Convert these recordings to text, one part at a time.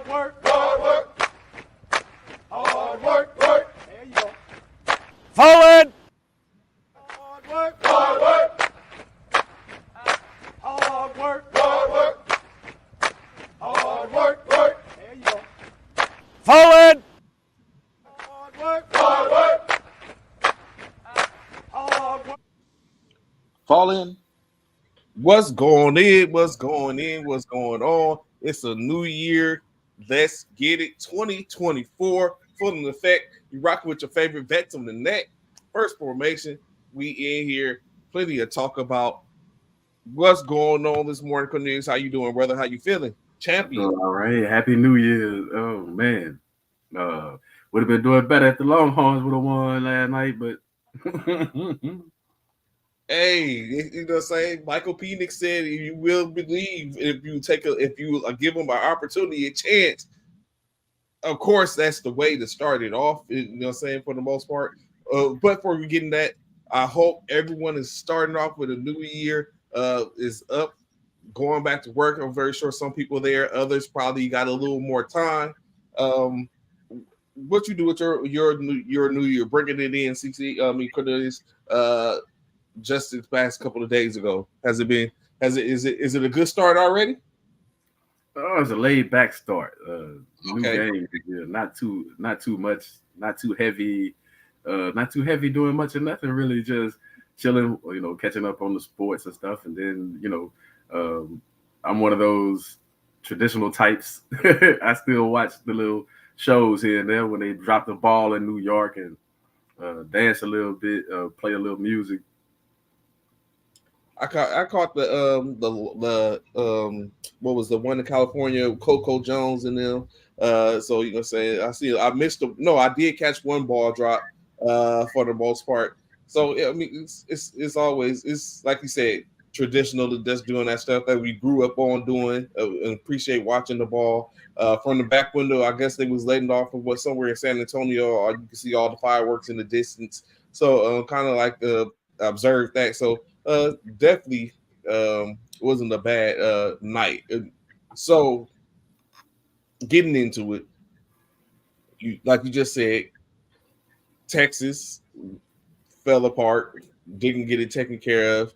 work, hard work, hard work, work. There you go. Forward. Hard work, hard work, hard work, hard work, hard work, work. There you go. Forward. Hard work, hard work, hard work. Fall in. What's going in? What's going in? What's going on? It's a new year. Let's get it. 2024. Full in effect. You rocking with your favorite vets on the neck. First formation. We in here. Plenty of talk about what's going on this morning. Cornelius, how you doing, brother? How you feeling? Champion. All right. Happy New Year. Oh man. Would have been doing better if the Longhorns would have won last night, but Hey, you know what I'm saying? Michael Penix said you will believe if you give them an opportunity, a chance. Of course, that's the way to start it off, you know what I'm saying, for the most part. But before we get in that, I hope everyone is starting off with a new year, is up, going back to work. I'm very sure some people there, others probably got a little more time. What you do with your new year, bringing it in, Cornelius, just this past couple of days ago. Is it a good start already? it's a laid back start. New Okay. game, yeah, not too much, not too heavy doing much of nothing, really, just chilling, catching up on the sports and stuff. And then, I'm one of those traditional types. I still watch the little shows here and there when they drop the ball in New York and dance a little bit, play a little music. I caught the what was the one in California, Coco Jones and them. So I did catch one ball drop for the most part. So I mean it's always like you said, traditional to just doing that stuff that we grew up on doing, and appreciate watching the ball from the back window. I guess they was letting off of somewhere in San Antonio, or you can see all the fireworks in the distance. So kind of like observe that. So definitely wasn't a bad night. So getting into it, like you just said, Texas fell apart, didn't get it taken care of.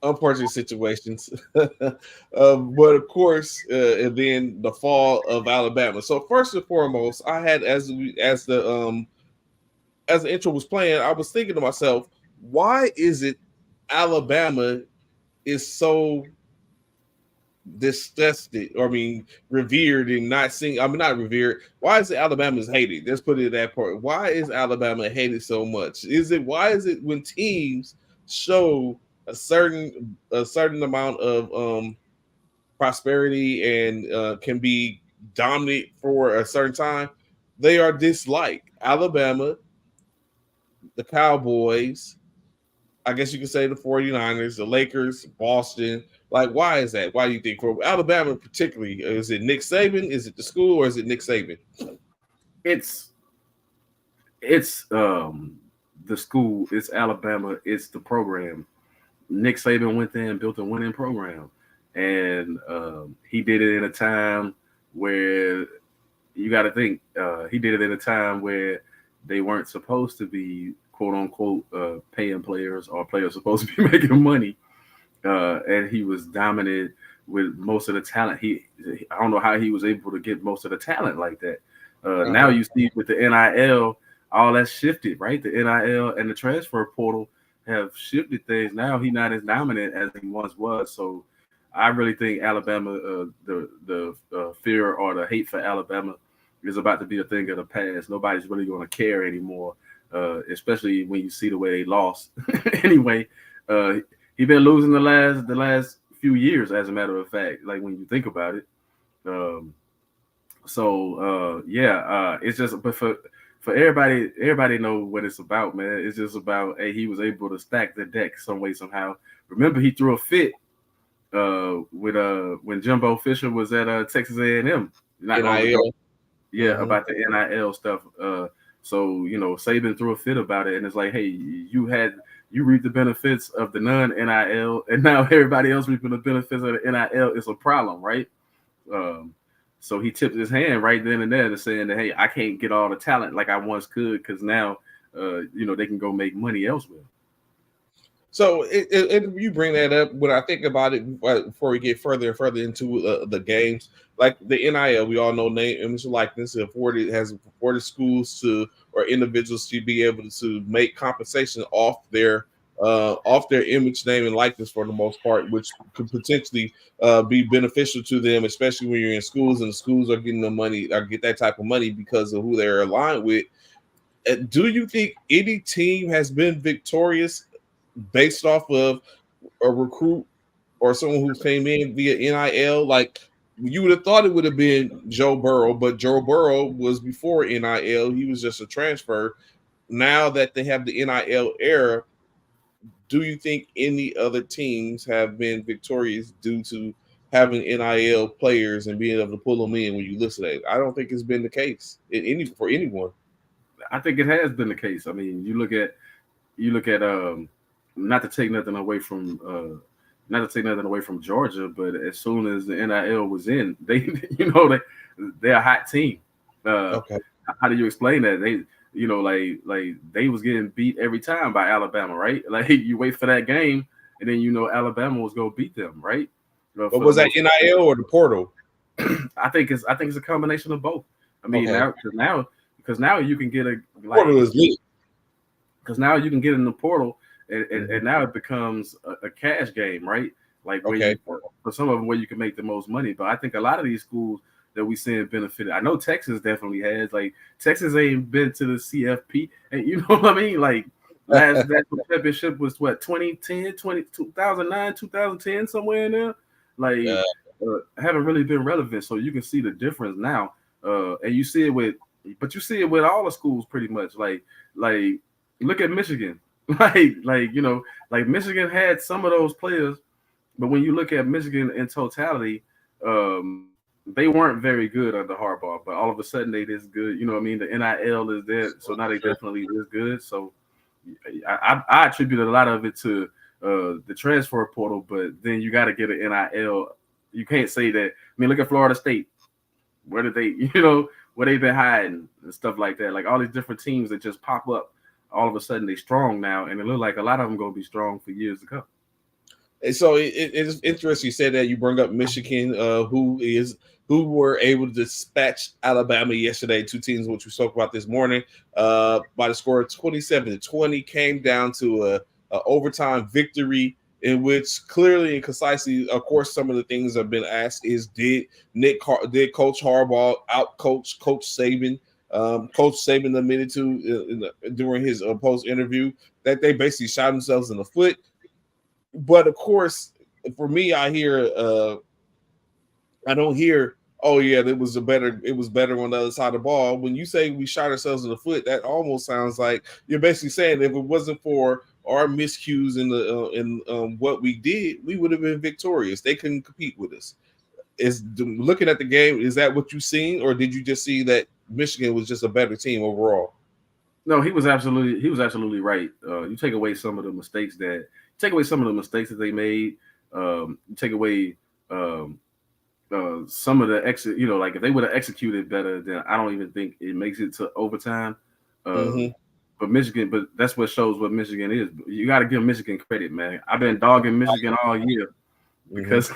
Unfortunate situations, but of course, and then the fall of Alabama. So first and foremost, I had as the intro was playing, I was thinking to myself, why is it Alabama is so disgusted, or revered and not revered. Why is it Alabama is hated? Let's put it at that point. Why is Alabama hated so much? Why is it when teams show a certain amount of prosperity and can be dominant for a certain time, they are disliked? Alabama, the Cowboys, I guess you could say the 49ers, the Lakers, Boston. Like, why is that? Why do you think for Alabama particularly? Is it Nick Saban? Is it the school, or is it Nick Saban? It's the school. It's Alabama. It's the program. Nick Saban went there and built a winning program, and he did it in a time where you got to think. He did it in a time where they weren't supposed to be, quote unquote, paying players, or players supposed to be making money. And he was dominant with most of the talent. I don't know how he was able to get most of the talent like that. Now you see with the NIL, all that's shifted, right? The NIL and the transfer portal have shifted things. Now he's not as dominant as he once was. So I really think Alabama, the fear or the hate for Alabama is about to be a thing of the past. Nobody's really going to care anymore, especially when you see the way they lost. Anyway, he's been losing the last few years, as a matter of fact, like when you think about it. It's just, but for everybody know what it's about, man. It's just about, hey, he was able to stack the deck some way, somehow. Remember, he threw a fit when Jimbo Fisher was at Texas A&M. About the NIL stuff. So Saban threw a fit about it, and it's like, hey, you reap the benefits of the non-NIL, and now everybody else reaping the benefits of the NIL. It's a problem, right? So he tipped his hand right then and there to saying that, hey, I can't get all the talent like I once could because now, they can go make money elsewhere. So you bring that up. When I think about it, before we get further and further into the games, like the NIL, we all know name, image, likeness has afforded schools to or individuals to be able to make compensation off their image, name, and likeness for the most part, which could potentially be beneficial to them, especially when you're in schools and the schools are getting the money or get that type of money because of who they're aligned with. Do you think any team has been victorious based off of a recruit or someone who came in via NIL? Like, you would have thought it would have been Joe Burrow, but Joe Burrow was before NIL. He was just a transfer. Now that they have the NIL era, do you think any other teams have been victorious due to having NIL players and being able to pull them in when you listen to it? I don't think it's been the case for anyone. I think it has been the case. I mean, you look at not to take nothing away from Georgia, but as soon as the NIL was in, they're a hot team. Okay. How do you explain that? They was getting beat every time by Alabama, right? Like, you wait for that game, and then Alabama was gonna beat them, right? But was that NIL or the portal? I think it's a combination of both. I mean, because now you can get portal is lit. Because now you can get in the portal, and now it becomes a cash game, right? Like, for some of them where you can make the most money. But I think a lot of these schools that we seeing benefited. I know Texas definitely has. Like, Texas ain't been to the CFP, and you know what I mean? Like, last national championship was what, 2010, 2009, 2010, somewhere in there. Like, haven't really been relevant. So you can see the difference now. And you see it with all the schools pretty much. Like look at Michigan. like Michigan had some of those players, but when you look at Michigan in totality, they weren't very good under Harbaugh, but all of a sudden they this good. You know what I mean? The NIL is there, so now they definitely this good. So I attribute a lot of it to the transfer portal, but then you got to get an NIL. You can't say that. I mean, look at Florida State. Where did they, where they've been hiding and stuff like that. Like, all these different teams that just pop up, all of a sudden they strong now, and it look like a lot of them going to be strong for years to come. And so it's interesting you said that. You bring up Michigan, who were able to dispatch Alabama yesterday, two teams which we spoke about this morning, by the score of 27-20, came down to a overtime victory in which clearly and concisely, of course, some of the things have been asked is did Coach Harbaugh out-coach Coach Saban? Coach Saban admitted to during his post interview that they basically shot themselves in the foot. But of course, for me, I don't hear, oh yeah, it was better on the other side of the ball. When you say we shot ourselves in the foot, that almost sounds like you're basically saying if it wasn't for our miscues in what we did, we would have been victorious. They couldn't compete with us. Looking at the game, is that what you seen, or did you just see that Michigan was just a better team overall? No, he was absolutely right. You take away some of the mistakes that they made. You take away some of the like if they would have executed better, then I don't even think it makes it to overtime. But that's what shows what Michigan is. You got to give Michigan credit, man. I've been dogging Michigan all year because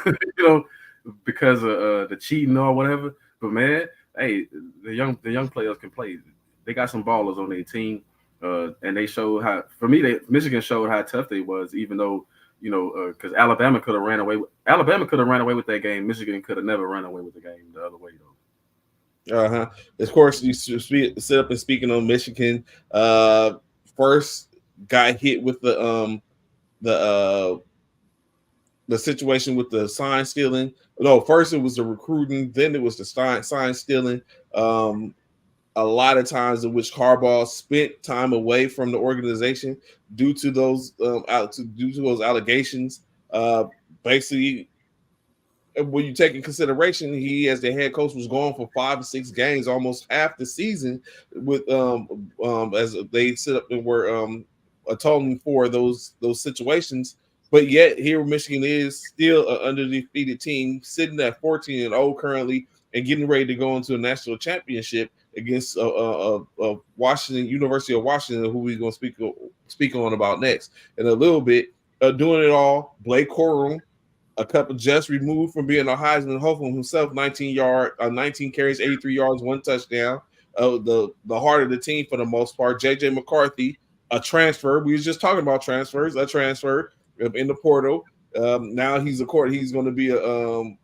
because of the cheating or whatever. But man, hey, the young players can play. They got some ballers on their team, and they showed how. For me, Michigan showed how tough they was, even though because Alabama could have ran away with that game. Michigan could have never run away with the game the other way though. Of course, you sit up and speaking on Michigan. First got hit with the situation with the sign stealing. No, first it was the recruiting, then it was the sign stealing. A lot of times in which Harbaugh spent time away from the organization due to those allegations. Basically, when you take in consideration, he as the head coach was gone for 5 or 6 games, almost half the season, with as they sit up and were atoning for those situations. But yet here Michigan is still an undefeated team, sitting at 14-0 currently, and getting ready to go into a national championship against Washington, University of Washington, who we're going to speak on about next in a little bit. Doing it all, Blake Corum, a couple just removed from being a Heisman hopeful himself, 19 carries, 83 yards, 1 touchdown. The heart of the team for the most part. JJ McCarthy, a transfer. We was just talking about transfers. A transfer in the portal. Now he's going to be a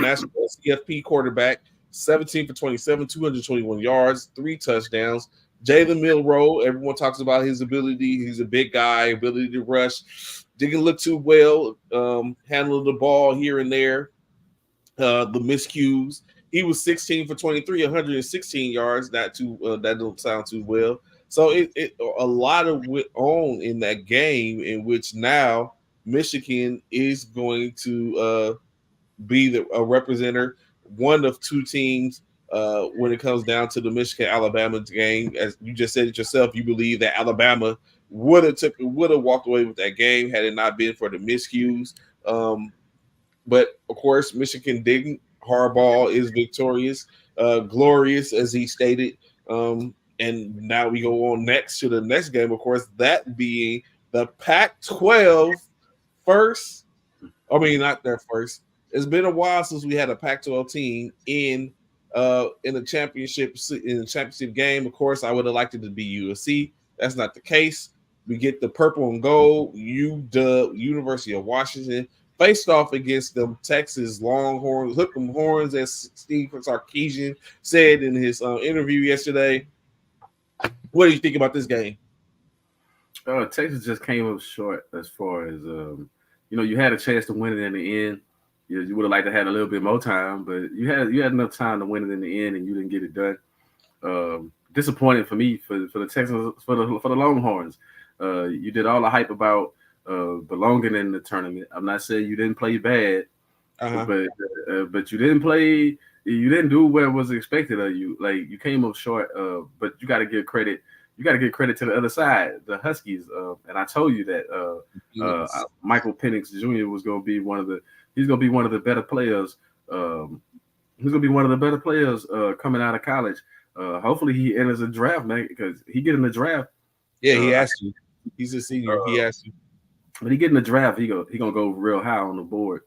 national CFP quarterback. 17 for 27, 221 yards, 3 touchdowns. Jalen Milroe, everyone talks about his ability. He's a big guy, ability to rush. Didn't look too well, handling the ball here and there, the miscues. He was 16 for 23, 116 yards. That don't sound too well. So a lot of went on in that game, in which now Michigan is going to be a representative, one of 2 teams when it comes down to the Michigan-Alabama game. As you just said it yourself, you believe that Alabama would have walked away with that game had it not been for the miscues. But of course, Michigan didn't. Harbaugh is victorious, glorious, as he stated. And now we go on next to the next game, of course, that being the Pac-12 first. I mean, not their first. It's been a while since we had a Pac-12 team in the championship game. Of course, I would have liked it to be USC. That's not the case. We get the purple and gold. UW, University of Washington, faced off against the Texas Longhorns, hook 'em horns, as Steve Sarkisian said in his interview yesterday. What do you think about this game? Texas just came up short as far as you had a chance to win it in the end. You would have liked to have a little bit more time, but you had enough time to win it in the end, and you didn't get it done. Disappointing for me for the Texans, for the Longhorns. You did all the hype about belonging in the tournament. I'm not saying you didn't play bad, but you didn't play. You didn't do what was expected of you. Like, you came up short. But you got to give credit. You got to give credit to the other side, the Huskies. And I told you that Michael Penix Jr. was going to be one of the. He's going to be one of the better players. He's going to be one of the better players coming out of college. Hopefully he enters a draft, man, because he get in the draft. Yeah, he has to. He's a senior. He has to. When he get in the draft, he gonna go real high on the board.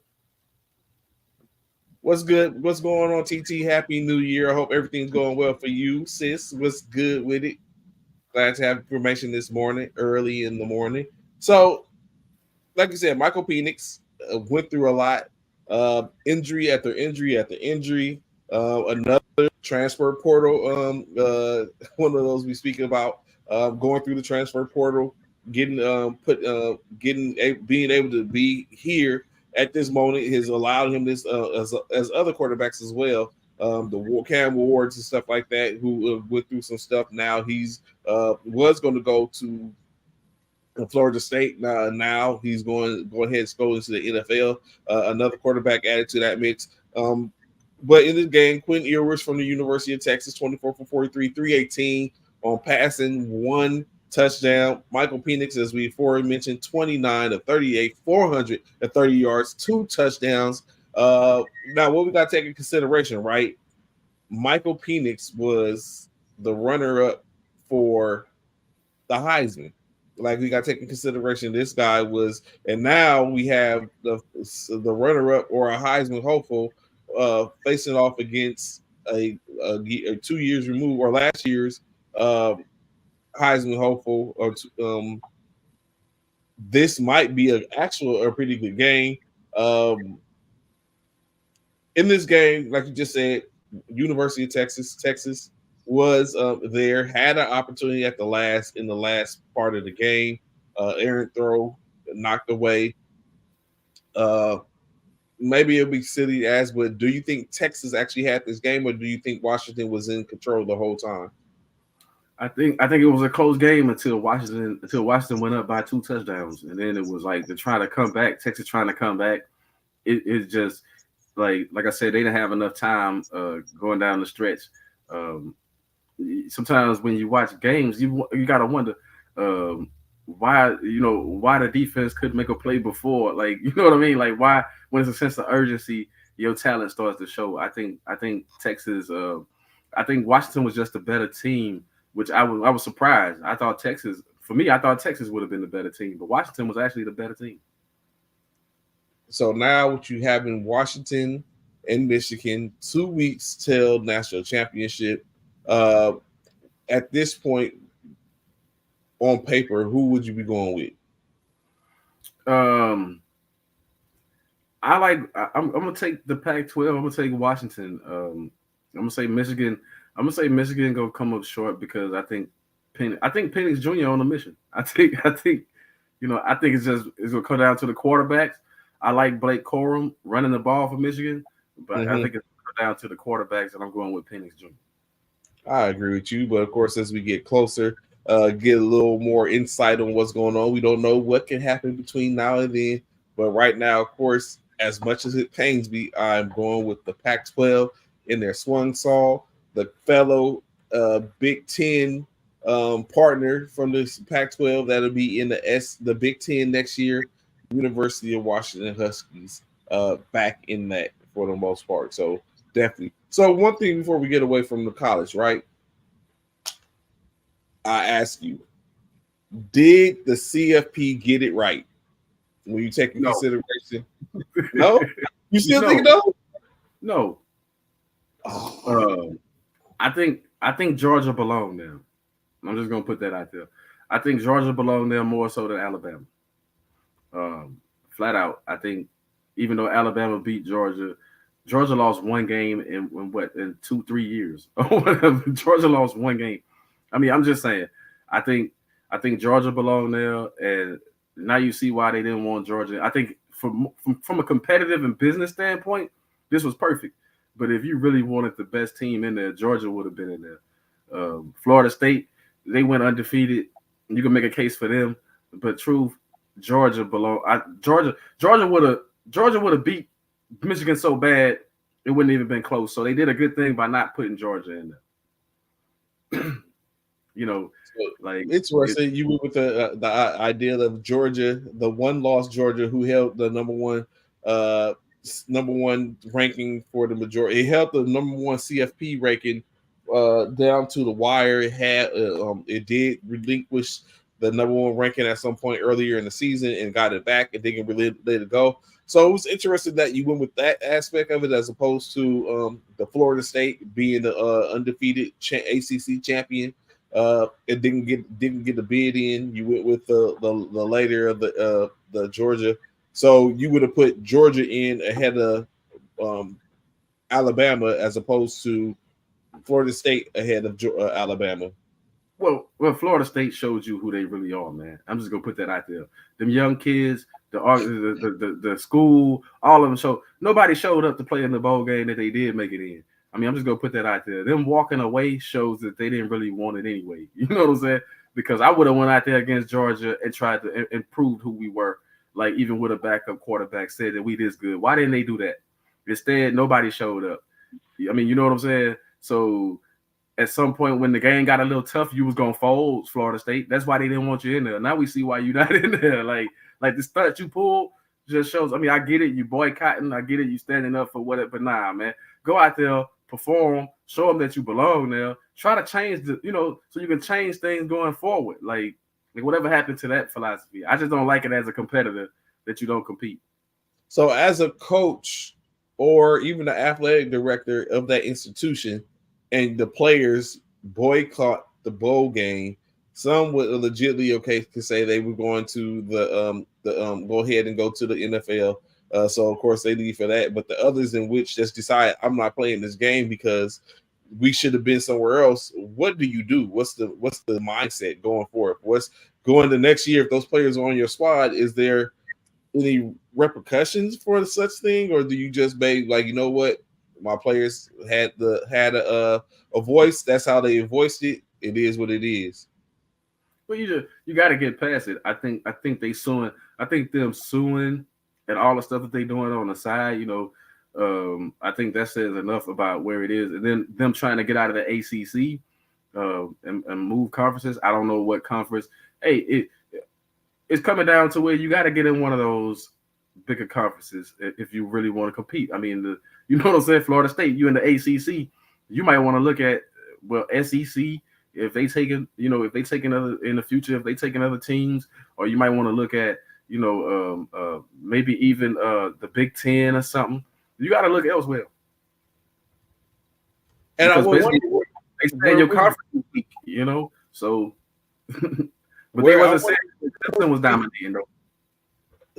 What's good? What's going on, TT? Happy New Year. I hope everything's going well for you, sis. What's good with it? Glad to have information this morning, early in the morning. So, like you said, Michael Penix went through a lot. Injury after injury after injury. Another transfer portal. One of those we speak about. Going through the transfer portal, being able to be here at this moment has allowed him this as other quarterbacks as well. The Cam Wards and stuff like that, who went through some stuff. Now he's was going to go to Florida State. Now he's going ahead and go into the NFL. Another quarterback added to that mix. But in this game, Quentin Ewers from the University of Texas, 24 for 43, 318 on passing, 1 touchdown. Michael Penix, as we already mentioned, 29 of 38, 430 yards, 2 touchdowns. Now, what we got to take into consideration, right? Michael Penix was the runner-up for the Heisman. Like, we got to take into consideration this guy was, and now we have the runner-up or a Heisman hopeful facing off against a 2 years removed or last year's Heisman hopeful. This might be a pretty good game. In this game, like you just said, University of Texas was there, had an opportunity in the last part of the game. Errant throw knocked away. Maybe it'll be silly to ask, but do you think Texas actually had this game, or do you think Washington was in control the whole time? I think it was a close game until Washington went up by 2 touchdowns, and then it was like they're trying to come back. Texas trying to come back. It's just like I said, they didn't have enough time going down the stretch. Sometimes when you watch games, you gotta wonder why the defense couldn't make a play before. Like, you know what I mean? Like, why, when it's a sense of urgency, your talent starts to show. I think Texas. I think Washington was just a better team, which I was surprised. I thought Texas would have been the better team, but Washington was actually the better team. So now what you have in Washington and Michigan, 2 weeks till national championship. At this point, on paper, who would you be going with? I'm gonna take the Pac-12. I'm gonna take Washington. I'm gonna say Michigan. I'm gonna say Michigan gonna come up short because I think Penix Jr. on a mission. I think it's gonna come down to the quarterbacks. I like Blake Corum running the ball for Michigan, but I think it's gonna come down to the quarterbacks, and I'm going with Penix Jr. I agree with you, but of course, as we get closer, get a little more insight on what's going on. We don't know what can happen between now and then, but right now, of course, as much as it pains me, I'm going with the Pac-12 in their swung saw, the fellow Big Ten partner from the Pac-12 that'll be in the Big Ten next year, University of Washington Huskies, back in that for the most part. So definitely. So one thing before we get away from the college, right? I ask you, did the CFP get it right when you take into consideration? No? You still think no? No. Oh. I think Georgia belonged there. I'm just gonna put that out there. I think Georgia belonged there more so than Alabama. Flat out. I think even though Alabama beat Georgia lost one game in 2-3 years or whatever. Georgia lost one game. I mean, I'm just saying. I think Georgia belonged there, and now you see why they didn't want Georgia. I think from a competitive and business standpoint, this was perfect. But if you really wanted the best team in there, Georgia would have been in there. Florida State, they went undefeated. You can make a case for them, but truth, Georgia belonged. Georgia would have beat Michigan so bad it wouldn't even been close. So they did a good thing by not putting Georgia in there. Like interesting. You went with the idea of Georgia, the one-loss Georgia, who held the number one ranking for the majority. It held the number one CFP ranking down to the wire. It did relinquish the number one ranking at some point earlier in the season and got it back and didn't really let it go. So it was interesting that you went with that aspect of it as opposed to the Florida State being the undefeated ACC champion. It didn't get the bid in. You went with the later of the Georgia. So you would have put Georgia in ahead of Alabama as opposed to Florida State ahead of Alabama. Well, Florida State showed you who they really are, man. I'm just gonna put that out there. Them young kids, the school, all of them showed. Nobody showed up to play in the bowl game that they did make it in. I mean, I'm just gonna put that out there. Them walking away shows that they didn't really want it anyway. You know what I'm saying? Because I would have went out there against Georgia and tried to improve who we were. Like even with a backup quarterback said that we this good. Why didn't they do that? Instead, nobody showed up. I mean, you know what I'm saying? So at some point when the game got a little tough, you was gonna fold Florida State. That's why they didn't want you in there. Now we see why you're not in there. Like the stunt you pulled just shows. I mean, I get it, you boycotting, I get it, you standing up for whatever, but nah, man. Go out there, perform, show them that you belong there. Try to change so you can change things going forward. Like whatever happened to that philosophy. I just don't like it as a competitor that you don't compete. So as a coach or even the athletic director of that institution, and the players boycott the bowl game, some would legitimately could say they were going to go ahead and go to the NFL. So of course they leave for that. But the others in which just decide I'm not playing this game because we should have been somewhere else. What do you do? What's the mindset going forward? What's going the next year if those players are on your squad? Is there any repercussions for such thing, or do you just be like, you know what? My players had a voice. That's how they voiced it. It is what it is. Well, you got to get past it. I think they suing. I think them suing and all the stuff that they doing on the side. I think that says enough about where it is. And then them trying to get out of the ACC and move conferences. I don't know what conference. Hey, it's coming down to where you got to get in one of those bigger conferences if you really want to compete. I mean, you know what I'm saying? Florida State, you in the ACC, you might want to look at SEC if they taking if they taking other in the future, if they taking other teams, or you might want to look at maybe even the Big Ten or something. You got to look elsewhere. And because they said your conference is weak, so. But they wasn't saying Clemson was dominating though.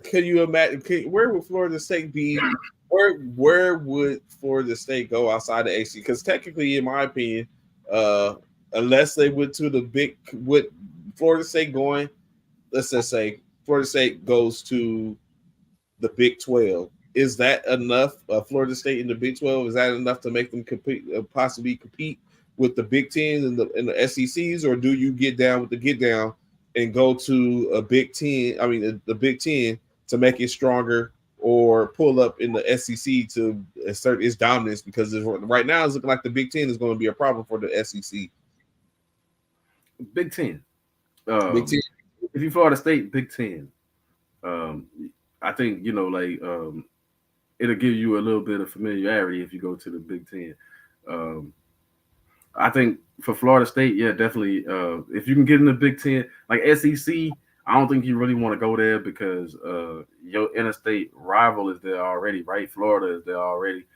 Can you imagine? Where would Florida State be? Where would Florida State go outside the AC? Because technically, in my opinion, unless they went to the big, with Florida State going, let's just say Florida State goes to the Big 12. Is that enough? Florida State in the Big 12, is that enough to make them possibly compete with the Big 10 and the SECs, or do you get down with the get down and go to a Big 10? I mean, the Big 10 to make it stronger, or pull up in the SEC to assert its dominance? Because right now it's looking like the Big 10 is going to be a problem for the SEC. Big 10. Big 10. If you Florida State, Big 10. I think it'll give you a little bit of familiarity if you go to the Big 10. I think for Florida State, yeah, definitely. If you can get in the Big 10, like SEC, I don't think you really want to go there because your interstate rival is there already, right? Florida is there already,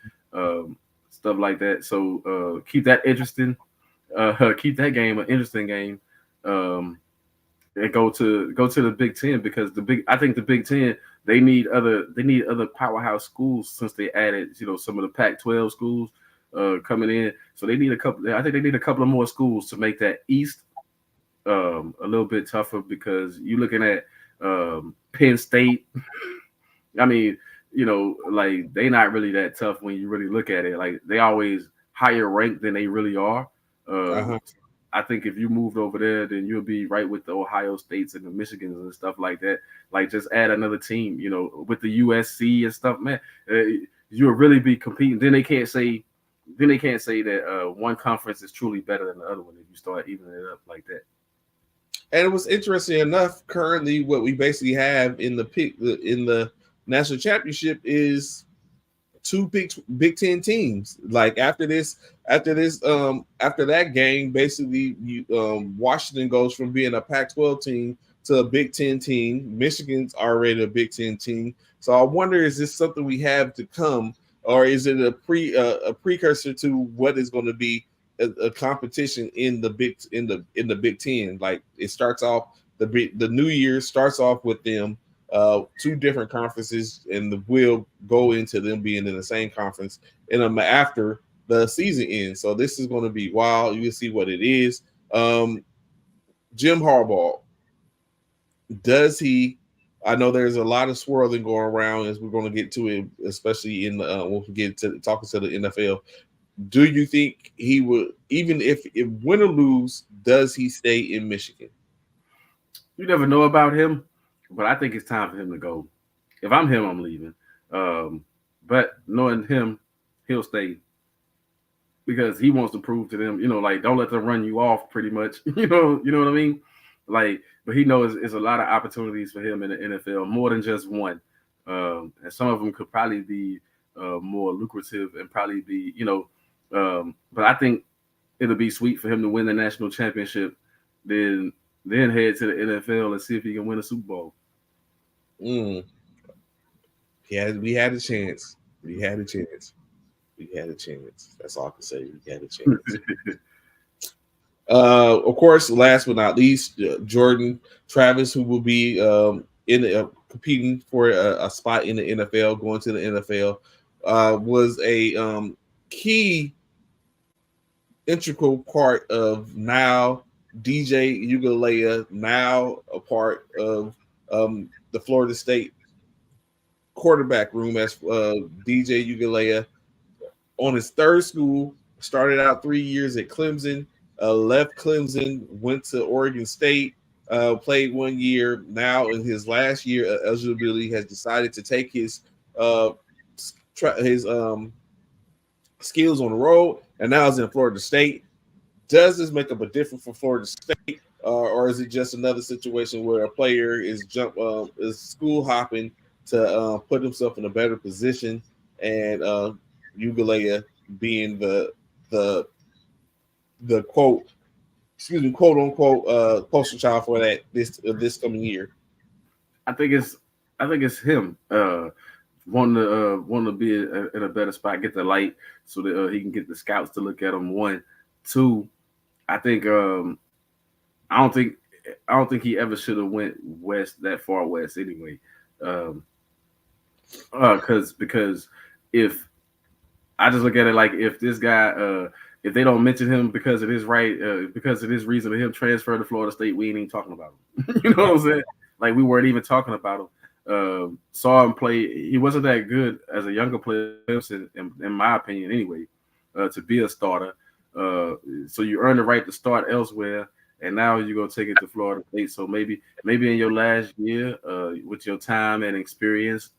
stuff like that. So keep that interesting. Keep that game an interesting game, and go to the Big 10 because I think the Big 10 they need other powerhouse schools since they added some of the Pac-12 schools coming in. So they need a couple. I think they need a couple of more schools to make that East a little bit tougher, because you're looking at Penn State. I mean, like they're not really that tough when you really look at it. Like they always higher ranked than they really are. I think if you moved over there, then you'll be right with the Ohio States and the Michigans and stuff like that. Like just add another team, with the USC and stuff, man. You'll really be competing. Then they can't say that one conference is truly better than the other one if you start evening it up like that. And it was interesting enough. Currently, what we basically have in the national championship is two Big Ten teams. Like after that game, basically, Washington goes from being a Pac-12 team to a Big Ten team. Michigan's already a Big Ten team. So I wonder, is this something we have to come, or is it a precursor to what is going to be a competition in the Big Ten? Like it starts off the new year starts off with them two different conferences, and we'll go into them being in the same conference and after the season ends. So this is going to be wild. You can see what it is. Jim Harbaugh, does he? I know there's a lot of swirling going around as we're going to get to it, especially in the when we get to talking to the NFL. Do you think he would, even if win or lose, does he stay in Michigan? You never know about him, but I think it's time for him to go. If I'm him, I'm leaving. But knowing him, he'll stay because he wants to prove to them, like don't let them run you off. Pretty much, you know what I mean. Like, but he knows it's a lot of opportunities for him in the NFL, more than just one, and some of them could probably be more lucrative and probably be, but I think it'll be sweet for him to win the national championship, then head to the NFL and see if he can win a Super Bowl. Yeah, we had a chance. We had a chance. That's all I can say. We had a chance. Of course, last but not least, Jordan Travis, who will be competing for a spot in the NFL, going to the NFL, was a key integral part of now DJ Uiagalelei, now a part of the Florida State quarterback room as DJ Uiagalelei on his third school. Started out 3 years at Clemson, left Clemson, went to Oregon State, played 1 year. Now in his last year of eligibility, has decided to take his skills on the road, and now is in Florida State. Does this make up a difference for Florida State? or is it just another situation where a player is school hopping to put himself in a better position, and Ugalea being the quote, excuse me, quote unquote poster child for that this coming year? I think it's him wanting to be in a better spot, get the light, so that he can get the scouts to look at him. 1, 2. I think I don't think he ever should have went west, that far west anyway. Because if I just look at it like, if this guy if they don't mention him because of his because of this reason of him transferring to Florida State, we ain't even talking about him. You know what I'm saying? Like, we weren't even talking about him. Saw him play. He wasn't that good as a younger player, in my opinion, anyway, to be a starter. So you earn the right to start elsewhere, and now you're gonna take it to Florida State. So maybe in your last year, with your time and experience,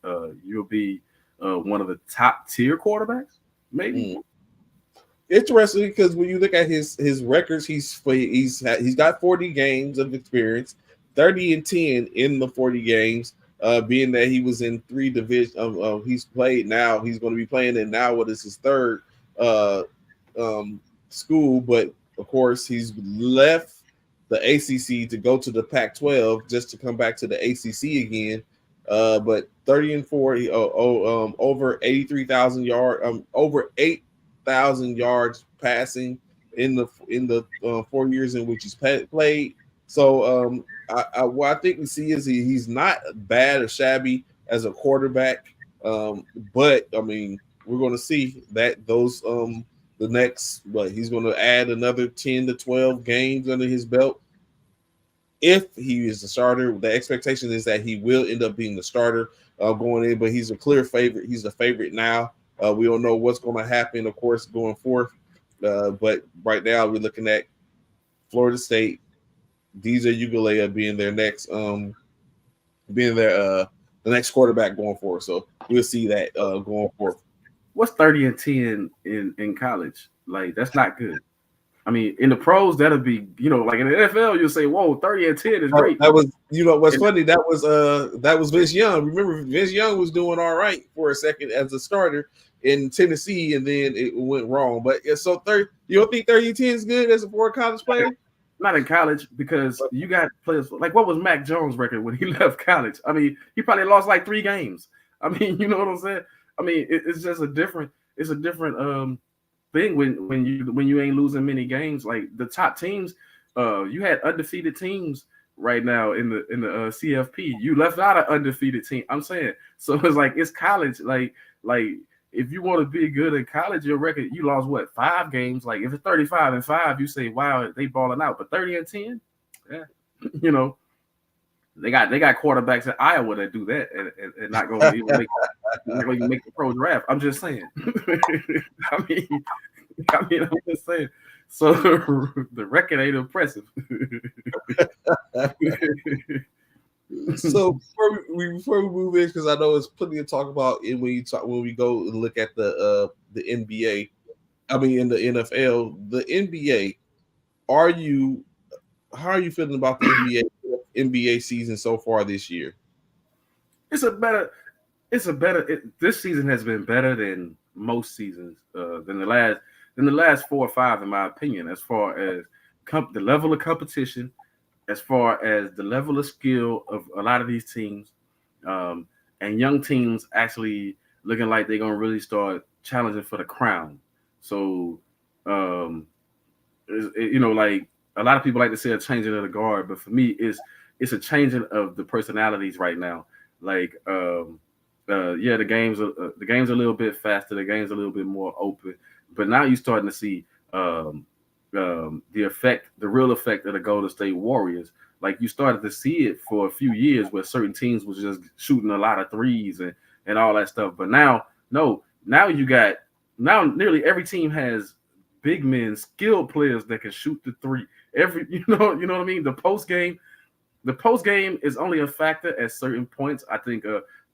you'll be one of the top tier quarterbacks. Maybe. Interesting, because when you look at his records, he's got 40 games of experience, 30-10 in the 40 games. Being that he was in 3 divisions, he's played now. He's going to be playing in now what is his third school, but of course he's left the ACC to go to the Pac-12 just to come back to the ACC again. But 30-4, over 83,000 yards, over 8,000 yards passing in the 4 years in which he's played. So what I think we see is he's not bad or shabby as a quarterback, but I mean, we're going to see that those the next, but he's going to add another 10 to 12 games under his belt. If he is the starter, the expectation is that he will end up being the starter going in, but he's a clear favorite. He's the favorite now. We don't know what's going to happen, of course, going forth. But right now we're looking at Florida State, DJ Ugalea being their next, the next quarterback going forward. So we'll see that going forth. What's 30-10 in college? Like, that's not good. I mean, in the pros, that'll be, like in the NFL, you'll say, whoa, 30-10 is great. That was, what's funny, that was Vince Young. Remember, Vince Young was doing all right for a second as a starter in Tennessee, and then it went wrong. But yeah, so you don't think 30-10 is good as a former college player? Not in college, because you got players like, what was Mac Jones' record when he left college? I mean, he probably lost like 3 games. I mean, you know what I'm saying? I mean, it's just a different thing when you ain't losing many games. Like the top teams, you had undefeated teams right now in the CFP. You left out an undefeated team. I'm saying, so it's like, it's college. Like if you want to be good in college, your record, you lost 5 games. Like if it's 35-5, you say, wow, they balling out. But 30-10, yeah, they got quarterbacks in Iowa that do that and not going to even make the pro draft. I'm just saying. I mean, I'm just saying. So the record ain't impressive. So before we move in, because I know there's plenty to talk about when we go and look at the NBA. I mean, in the NFL, the NBA. How are you feeling about the NBA season so far this year? This season has been better than most seasons, than the last 4 or 5, in my opinion, as far as the level of competition, as far as the level of skill of a lot of these teams, and young teams actually looking like they're gonna really start challenging for the crown. So, like a lot of people like to say a changing of the guard, but for me, it's a changing of the personalities right now. Like, the game's a little bit faster, the game's a little bit more open, but now you're starting to see the real effect of the Golden State Warriors. Like, you started to see it for a few years where certain teams was just shooting a lot of threes and all that stuff. But now nearly every team has big men, skilled players that can shoot the three. You know what I mean? The post game is only a factor at certain points. I think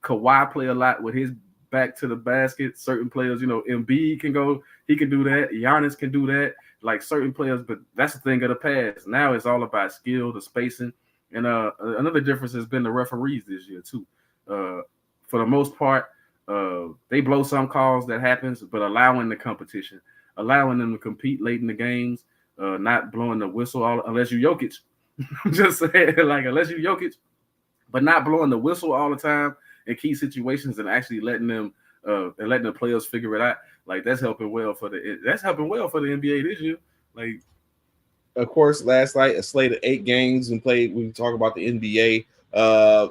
Kawhi play a lot with his back to the basket. Certain players, Embiid can go, he can do that. Giannis can do that. Like certain players, but that's the thing of the past. Now it's all about skill, the spacing, and another difference has been the referees this year too. For the most part, they blow some calls that happens, but allowing the competition, allowing them to compete late in the games, not blowing the whistle unless you Jokic. I'm just saying, like unless you Jokic, but not blowing the whistle all the time in key situations and actually letting the players figure it out. Like that's helping well for the NBA this year. Like, of course, last night a slate of 8 games and played. We talk about the NBA.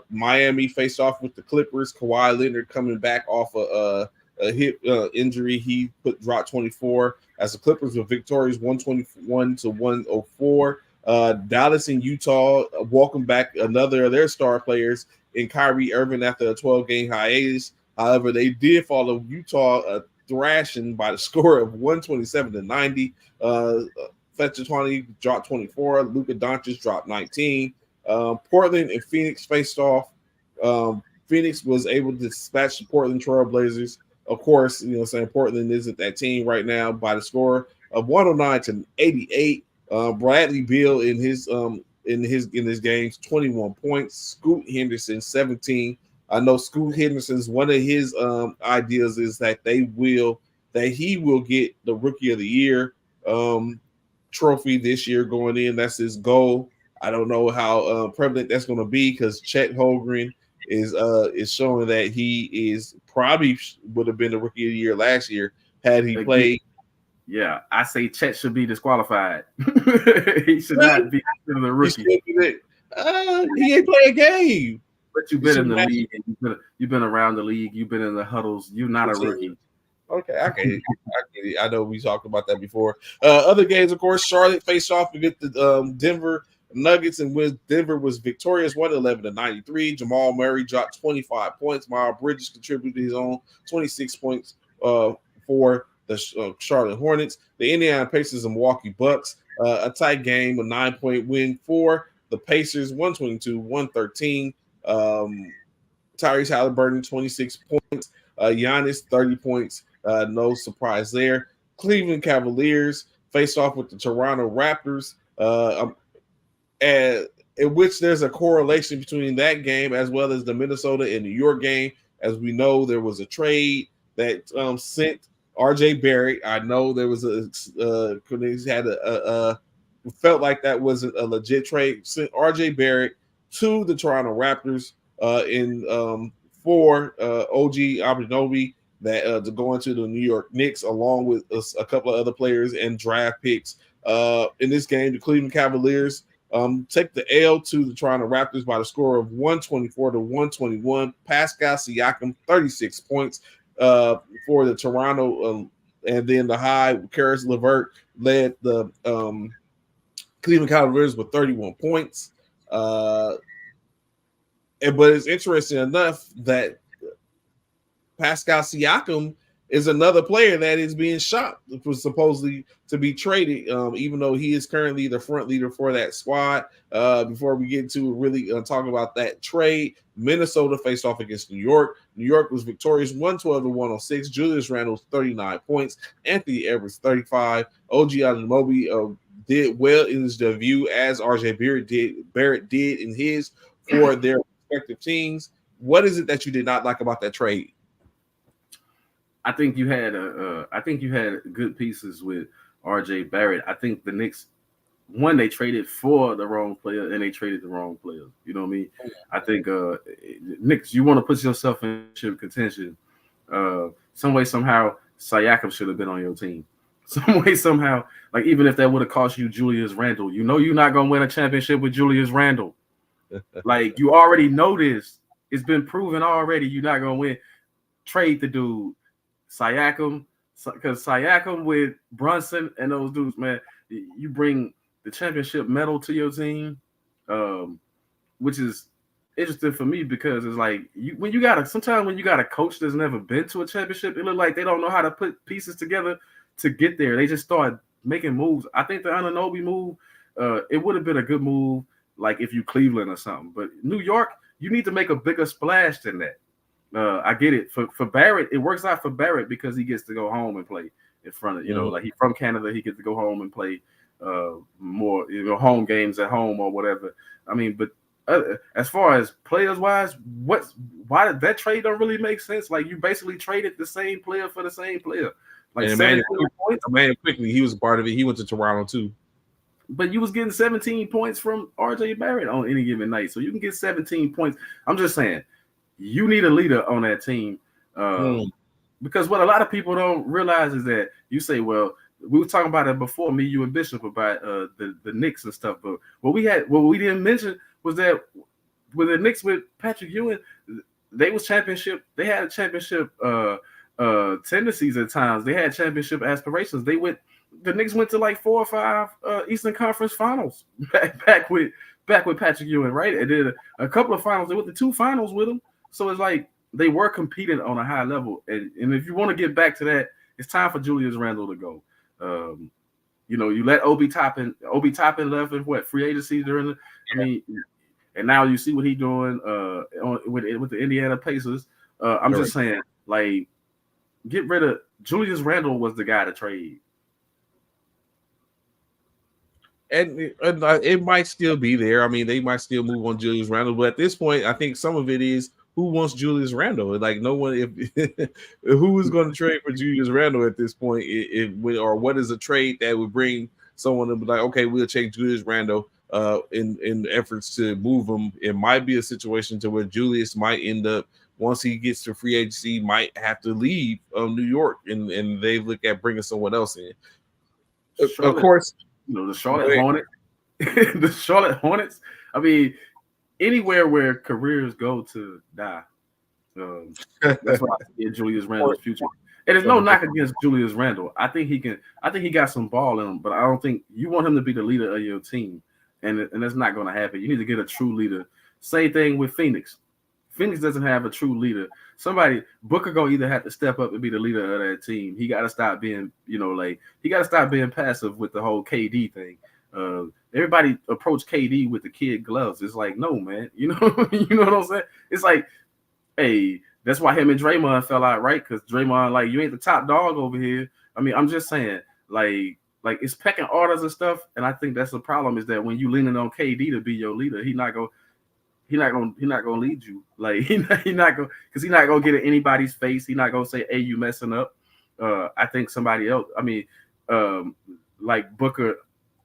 Miami faced off with the Clippers. Kawhi Leonard coming back off a hip injury. He dropped 24 as the Clippers were victorious 121-104. Dallas and Utah welcome back another of their star players in Kyrie Irving after a 12-game hiatus. However, they did follow Utah thrashing by the score of 127-90. Fletcher 20 dropped 24. Luka Doncic dropped 19. Portland and Phoenix faced off. Phoenix was able to dispatch the Portland Trail Blazers. Of course, Portland isn't that team right now by the score of 109-88. Bradley Beal in his games 21 points. Scoot Henderson 17. I know Scoot Henderson's one of his ideas is that he will get the Rookie of the Year trophy this year going in. That's his goal. I don't know how prevalent that's going to be because Chet Holmgren is showing that he is probably would have been the Rookie of the Year last year had he played. Yeah, I say Chet should be disqualified. He should not be considered a rookie. He ain't play a game. But you've been in the league. And you've been around the league. You've been in the huddles. You're not a rookie. Okay, I get it. I know we talked about that before. Other games, of course, Charlotte faced off against the Denver Nuggets, and Denver was victorious 111-93. Jamal Murray dropped 25 points. Miles Bridges contributed his own 26 points for the Charlotte Hornets. The Indiana Pacers and Milwaukee Bucks, a tight game, a 9-point win for the Pacers, 122-113. Tyrese Halliburton, 26 points. Giannis, 30 points. No surprise there. Cleveland Cavaliers faced off with the Toronto Raptors, in which there's a correlation between that game as well as the Minnesota and New York game. As we know, there was a trade that sent RJ Barrett. I know there was felt like that wasn't a legit trade. Sent RJ Barrett to the Toronto Raptors for OG Anunoby that to go into the New York Knicks along with a couple of other players and draft picks. In this game, the Cleveland Cavaliers take the L to the Toronto Raptors by the score of 124-121. Pascal Siakam, 36 points for the Toronto, and then the high Karis LeVert led the Cleveland Cavaliers with 31 points. But it's interesting enough that Pascal Siakam is another player that is being shopped for supposedly to be traded, even though he is currently the front leader for that squad. Before we get to really talk about that trade, Minnesota faced off against New York. New York was victorious 112-106. Julius Randle 39 points. Anthony Edwards 35. OG Anunoby did well in his debut as RJ Barrett did in his for their respective teams. What is it that you did not like about that trade? I think you had good pieces with RJ Barrett. I think the Knicks, they traded for the wrong player and they traded the wrong player. You know what I mean? I think Knicks, you want to put yourself in contention. Some way, somehow, Siakam should have been on your team. Some way, somehow, like even if that would have cost you Julius Randle, you're not gonna win a championship with Julius Randle. Like you already know this. It's been proven already. You're not gonna win. Trade the dude. Siakam, because Siakam with Brunson and those dudes, man, you bring the championship medal to your team, which is interesting for me because it's like when you got a coach that's never been to a championship, it look like they don't know how to put pieces together to get there. They just start making moves. I think the Anunoby move, it would have been a good move, like if you Cleveland or something. But New York, you need to make a bigger splash than that. I get it. For Barrett, it works out for Barrett because he gets to go home and play in front of, like he's from Canada, he gets to go home and play more, home games at home or whatever. I mean, but as far as players wise, why did that trade don't really make sense? Like you basically traded the same player for the same player. Like Emmanuel Quickley, he was a part of it. He went to Toronto too. But you was getting 17 points from RJ Barrett on any given night. So you can get 17 points. I'm just saying, you need a leader on that team. Because what a lot of people don't realize is that you say, well, we were talking about it before, me, you, and Bishop, about the Knicks and stuff. But what we didn't mention was that with the Knicks with Patrick Ewing, they was championship. They had a championship tendencies at times. They had championship aspirations. The Knicks went to like 4 or 5 Eastern Conference Finals back with Patrick Ewing, right? And then a couple of finals. They went to 2 finals with him. So it's like they were competing on a high level. And if you want to get back to that, it's time for Julius Randle to go. You let Obi Toppin left in free agency during and now you see what he's doing with the Indiana Pacers. I'm just saying, like, get rid of Julius Randle was the guy to trade. And it might still be there. I mean, they might still move on Julius Randle, but at this point, I think some of it is who wants Julius Randle. Like no one, who is going to trade for Julius Randle at this point? Or what is a trade that would bring someone to be like, okay, we'll take Julius Randle in efforts to move him. It might be a situation to where Julius might end up, once he gets to free agency, might have to leave New York, and they look at bringing someone else in. Of course. The Charlotte Hornets, the Charlotte Hornets. I mean, anywhere where careers go to die. That's why I see Julius Randle's future. And there's no knock against Julius Randle. I think he can. I think he got some ball in him, but I don't think you want him to be the leader of your team, and that's not going to happen. You need to get a true leader. Same thing with Phoenix. Phoenix doesn't have a true leader. Booker gonna either have to step up and be the leader of that team. He got to stop being, he got to stop being passive with the whole KD thing. Everybody approach KD with the kid gloves. It's like, no, man. You know what I'm saying? It's like, hey, that's why him and Draymond fell out, right? Because Draymond, like, you ain't the top dog over here. I mean, I'm just saying, like it's pecking orders and stuff. And I think that's the problem, is that when you leaning on KD to be your leader, he's not gonna lead you. Like he's not gonna get in anybody's face. He's not gonna say, "Hey, you messing up." I think somebody else. I mean, like Booker.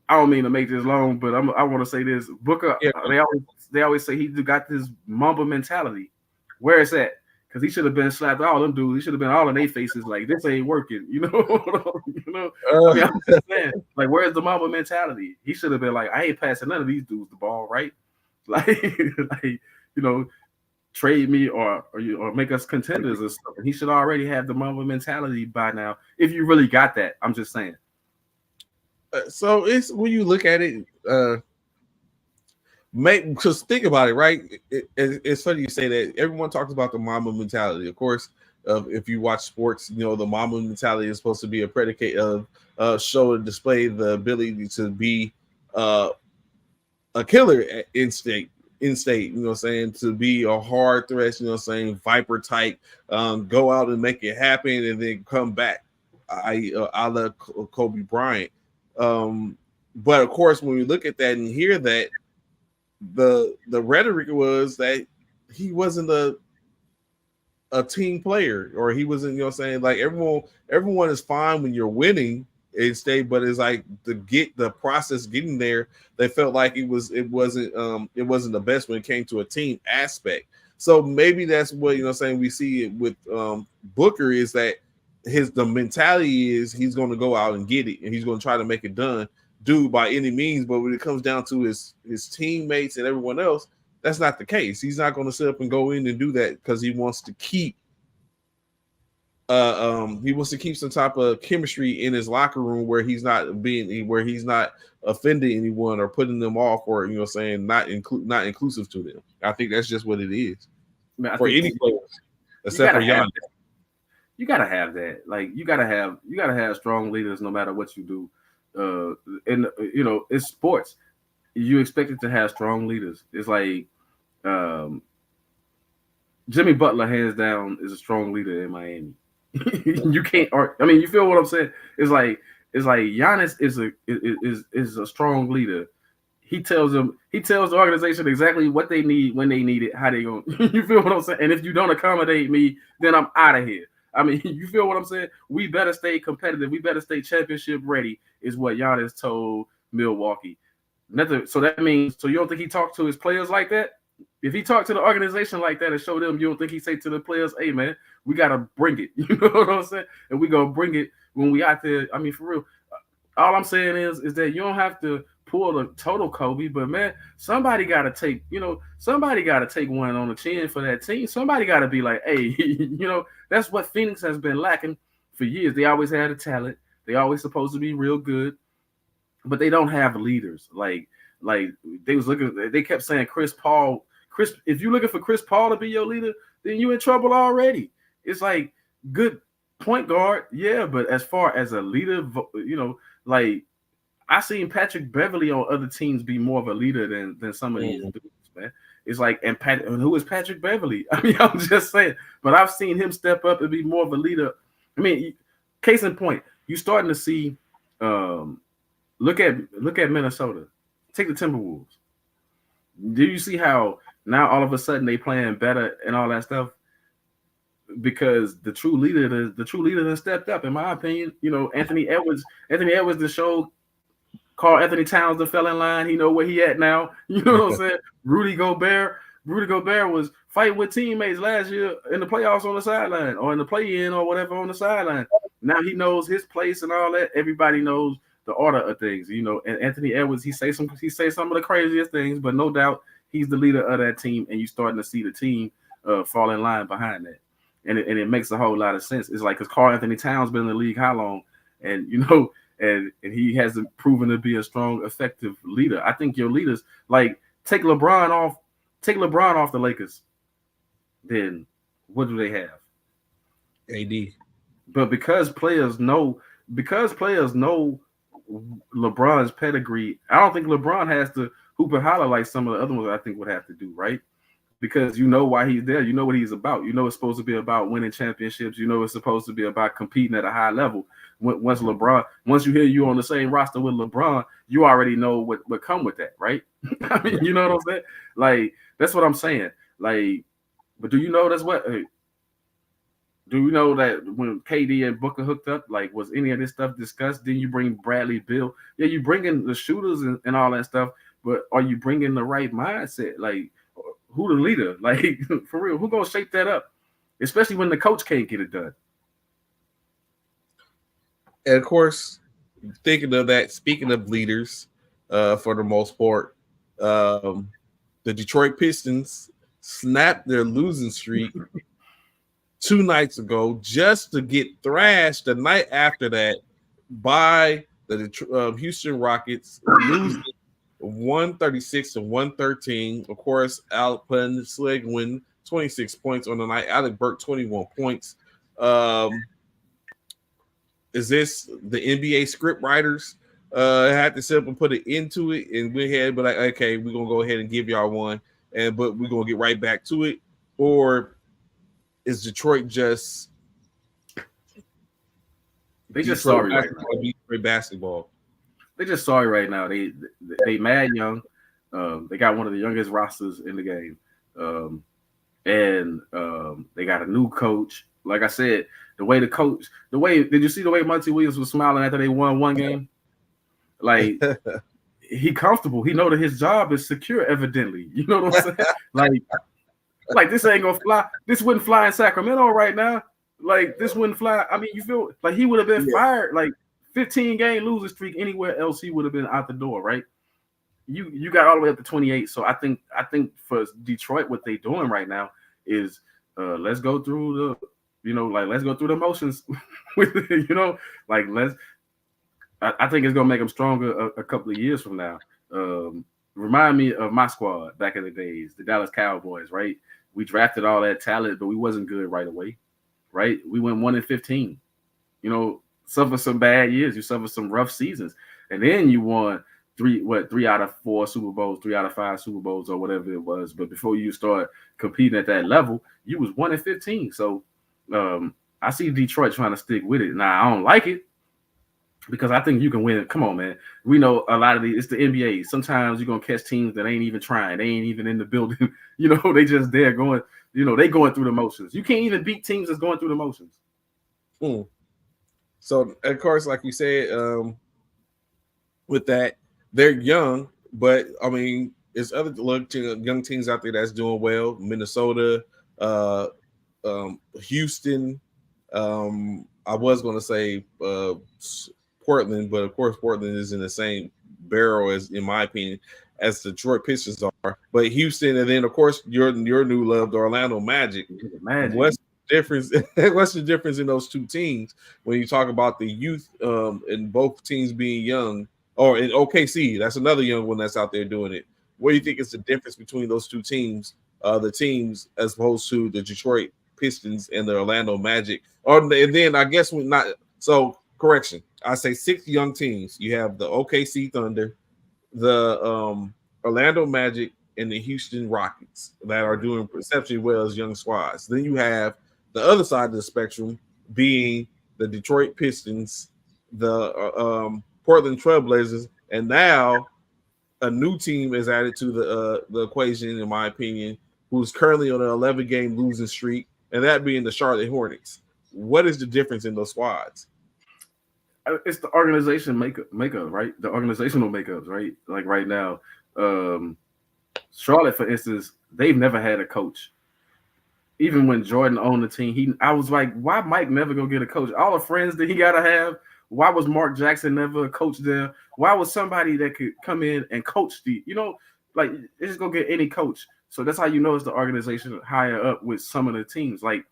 I don't mean to make this long, but I want to say this. Booker. Yeah. They always say he got this Mamba mentality. Where it's at? Because he should have been slapped. All them dudes. He should have been all in their faces. Like, this ain't working. I mean, I'm just saying, like, where's the Mamba mentality? He should have been like, I ain't passing none of these dudes the ball, right? Trade me or make us contenders or something. He should already have the Mamba mentality by now. If you really got that, I'm just saying. So it's when you look at it, because think about it, right? It's funny you say that. Everyone talks about the Mamba mentality. Of course, if you watch sports, the Mamba mentality is supposed to be a predicate of show and display the ability to be a killer in state, to be a hard threat, Viper type, go out and make it happen and then come back. I love Kobe Bryant. But of course, when we look at that and hear that, the rhetoric was that he wasn't a team player, or he wasn't, like everyone is fine when you're winning in state, but it's like the process getting there, they felt like it wasn't the best when it came to a team aspect. So maybe that's what we see it with Booker, is that the mentality is he's going to go out and get it, and he's going to try to make it do by any means. But when it comes down to his teammates and everyone else, that's not the case. He's not going to sit up and go in and do that because he wants to keep some type of chemistry in his locker room where he's not offending anyone or putting them off, or not inclusive to them. I think that's just what it is. For any players, except for Giannis. You gotta have that. Like you gotta have strong leaders no matter what you do. And it's sports. You expect it to have strong leaders. It's like Jimmy Butler, hands down, is a strong leader in Miami. You can't. I mean, you feel what I'm saying? It's like Giannis is a strong leader. He tells the organization exactly what they need, when they need it, how they going. You feel what I'm saying? And if you don't accommodate me, then I'm out of here. I mean, you feel what I'm saying? We better stay competitive. We better stay championship ready, is what Giannis told Milwaukee. So that means, so you don't think he talked to his players like that? If he talked to the organization like that and showed them, you don't think he say to the players, "Hey man, we gotta bring it." You know what I'm saying? And we gonna bring it when we out there. I mean, for real. All I'm saying is that you don't have to pull the total Kobe, but man, somebody gotta take, somebody gotta take one on the chin for that team. Somebody gotta be like, hey, that's what Phoenix has been lacking for years. They always had the talent. They always supposed to be real good, but they don't have leaders. Like they kept saying Chris Paul. If you're looking for Chris Paul to be your leader, then you're in trouble already. It's like, good point guard, yeah, but as far as a leader, like I seen Patrick Beverly on other teams be more of a leader than some of these dudes, man. It's like, and who is Patrick Beverly? I mean, I'm just saying, but I've seen him step up and be more of a leader. I mean, case in point, you starting to see. Look at Minnesota. Take the Timberwolves. Do you see how now all of a sudden they playing better and all that stuff? Because the true leader has stepped up, in my opinion. Anthony Edwards the show called Anthony Towns that fell in line. He know where he at now. You know what I'm saying? Rudy Gobert was fighting with teammates last year in the playoffs on the sideline, or in the play-in or whatever on the sideline. Now he knows his place and all that. Everybody knows the order of things, and Anthony Edwards, he say some of the craziest things, but no doubt he's the leader of that team, and you're starting to see the team fall in line behind that, and it makes a whole lot of sense. It's like, because Karl Anthony Towns been in the league how long, and and he hasn't proven to be a strong, effective leader. I think your leaders, like, take LeBron off the Lakers, then what do they have? AD. But because players know LeBron's pedigree, I don't think LeBron has to hoop and holler like some of the other ones I think would have to do, right? Because you know why he's there. You know what he's about. You know it's supposed to be about winning championships. You know it's supposed to be about competing at a high level. Once you hear you on the same roster with LeBron, you already know what come with that, right? I mean, you know what I'm saying? Like, that's what I'm saying. Like, but do you know that's what? Do you know that when KD and Booker hooked up, like, was any of this stuff discussed? Then you bring Bradley Beal. Yeah, you bring in the shooters and all that stuff, but are you bringing the right mindset? Like, who the leader? Like, for real, who gonna shape that up? Especially when the coach can't get it done. And of course, thinking of that, speaking of leaders, for the most part, the Detroit Pistons snapped their losing streak 2 nights ago, just to get thrashed the night after that by the Houston Rockets, losing 136-113. Of course, Alpen Sleg win 26 points on the night. Alec Burke 21 points. Is this the NBA script writers had to simply put it into it and went ahead and be like, okay, we're gonna go ahead and give y'all one, but we're gonna get right back to it? Or is Detroit just sorry right now? Detroit basketball. They just sorry right now. They mad young. They got one of the youngest rosters in the game, and they got a new coach. Like I said, did you see the way Monty Williams was smiling after they won one game? Like, he comfortable. He know that his job is secure. Evidently, you know what I'm saying? Like this ain't gonna fly. This wouldn't fly in Sacramento right now. Like, this wouldn't fly. I mean, you feel like he would have been fired. Like, 15-game losing streak anywhere else, he would have been out the door, right? You got all the way up to 28. So I think for Detroit, what they doing right now is let's go through the motions with I think it's gonna make them stronger a couple of years from now. Remind me of my squad back in the days, the Dallas Cowboys, right? We drafted all that talent, but we wasn't good right away, right? We went 1-15. Suffer some bad years, you suffer some rough seasons, and then you won 3 out of 4 Super Bowls, 3 out of 5 Super Bowls, or whatever it was. But before you start competing at that level, you was 1-15. So I see Detroit trying to stick with it. Now I don't like it because I think you can win. Come on, man. We know a lot of it's the NBA. Sometimes you're gonna catch teams that ain't even trying. They ain't even in the building. They just there going. They going through the motions. You can't even beat teams that's going through the motions. So of course, like you said, with that, they're young, but I mean, there's other young teams out there that's doing well. Minnesota, Houston. I was going to say Portland, but of course, Portland is in the same barrel as, in my opinion, as the Detroit Pistons are. But Houston, and then of course your new love, the Orlando Magic. What's the difference? What's the difference in those two teams when you talk about the youth and both teams being young? Or in OKC, that's another young one that's out there doing it. What do you think is the difference between those two teams, the teams as opposed to the Detroit Pistons and the Orlando Magic? And then I guess we're not. So correction, I say 6 young teams. You have the OKC Thunder, the Orlando Magic, and the Houston Rockets that are doing exceptionally well as young squads. Then you have the other side of the spectrum being the Detroit Pistons, the Portland Trailblazers, and now a new team is added to the equation, in my opinion, who's currently on an 11-game losing streak, and that being the Charlotte Hornets. What is the difference in those squads? It's the organization makeup, right? The organizational makeups, right? Like right now, Charlotte, for instance, they've never had a coach. Even when Jordan owned the team, I was like, why Mike never go get a coach? All the friends that he gotta have. Why was Mark Jackson never a coach there? Why was somebody that could come in and coach like it's just gonna get any coach? So that's how you know it's the organization higher up with some of the teams. Like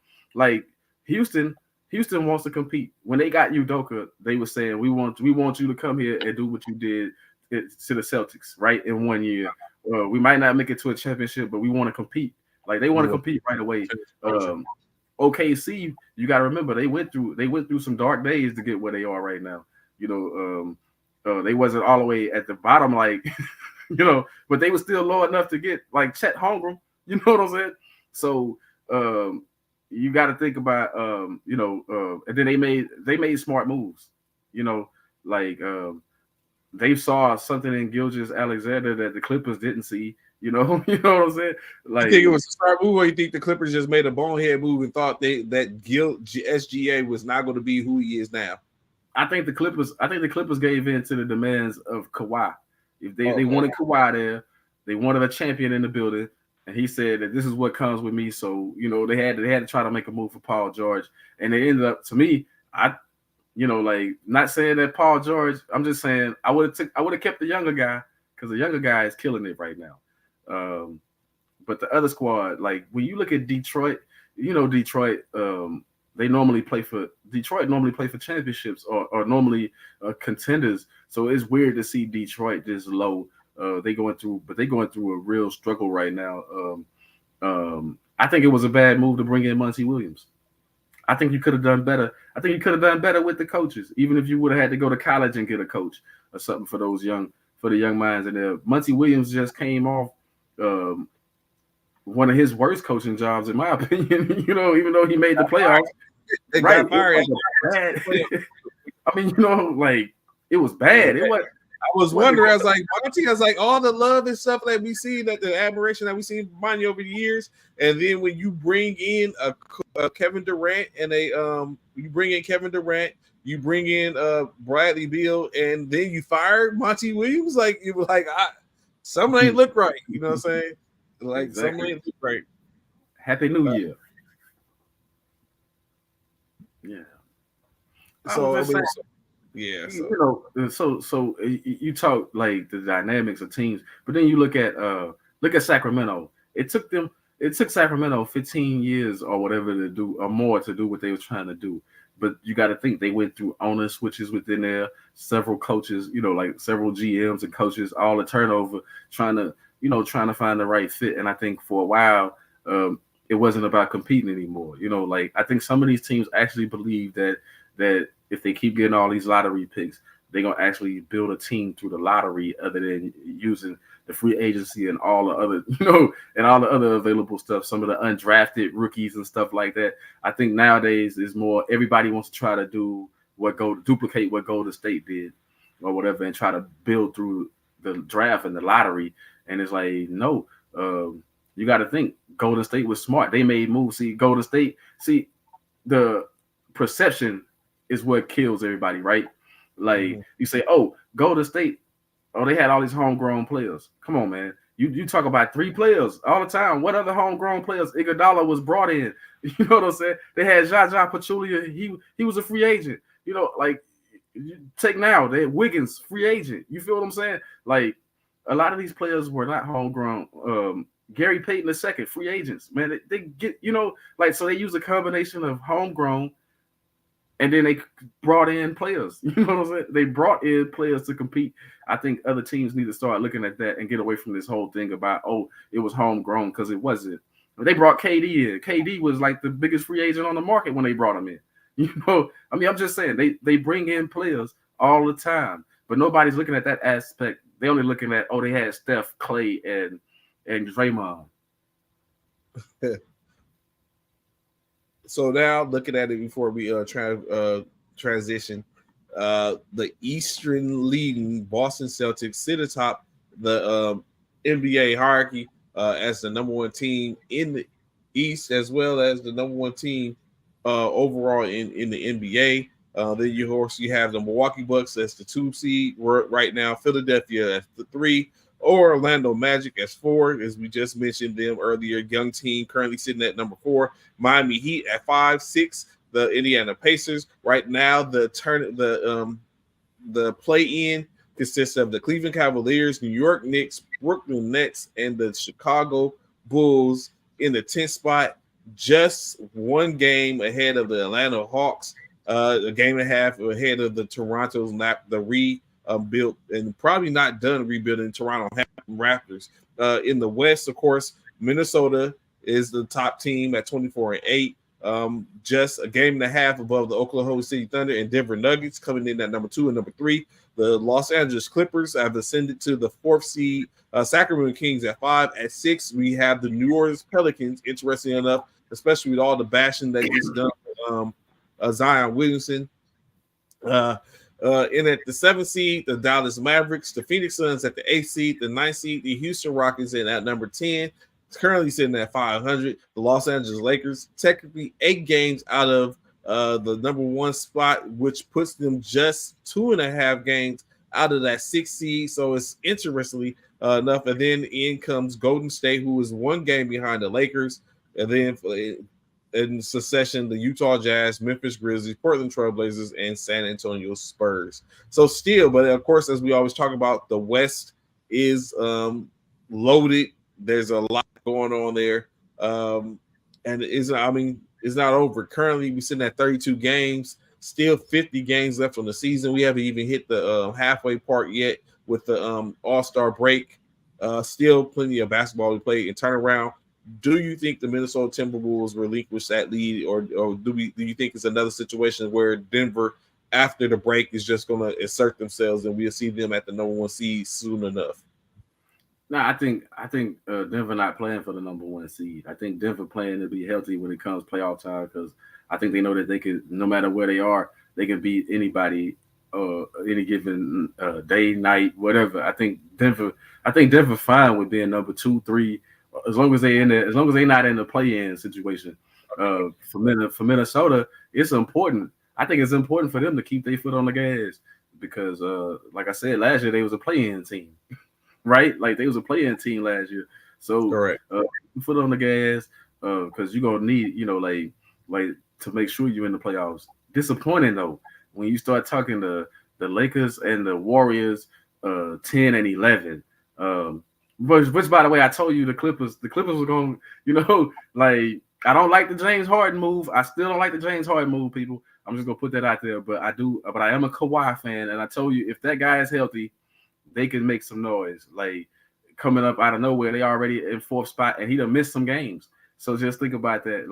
Houston wants to compete. When they got Udoka, they were saying we want you to come here and do what you did to the Celtics, right? In 1 year. We might not make it to a championship, but we want to compete. Like they want to compete right away. OKC, you got to remember they went through some dark days to get where they are right now. They wasn't all the way at the bottom, like but they were still low enough to get like Chet Holmgren. You know what I'm saying? So you got to think about and then they made smart moves. They saw something in Gilgeous-Alexander that the Clippers didn't see. You know what I'm saying? Like, you think it was a smart move, or you think the Clippers just made a bonehead move and thought that SGA was not going to be who he is now? I think the Clippers gave in to the demands of Kawhi. If they wanted Kawhi there, they wanted a champion in the building, and he said that this is what comes with me. So they had to try to make a move for Paul George, and it ended up, to me, not saying that Paul George. I'm just saying I would have kept the younger guy because the younger guy is killing it right now. But the other squad, like when you look at Detroit, Detroit, they normally play for championships or normally contenders. So it's weird to see Detroit this low. They going through a real struggle right now. I think it was a bad move to bring in Monty Williams. I think you could have done better. I think you could have done better with the coaches, even if you would have had to go to college and get a coach or something for the young minds in there. Monty Williams just came off one of his worst coaching jobs, in my opinion. Even though he made the playoffs, they got fired. I mean, it was bad. It was. I was wondering. I was like, Monty has like all the love and stuff that we see, that the admiration that we seen from Monty over the years, and then when you bring in a Kevin Durant and you bring in Bradley Beal, and then you fire Monty Williams, like it was like something ain't look right. You know what I'm saying? Like exactly. Something ain't look right. Happy New Year. Yeah. So you talk like the dynamics of teams, but then you look at Sacramento. It took Sacramento 15 years or whatever to do or more to do what they were trying to do. But you got to think they went through owner switches within there, several coaches, like several GMs and coaches, all the turnover, trying to find the right fit. And I think for a while, it wasn't about competing anymore. I think some of these teams actually believe that if they keep getting all these lottery picks, they're gonna actually build a team through the lottery, other than using the free agency and all the other, and all the other available stuff, some of the undrafted rookies and stuff like that. I think nowadays is more everybody wants to try to duplicate what Golden State did or whatever and try to build through the draft and the lottery. And it's like, no, you got to think Golden State was smart. They made moves. Golden State, the perception is what kills everybody, right? Like you say, oh, Golden State, oh, they had all these homegrown players. Come on, man. You talk about 3 players all the time. What other homegrown players? Iguodala was brought in. You know what I'm saying? They had Jaja Pachulia. He was a free agent. Like you take now, they had Wiggins, free agent. You feel what I'm saying? Like a lot of these players were not homegrown. Gary Payton II, free agents, man. They get, so they use a combination of homegrown, and then they brought in players. You know what I'm saying? They brought in players to compete. I think other teams need to start looking at that and get away from this whole thing about, oh, it was homegrown, because it wasn't. They brought KD in. KD was like the biggest free agent on the market when they brought him in. I'm just saying they bring in players all the time, but nobody's looking at that aspect. They're only looking at, oh, they had Steph, Clay, and Draymond. So now looking at it before we transition, the Eastern leading Boston Celtics sit atop the NBA hierarchy as the number 1 team in the East, as well as the number 1 team overall in the NBA. Then you have the Milwaukee Bucks as the 2 seed right now, Philadelphia as the 3, or Orlando Magic as 4, as we just mentioned them earlier. Young team currently sitting at number 4. Miami Heat at 5, 6. The Indiana Pacers right now. The play-in consists of the Cleveland Cavaliers, New York Knicks, Brooklyn Nets, and the Chicago Bulls in the 10th spot, just 1 game ahead of the Atlanta Hawks, a game and a half ahead of the Toronto's built and probably not done rebuilding Toronto Raptors. In the West, of course, Minnesota is the top team at 24-8. Just a game and a half above the Oklahoma City Thunder and Denver Nuggets coming in at number 2 and number 3. The Los Angeles Clippers have ascended to the 4th seed. Sacramento Kings at 5. At 6, we have the New Orleans Pelicans, interesting enough, especially with all the bashing that gets done. Zion Williamson. In at the 7th seed, the Dallas Mavericks, the Phoenix Suns at the 8th seed, the 9th seed, the Houston Rockets in at number 10. It's currently sitting at 500. The Los Angeles Lakers, technically 8 games out of the number 1 spot, which puts them just 2.5 games out of that 6th seed. So it's interestingly enough. And then in comes Golden State, who is 1 game behind the Lakers. And then in succession, the Utah Jazz, Memphis Grizzlies, Portland Trailblazers, and San Antonio Spurs. So still, but of course, as we always talk about, the West is loaded. There's a lot going on there. And it's not over. Currently, we're sitting at 32 games, still 50 games left on the season. We haven't even hit the halfway part yet with the All-Star break. Still plenty of basketball to play and turn around. Do you think the Minnesota Timberwolves relinquish that lead, or do you think it's another situation where Denver, after the break, is just going to assert themselves and we'll see them at the number 1 seed soon enough? No, I think Denver not playing for the number 1 seed. I think Denver playing to be healthy when it comes playoff time, because I think they know that they can, no matter where they are, they can beat anybody any given day, night, whatever. I think Denver fine with being number 2, 3. As long as they not in the play-in situation. For Minnesota, it's important. I think it's important for them to keep their foot on the gas because, like I said, last year they was a play-in team, right? Like they was a play-in team last year. So, correct. Foot on the gas because you're gonna need, like to make sure you're in the playoffs. Disappointing though when you start talking to the Lakers and the Warriors, 10 and 11. Which, by the way, I told you the Clippers were going, like, I don't like the James Harden move. I still don't like the James Harden move, people. I'm just going to put that out there. But I am a Kawhi fan. And I told you, if that guy is healthy, they can make some noise. Like, coming up out of nowhere, they already in 4th spot, and he done missed some games. So just think about that.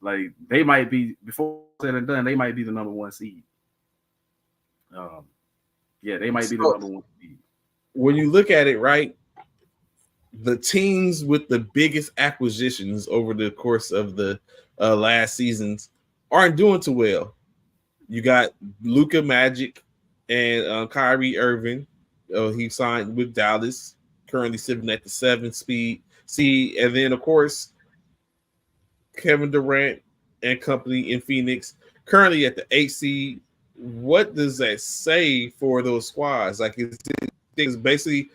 Like they might be, before said and done, they might be the number 1 seed. They might be the number 1 seed. When you look at it, right, the teams with the biggest acquisitions over the course of the last seasons aren't doing too well. You got Luka Magic and Kyrie Irving. He signed with Dallas, currently sitting at the 7th seed. And then, of course, Kevin Durant and company in Phoenix, currently at the 8th seed. What does that say for those squads? Like, is basically,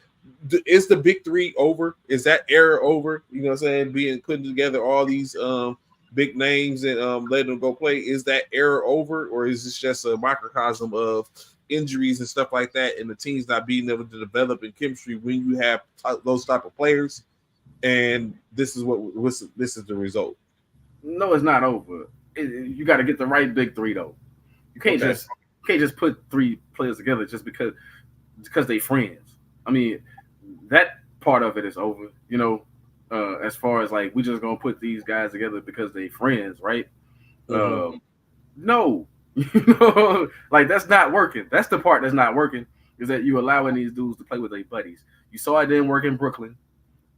is the big three over? Is that era over? You know what I'm saying? Putting together all these big names and letting them go play. Is that era over, or is this just a microcosm of injuries and stuff like that, and the teams not being able to develop in chemistry when you have those type of players? And this is this is the result. No, it's not over. You got to get the right big three though. You can't just put three players together just because they friends. I mean, that part of it is over. You know, as far as like we just gonna put these guys together because they friends, right? Mm-hmm. No, like that's not working. That's the part that's not working, is that you allowing these dudes to play with their buddies. You saw it didn't work in Brooklyn.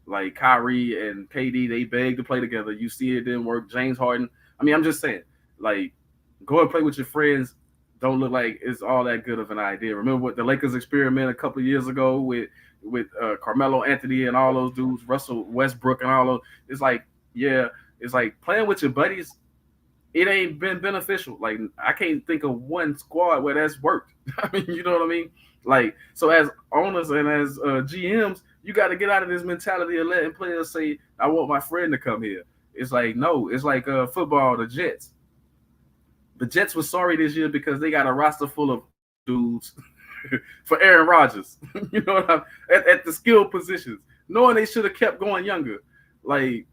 Like Kyrie and KD, they begged to play together. You see it didn't work. James Harden. I mean, I'm just saying, like, go and play with your friends. Don't look like it's all that good of an idea. Remember what the Lakers experiment a couple of years ago with Carmelo Anthony and all those dudes, Russell Westbrook and all those. It's like, yeah, it's like playing with your buddies. It ain't been beneficial. Like, I can't think of one squad where that's worked. I mean, you know what I mean? Like, so as owners and as GMs, you got to get out of this mentality of letting players say, I want my friend to come here. It's like, no, it's like football, the Jets. The Jets were sorry this year because they got a roster full of dudes for Aaron Rodgers. You know what I'm at the skill positions, knowing they should have kept going younger. Like,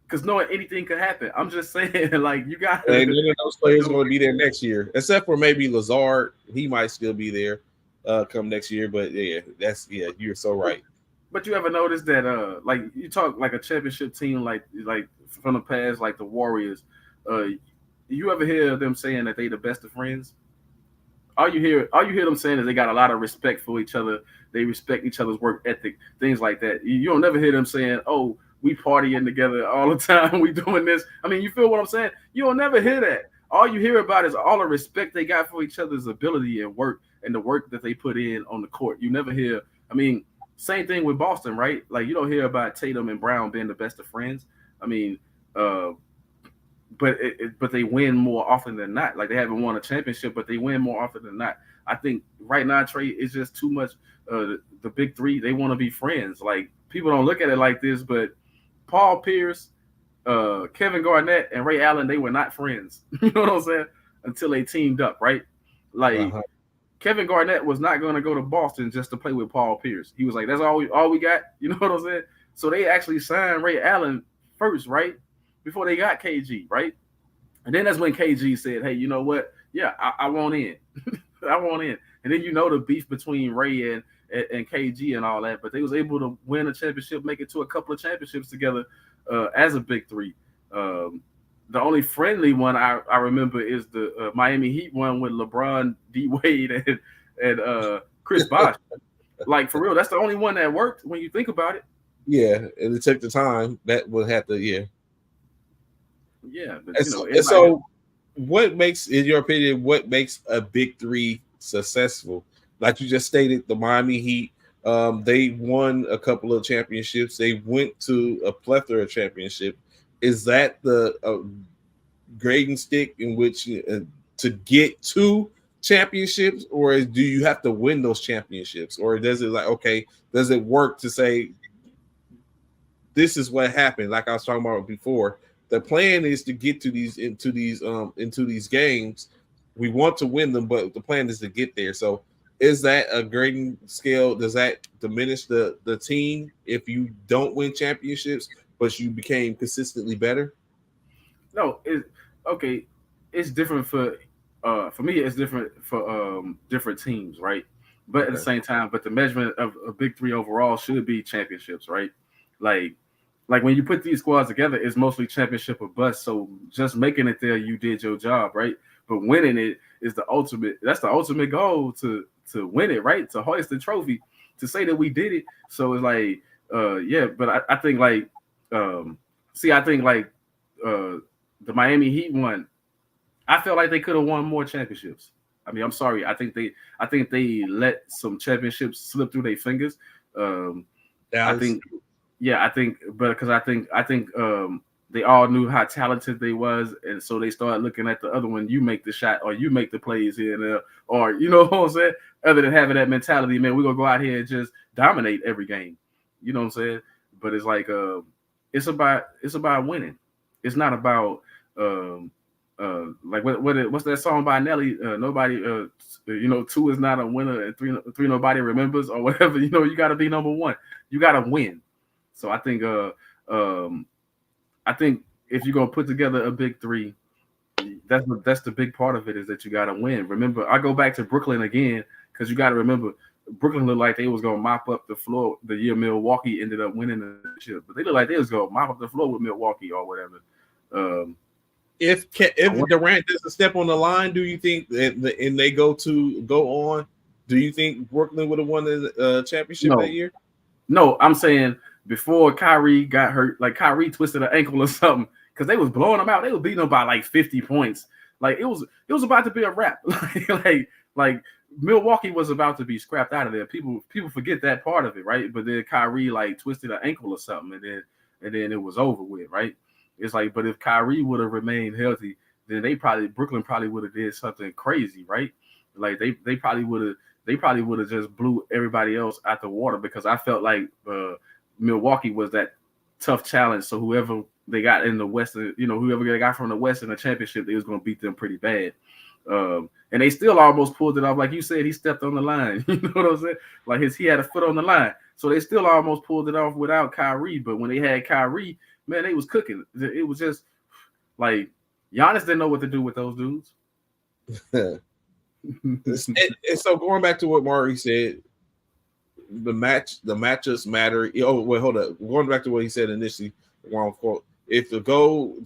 because knowing anything could happen. I'm just saying, like, you got and none of those players are going to be there next year, except for maybe Lazard. He might still be there come next year. But yeah, you're so right. But you ever notice that like you talk like a championship team like from the past, like the Warriors, you ever hear them saying that they the best of friends? All you hear them saying is they got a lot of respect for each other. They respect each other's work ethic, things like that. You don't never hear them saying, "Oh, we partying together all the time. We doing this." I mean, you feel what I'm saying? You don't never hear that. All you hear about is all the respect they got for each other's ability and work and the work that they put in on the court. You never hear. I mean, same thing with Boston, right? Like, you don't hear about Tatum and Brown being the best of friends. I mean, but they win more often than not. Like, they haven't won a championship, but they win more often than not. I think right now, Trey, it's just too much. The big three, they want to be friends. Like, people don't look at it like this, but Paul Pierce, Kevin Garnett, and Ray Allen, they were not friends. You know what I'm saying? Until they teamed up, right? Like, Kevin Garnett was not going to go to Boston just to play with Paul Pierce. He was like, that's all we got. You know what I'm saying? So they actually signed Ray Allen first, right? Before they got KG, right? And then that's when KG said, hey, you know what? Yeah, I want in. I want in. And then you know the beef between Ray and KG and all that. But they was able to win a championship, make it to a couple of championships together as a big three. The only friendly one I remember is the Miami Heat one with LeBron, D Wade, and Chris Bosh. Like, for real, that's the only one that worked when you think about it. Yeah, and it took the time. That would have to, yeah. But, so what makes, in your opinion, what makes a big three successful? Like you just stated, the Miami Heat, they won a couple of championships. They went to a plethora of championships. Is that the grading stick in which to get to championships, or do you have to win those championships, or does it work to say this is what happened? Like I was talking about before, the plan is to get to into these games. We want to win them, but the plan is to get there. So is that a grading scale? Does that diminish the team if you don't win championships, but you became consistently better? No, it's different for me. It's different for different teams, right? But at the same time, but the measurement of a big three overall should be championships, right? Like when you put these squads together, it's mostly championship or bust. So just making it there, you did your job, right? But winning it is the ultimate. That's the ultimate goal, to win it, right? To hoist the trophy, to say that we did it. So it's like yeah, but I think like I think like the Miami Heat won. I felt like they could have won more championships. I mean, I'm sorry. I think they let some championships slip through their fingers. I think, but because I think they all knew how talented they was, and so they started looking at the other one. You make the shot, or you make the plays here and there, or you know what I'm saying. Other than having that mentality, man, we're gonna go out here and just dominate every game. You know what I'm saying? But it's like it's about winning. It's not about like what's that song by Nelly? Nobody, two is not a winner, and three nobody remembers, or whatever. You know, you got to be number one. You got to win. So I think if you're gonna put together a big three, that's the big part of it, is that you got to win. Remember, I go back to Brooklyn again, because you got to remember, Brooklyn looked like they was gonna mop up the floor the year Milwaukee ended up winning the chip, but they looked like they was gonna mop up the floor with Milwaukee or whatever. If Durant doesn't step on the line, do you think that and they go on? Do you think Brooklyn would have won the championship that year? No, I'm saying before Kyrie got hurt, like Kyrie twisted an ankle or something, because they was blowing them out. They was beating them by like 50 points. Like it was about to be a wrap. like Milwaukee was about to be scrapped out of there. People forget that part of it, right? But then Kyrie like twisted an ankle or something, and then it was over with, right? It's like, but if Kyrie would have remained healthy, then Brooklyn probably would have did something crazy, right? Like they probably would have just blew everybody else out the water, because I felt like Milwaukee was that tough challenge. So whoever they got in the West, whoever they got from the West in the championship, they was going to beat them pretty bad. And they still almost pulled it off. Like you said, he stepped on the line. You know what I'm saying? Like he had a foot on the line. So they still almost pulled it off without Kyrie. But when they had Kyrie, man, they was cooking. It was just like Giannis didn't know what to do with those dudes. and so going back to what Maury said, the matchups matter. Oh, wait, hold up. Going back to what he said initially, wrong quote. If the goal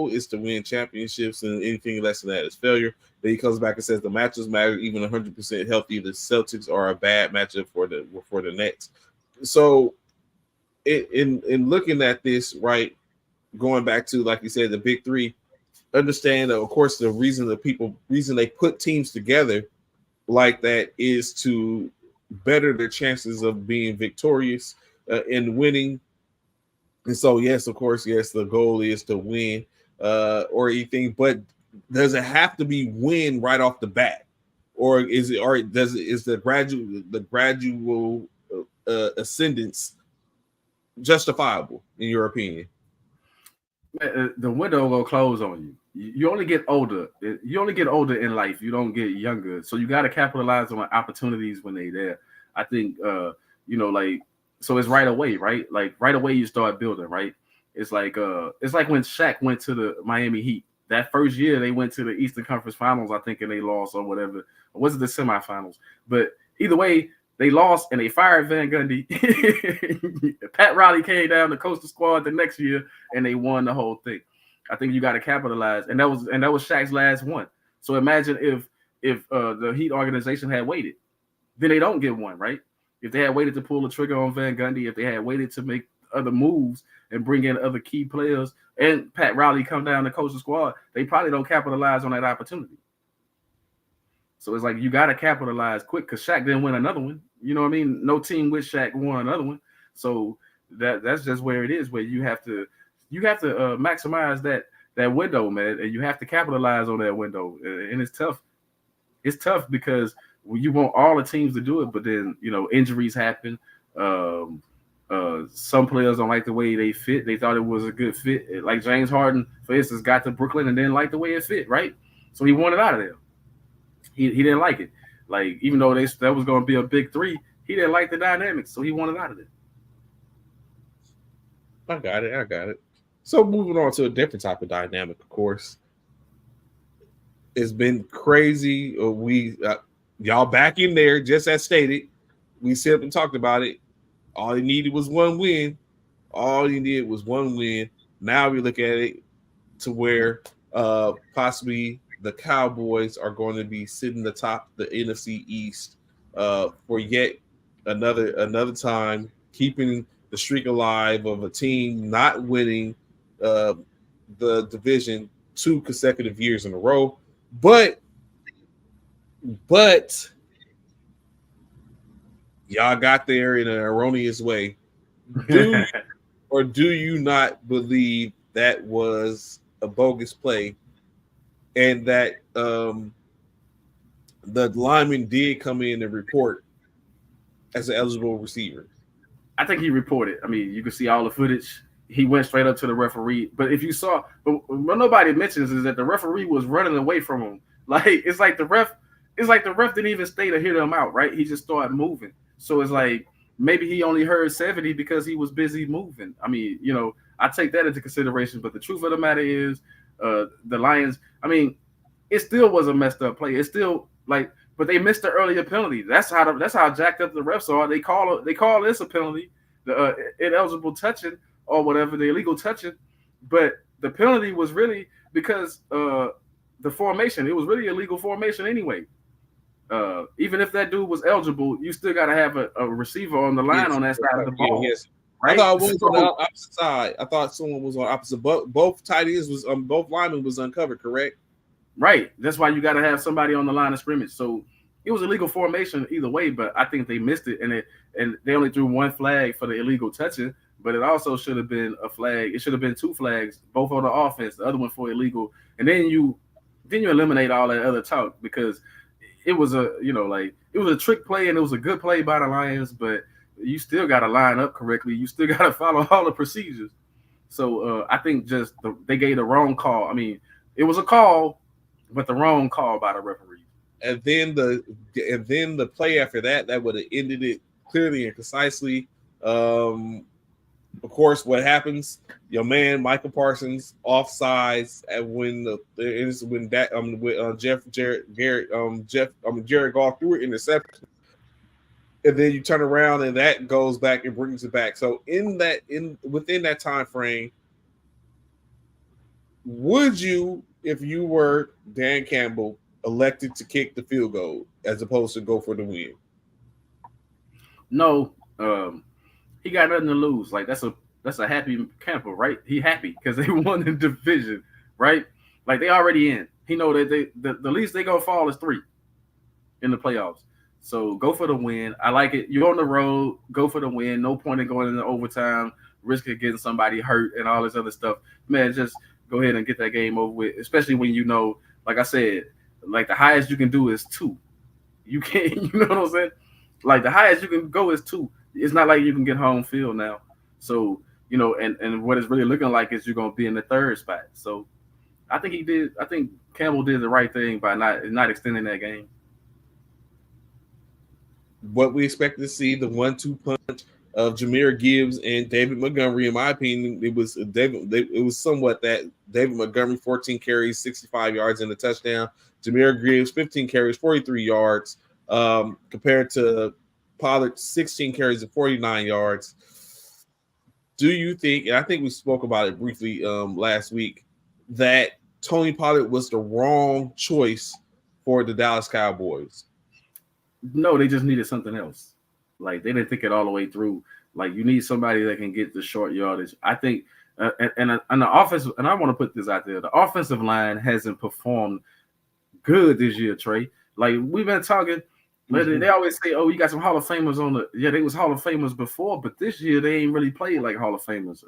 is to win championships, and anything less than that is failure. Then he comes back and says the matchups matter. Even 100% healthy, the Celtics are a bad matchup for the Nets. So, in looking at this, right, going back to, like you said, the big three, understand that, of course, the reason they put teams together like that is to better their chances of being victorious and winning. And so, yes, of course, the goal is to win or anything, but does it have to be win right off the bat, or is the gradual ascendance justifiable in your opinion? The window will close on you. You only get older. You only get older in life. You don't get younger. So you got to capitalize on opportunities when they're there. I think, so it's right away, right? Like right away you start building, right? It's like when Shaq went to the Miami Heat. That first year they went to the Eastern Conference Finals, I think, and they lost or whatever. Or was it the semifinals? But either way, they lost and they fired Van Gundy. Pat Riley came down to coach the squad the next year and they won the whole thing. I think you got to capitalize, and that was Shaq's last one. So imagine if the Heat organization had waited, then they don't get one, right? If they had waited to pull the trigger on Van Gundy, if they had waited to make other moves and bring in other key players, and Pat Riley come down to coach the squad, they probably don't capitalize on that opportunity. So it's like you got to capitalize quick, because Shaq didn't win another one. You know what I mean? No team with Shaq won another one. So that's just where it is, where you have to maximize that window, man, and you have to capitalize on that window. And it's tough. It's tough because you want all the teams to do it, but then injuries happen. Some players don't like the way they fit. They thought it was a good fit. Like James Harden, for instance, got to Brooklyn and didn't like the way it fit, right? So he wanted out of there. He didn't like it. Like, even though that was going to be a big three, he didn't like the dynamics, so he wanted out of it. I got it. So moving on to a different type of dynamic, of course. It's been crazy. Y'all back in there, just as stated. We sit up and talked about it. All he needed was one win. Now we look at it to where possibly the Cowboys are going to be sitting atop the NFC East for yet another time keeping the streak alive of a team not winning the division 2 consecutive years in a row. But y'all got there in an erroneous way. Do you not believe that was a bogus play, and that the lineman did come in and report as an eligible receiver? I think he reported. I mean, you can see all the footage. He went straight up to the referee. But if you saw, but what nobody mentions is that the referee was running away from him. Like it's like the ref didn't even stay to hear them out, right? He just started moving. So it's like maybe he only heard 70 because he was busy moving. I mean, you know, I take that into consideration. But the truth of the matter is, the Lions. I mean, it still was a messed up play. It's still like, but they missed the earlier penalty. That's how jacked up the refs are. They call this a penalty, the ineligible touching or whatever, the illegal touching. But the penalty was really because the formation. It was really illegal formation anyway. Even if that dude was eligible, you still got to have a receiver on the line on that side of the ball. Yes. Right? I thought it was on the opposite side. I thought someone was on opposite. Both tight ends was both linemen was uncovered. Correct. Right. That's why you got to have somebody on the line of scrimmage. So it was illegal formation either way, but I think they missed it, and they only threw one flag for the illegal touching. But it also should have been a flag. It should have been two flags, both on the offense, the other one for illegal, and then you eliminate all that other talk because it was it was a trick play and it was a good play by the Lions, but you still got to line up correctly. You still got to follow all the procedures. So I think just they gave the wrong call. I mean, it was a call, but the wrong call by the referee. And then the play after that would have ended it clearly and concisely. Of course, what happens? Your man Michael Parsons offsides Jared Goff threw an interception, and then you turn around and that goes back and brings it back. So within that time frame, would you, if you were Dan Campbell, elected to kick the field goal as opposed to go for the win? No, he got nothing to lose. Like that's a happy camper, right? He happy because they won the division, right? Like they already in. He know that the least they gonna fall is 3 in the playoffs. So go for the win. I like it. You're on the road. Go for the win. No point in going into overtime, risking getting somebody hurt and all this other stuff. Man, just go ahead and get that game over with. Especially when you know, like I said, like the highest you can do is 2. You can't. You know what I'm saying? Like the highest you can go is 2. It's not like you can get home field now. So, you know, and what it's really looking like is you're going to be in the 3rd spot. So I think Campbell did the right thing by not extending that game. What we expect to see, the 1-2 punch of Jahmyr Gibbs and David Montgomery, in my opinion, it was somewhat that David Montgomery, 14 carries, 65 yards and a touchdown. Jahmyr Gibbs, 15 carries, 43 yards, compared to Pollard, 16 carries and 49 yards. Do you think, and I think we spoke about it briefly last week, that Tony Pollard was the wrong choice for the Dallas Cowboys? No, they just needed something else. Like they didn't think it all the way through. Like you need somebody that can get the short yardage. I think, and the offense, and I want to put this out there, the offensive line hasn't performed good this year, Trey. Like we've been talking. They always say, "Oh, you got some Hall of Famers on the." Yeah, they was Hall of Famers before, but this year they ain't really played like Hall of Famers.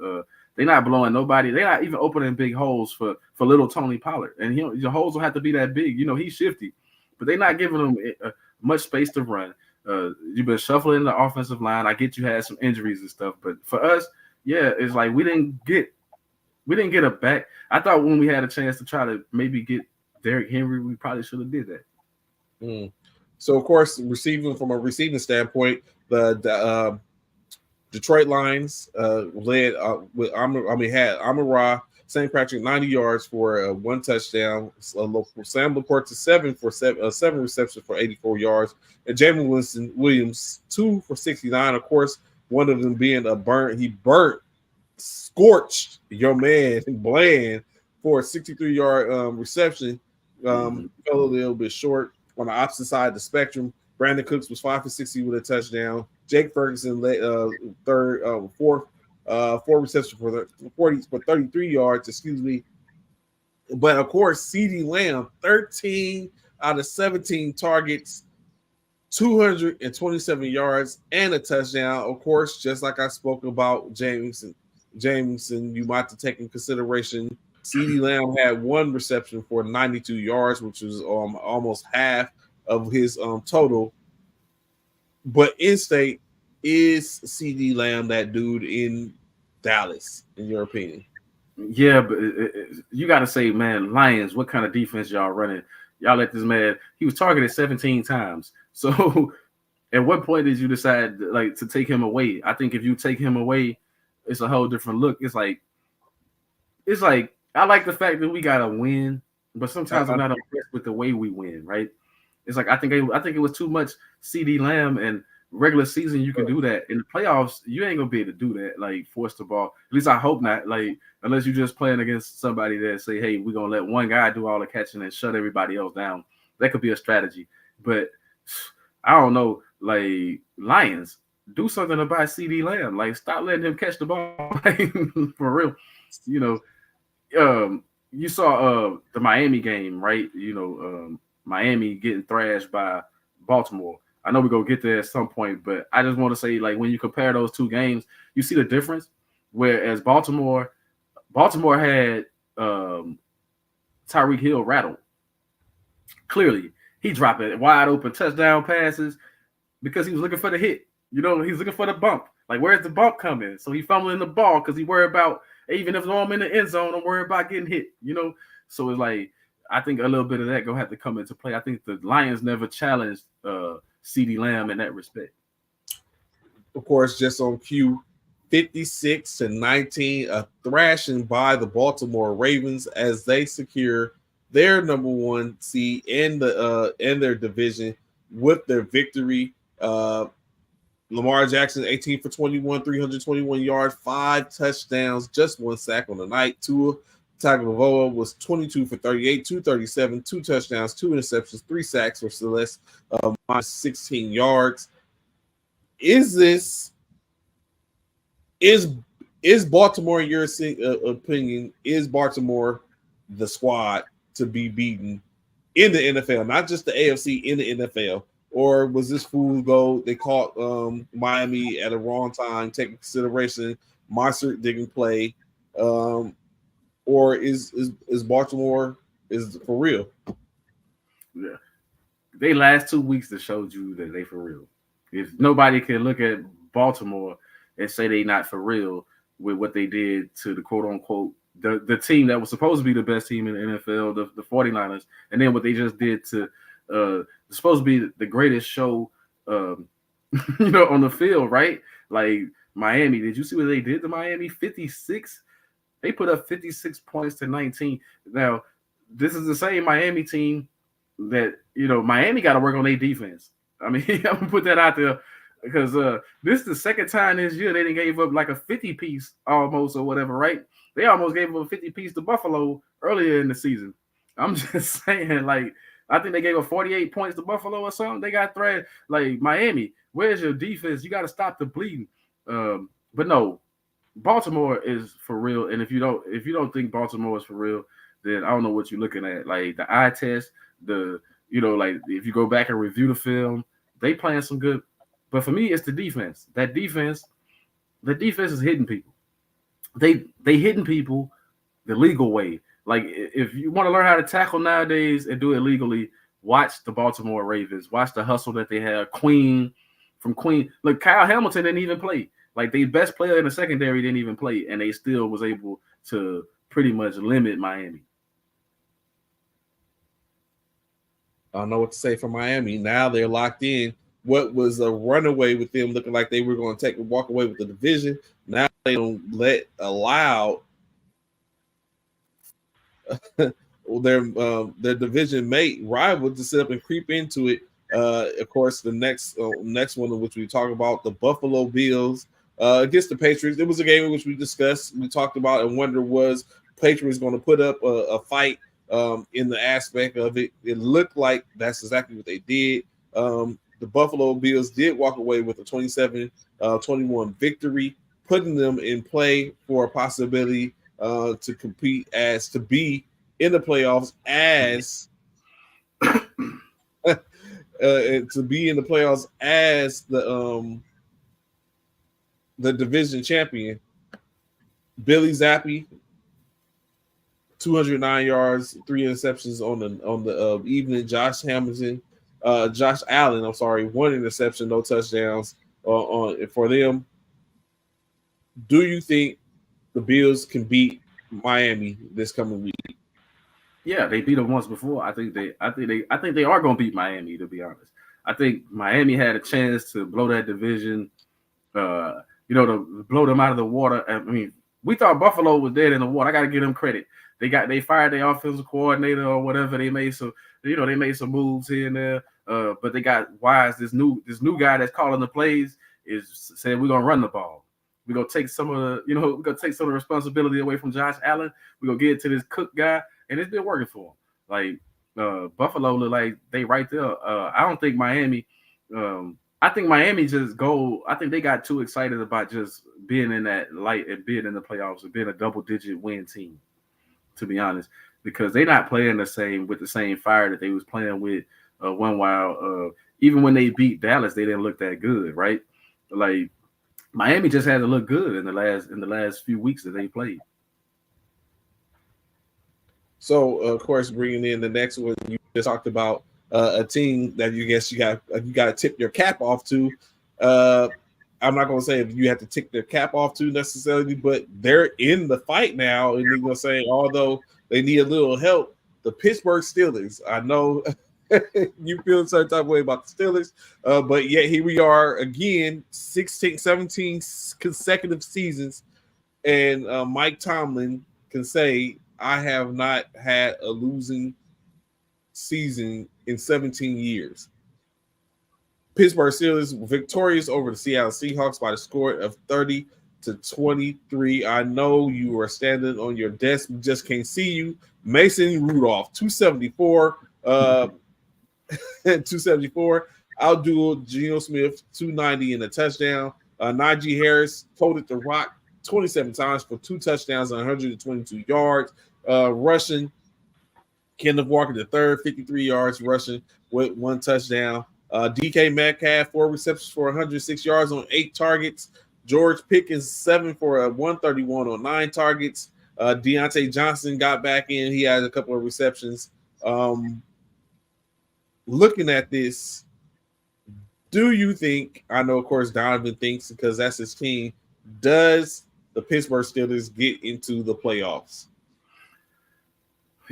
They're not blowing nobody. They're not even opening big holes for little Tony Pollard, and the holes don't have to be that big. You know, he's shifty, but they're not giving him much space to run. You've been shuffling the offensive line. I get you had some injuries and stuff, but for us, yeah, it's like we didn't get a back. I thought when we had a chance to try to maybe get Derrick Henry, we probably should have did that. So, of course, from a receiving standpoint, the Detroit Lions led with had Amon-Ra St. Patrick 90 yards for 1 touchdown. Sam Laporte to 7 receptions for 84 yards, and Jameson Williams 2 for 69. Of course, one of them being scorched your man Bland for a 63-yard reception. Fell a little bit short on the opposite side of the spectrum. Brandon Cooks was 5 for 60 with a touchdown. Jake Ferguson led four receptions for 33 yards. Excuse me. But of course, CeeDee Lamb, 13 out of 17 targets, 227 yards and a touchdown. Of course, just like I spoke about Jameson, you might have to take in consideration. CeeDee Lamb had one reception for 92 yards, which was almost half of his total. But in state, is CeeDee Lamb that dude in Dallas, in your opinion? Yeah, but you got to say, man, Lions, what kind of defense y'all running? Y'all let this man, he was targeted 17 times. So at what point did you decide like to take him away? I think if you take him away, it's a whole different look. It's like I like the fact that we got to win, but sometimes I'm not impressed with the way we win, right? It's like I think it was too much CeeDee Lamb, and regular season you can do that. In the playoffs, you ain't gonna be able to do that, like force the ball. At least I hope not. Like unless you're just playing against somebody that say, hey, we're gonna let one guy do all the catching and shut everybody else down. That could be a strategy. But I don't know, like Lions, do something about CeeDee Lamb. Like stop letting him catch the ball. Like, for real. You know, you saw the Miami game, right? You know, Miami getting thrashed by Baltimore. I know we're going to get there at some point, but I just want to say, like, when you compare those two games, you see the difference. Whereas Baltimore had Tyreek Hill rattled. Clearly, he dropping wide open touchdown passes because he was looking for the hit. You know, he's looking for the bump. Like, where's the bump coming? So he fumbling the ball because he worried about, even if I'm in the end zone, I'm worried about getting hit, you know? So it's like, I think a little bit of that going to have to come into play. I think the Lions never challenged CeeDee Lamb in that respect. Of course, just on cue, 56-19, a thrashing by the Baltimore Ravens as they secure their number one seed in their division with their victory. Lamar Jackson, 18 for 21, 321 yards, 5 touchdowns, just 1 sack on the night. Tua Tagovailoa was 22 for 38, 237, 2 touchdowns, 2 interceptions, 3 sacks for Celeste, minus 16 yards. Is Baltimore, in your opinion, is Baltimore the squad to be beaten in the NFL, not just the AFC, in the NFL? Or was this fool's gold? They caught Miami at a wrong time, taking consideration Mostert didn't play. Or is Baltimore is for real? Yeah. They last 2 weeks that showed you that they for real. If nobody can look at Baltimore and say they not for real with what they did to the quote unquote the team that was supposed to be the best team in the NFL, the 49ers, and then what they just did to supposed to be the greatest show you know, on the field, right? Like Miami, did you see what they did to Miami? 56. They put up 56 points to 19. Now, this is the same Miami team that, you know, Miami got to work on their defense. I mean, I'm going to put that out there because this is the second time this year they didn't gave up like a 50-piece almost or whatever, right? They almost gave up a 50-piece to Buffalo earlier in the season. I'm just saying, like, I think they gave up 48 points to Buffalo or something. They got thrashed. Like, Miami, where's your defense? You got to stop the bleeding. But no, Baltimore is for real. And if you don't think Baltimore is for real, then I don't know what you're looking at. Like the eye test, like if you go back and review the film, they playing some good. But for me, it's the defense. The defense is hitting people. They hitting people the legal way. Like if you want to learn how to tackle nowadays and do it legally, watch the Baltimore Ravens. Watch the hustle that they have. Queen. Look, Kyle Hamilton didn't even play. Like the best player in the secondary didn't even play, and they still was able to pretty much limit Miami. I don't know what to say for Miami. Now they're locked in. What was a runaway with them looking like they were going to walk away with the division. Now they don't allow their division mate rival to sit up and creep into it. Of course, the next one in which we talk about, the Buffalo Bills against the Patriots. It was a game in which we discussed, we talked about, and wonder was Patriots going to put up a fight in the aspect of it. It looked like that's exactly what they did. The the Buffalo Bills did walk away with a 27-21 victory, putting them in play for a possibility to compete to be in the playoffs as to be in the playoffs as the division champion. Billy Zappi, 209 yards, 3 interceptions on the evening. Josh Allen, 1 interception, no touchdowns on for them. Do you think the Bills can beat Miami this coming week? Yeah, they beat them once before. I think they are going to beat Miami. To be honest, I think Miami had a chance to blow that division. To blow them out of the water. I mean, we thought Buffalo was dead in the water. I got to give them credit. They fired their offensive coordinator or whatever. They made some moves here and there. But they got Wise, this new guy that's calling the plays, is saying we're gonna run the ball. We're gonna take some of the responsibility away from Josh Allen. We're gonna get it to this Cook guy, and it's been working for him. Like Buffalo look like they right there. I don't think Miami. I think Miami I think they got too excited about just being in that light and being in the playoffs and being a double-digit win team, to be honest, because they're not playing with the same fire that they was playing with one while. Even when they beat Dallas, they didn't look that good, right? Like Miami just had to look good in the last few weeks that they played. So, of course, bringing in the next one, you just talked about a team that you got to tip your cap off to. I'm not going to say if you have to tip their cap off to necessarily, but they're in the fight now. And you're going to say, although they need a little help, the Pittsburgh Steelers. I know you feel a certain type of way about the Steelers, but yet here we are again, 17 consecutive seasons, and Mike Tomlin can say, I have not had a losing season in 17 years. Pittsburgh Steelers victorious over the Seattle Seahawks by the score of 30-23. I know you are standing on your desk. We just can't see you. Mason Rudolph, 274. 274. Outdueled Geno Smith, 290 and a touchdown. Najee Harris toted the rock 27 times for 2 touchdowns and 122 yards. Rushing, Kenneth Walker III, 53 yards rushing with 1 touchdown. DK Metcalf, 4 receptions for 106 yards on 8 targets. George Pickens, 7 for 131 on 9 targets. Deontay Johnson got back in. He had a couple of receptions. Looking at this, do you think, I know, of course, Donovan thinks because that's his team, does the Pittsburgh Steelers get into the playoffs?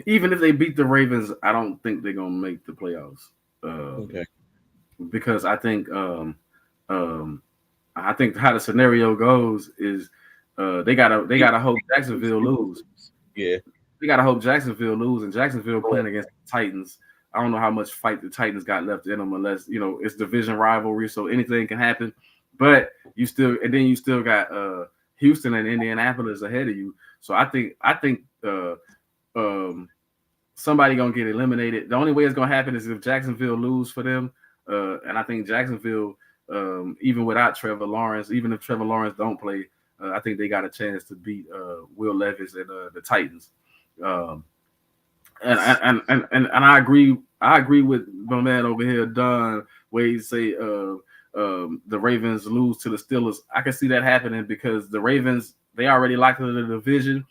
Even if they beat the Ravens, I don't think they're going to make the playoffs. Okay. Because I think how the scenario goes is they gotta hope Jacksonville lose. Yeah, they gotta hope Jacksonville lose, and Jacksonville playing against the Titans. I don't know how much fight the Titans got left in them, unless it's division rivalry, so anything can happen. But you still got Houston and Indianapolis ahead of you. So I think somebody gonna get eliminated. The only way it's gonna happen is if Jacksonville lose for them. And I think Jacksonville, even without Trevor Lawrence, even if Trevor Lawrence don't play, I think they got a chance to beat Will Levis and the Titans. And I agree with my man over here, Don, where he say the Ravens lose to the Steelers. I can see that happening because the Ravens, they already locked into the division.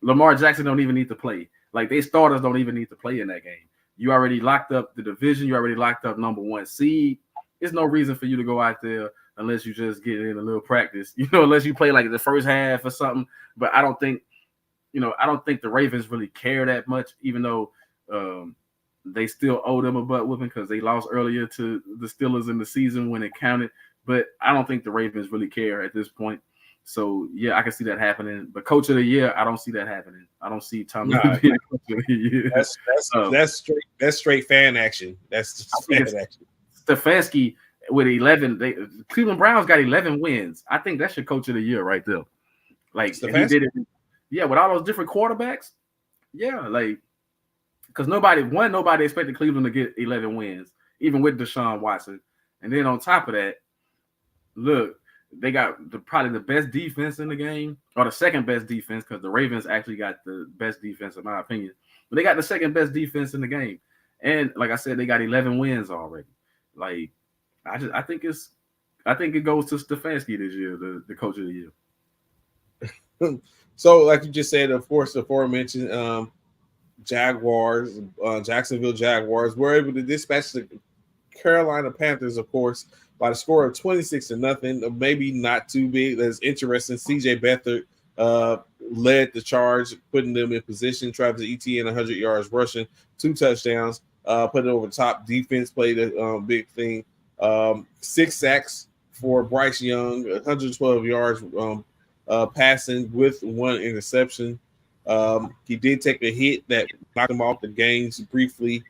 Lamar Jackson don't even need to play. Like, they starters don't even need to play in that game. You already locked up the division. You already locked up number 1 seed. There's no reason for you to go out there unless you just get in a little practice, unless you play like the first half or something. But I don't think the Ravens really care that much, even though they still owe them a butt whooping because they lost earlier to the Steelers in the season when it counted. But I don't think the Ravens really care at this point. So, yeah, I can see that happening. But Coach of the Year, I don't see that happening. I don't see Tom being Coach of the Year. That's straight fan action. That's just fan action. Stefanski with 11. Cleveland Browns got 11 wins. I think that's your Coach of the Year right there. Like, he did it. Yeah, with all those different quarterbacks. Yeah, like, because nobody expected Cleveland to get 11 wins, even with Deshaun Watson. And then on top of that, look, they got probably the best defense in the game, or the second best defense, because the Ravens actually got the best defense in my opinion. But they got the second best defense in the game, and like I said, they got 11 wins already. Like I think it goes to Stefanski this year, the coach of the year. So, like you just said, of course, the aforementioned Jaguars, Jacksonville Jaguars, were able to dispatch the Carolina Panthers, of course, by the score of 26-0. Maybe not too big. That's interesting. CJ Beathard led the charge, putting them in position. Travis Etienne 100 yards rushing, 2 touchdowns, put it over the top. Defense played a big thing. 6 sacks for Bryce Young, 112 yards passing with 1 interception. He did take a hit that knocked him off the games briefly.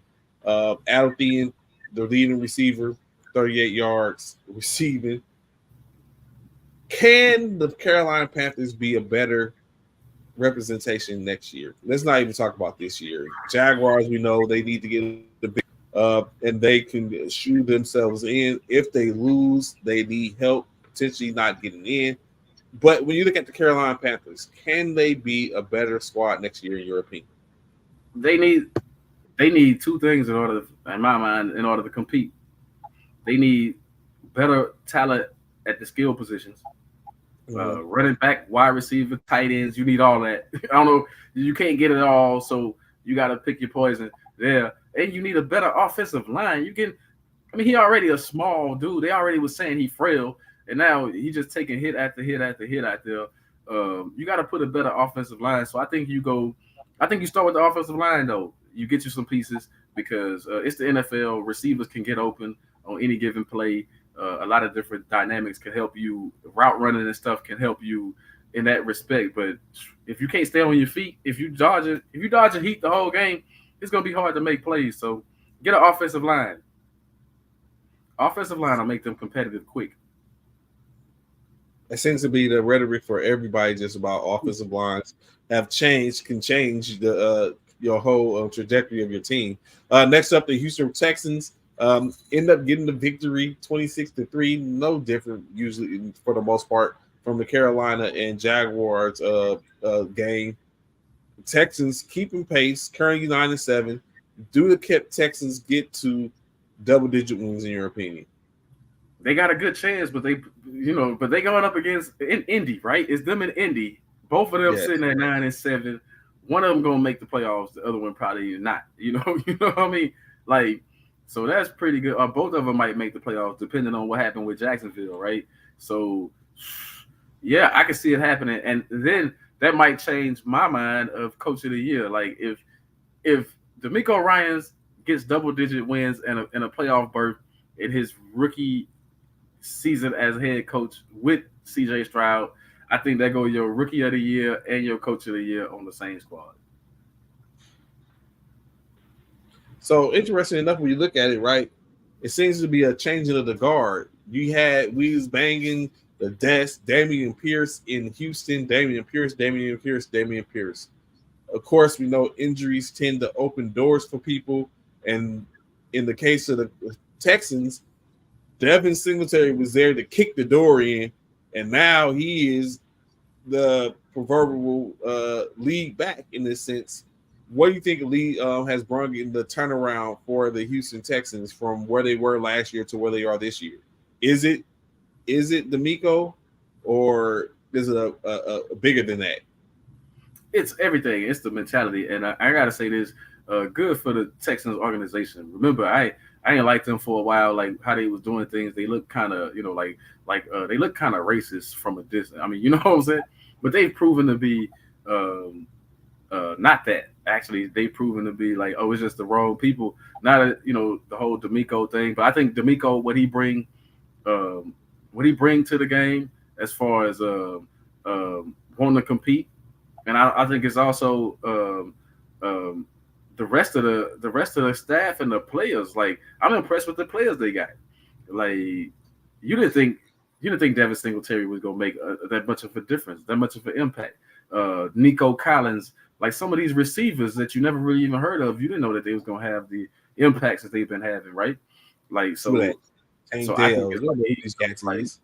Adam Thielen, the leading receiver, 38 yards receiving. Can the Carolina Panthers be a better representation next year? Let's not even talk about this year. Jaguars, we know they need to get the big, and they can shoe themselves in. If they lose, they need help, potentially not getting in. But when you look at the Carolina Panthers, can they be a better squad next year, in your opinion? They need 2 things in my mind, in order to compete. They need better talent at the skill positions. Running back, wide receiver, tight ends. You need all that. I don't know. You can't get it all, so you got to pick your poison there. And you need a better offensive line. He already a small dude. They already was saying he frail, and now he just taking hit after hit after hit out there. You got to put a better offensive line. So I think you start with the offensive line, though. You get you some pieces because it's the NFL. Receivers can get open on any given play. A lot of different dynamics can help you. Route running and stuff can help you in that respect. But if you can't stay on your feet, if you dodge a heat the whole game, it's gonna be hard to make plays. So get an offensive line. Offensive line will make them competitive quick. It seems to be the rhetoric for everybody. Just about offensive lines can change the your whole trajectory of your team. Next up, the Houston Texans end up getting the victory, 26-3. No different usually for the most part from the Carolina and Jaguars game. Texans keeping pace, currently 9-7. Do the Texans get to double-digit wins in your opinion? They got a good chance, but they going up against Indy, right? It's them and Indy. Both of them sitting at 9-7. One of them gonna make the playoffs. The other one probably not. You know what I mean? Like, so that's pretty good. Both of them might make the playoffs, depending on what happened with Jacksonville, right? So, yeah, I can see it happening, and then that might change my mind of coach of the year. Like, if DeMeco Ryans gets double-digit wins and a playoff berth in his rookie season as head coach with C.J. Stroud, I think that go your rookie of the year and your coach of the year on the same squad. So interesting enough, when you look at it, right, it seems to be a changing of the guard. We was banging the desk, Dameon Pierce in Houston, Dameon Pierce. Of course, we know injuries tend to open doors for people. And in the case of the Texans, Devin Singletary was there to kick the door in, and now he is the proverbial lead back in this sense. What do you think Lee has brought in the turnaround for the Houston Texans from where they were last year to where they are this year? Is it DeMeco, or is it a bigger than that? It's everything. It's the mentality, and I gotta say this: good for the Texans organization. Remember, I ain't liked them for a while, like how they was doing things. They look kind of, they look kind of racist from a distance. I mean, you know what I'm saying? But they've proven to be not that. Actually, they've proven to be like, it's just the wrong people. Not the whole DeMeco thing, but I think DeMeco, what he bring to the game as far as wanting to compete, and I think it's also the rest of the staff and the players. Like, I'm impressed with the players they got. Like, you didn't think Devin Singletary was gonna make that much of a difference, that much of an impact. Nico Collins, like some of these receivers that you never really even heard of, you didn't know that they was gonna have the impacts that they've been having, right? Like, so Tank So Dale, you know what these cats like, is.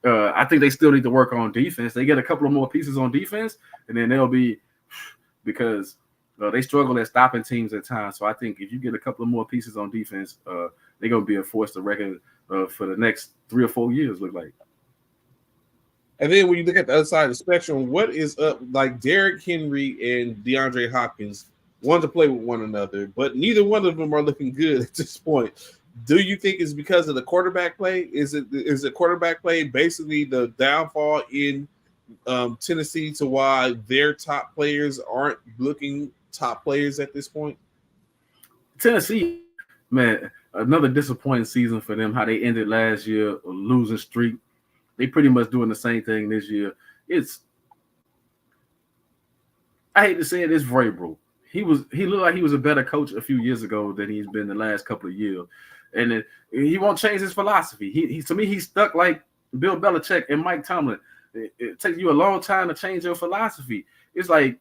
I think they still need to work on defense. They get a couple of more pieces on defense, and then they'll be because they struggle at stopping teams at times. So I think if you get a couple of more pieces on defense, they're gonna be a force to reckon for the next 3 or 4 years. Look like. And then when you look at the other side of the spectrum, what is up? Like Derrick Henry and DeAndre Hopkins want to play with one another, but neither one of them are looking good at this point. Do you think it's because of the quarterback play? Is the quarterback play basically the downfall in Tennessee to why their top players aren't looking top players at this point? Tennessee, man, another disappointing season for them. How they ended last year, a losing streak. They pretty much doing the same thing this year. I hate to say it, it's Vrabel. He looked like he was a better coach a few years ago than he's been the last couple of years. And he won't change his philosophy. He to me, he's stuck like Bill Belichick and Mike Tomlin. It takes you a long time to change your philosophy. It's like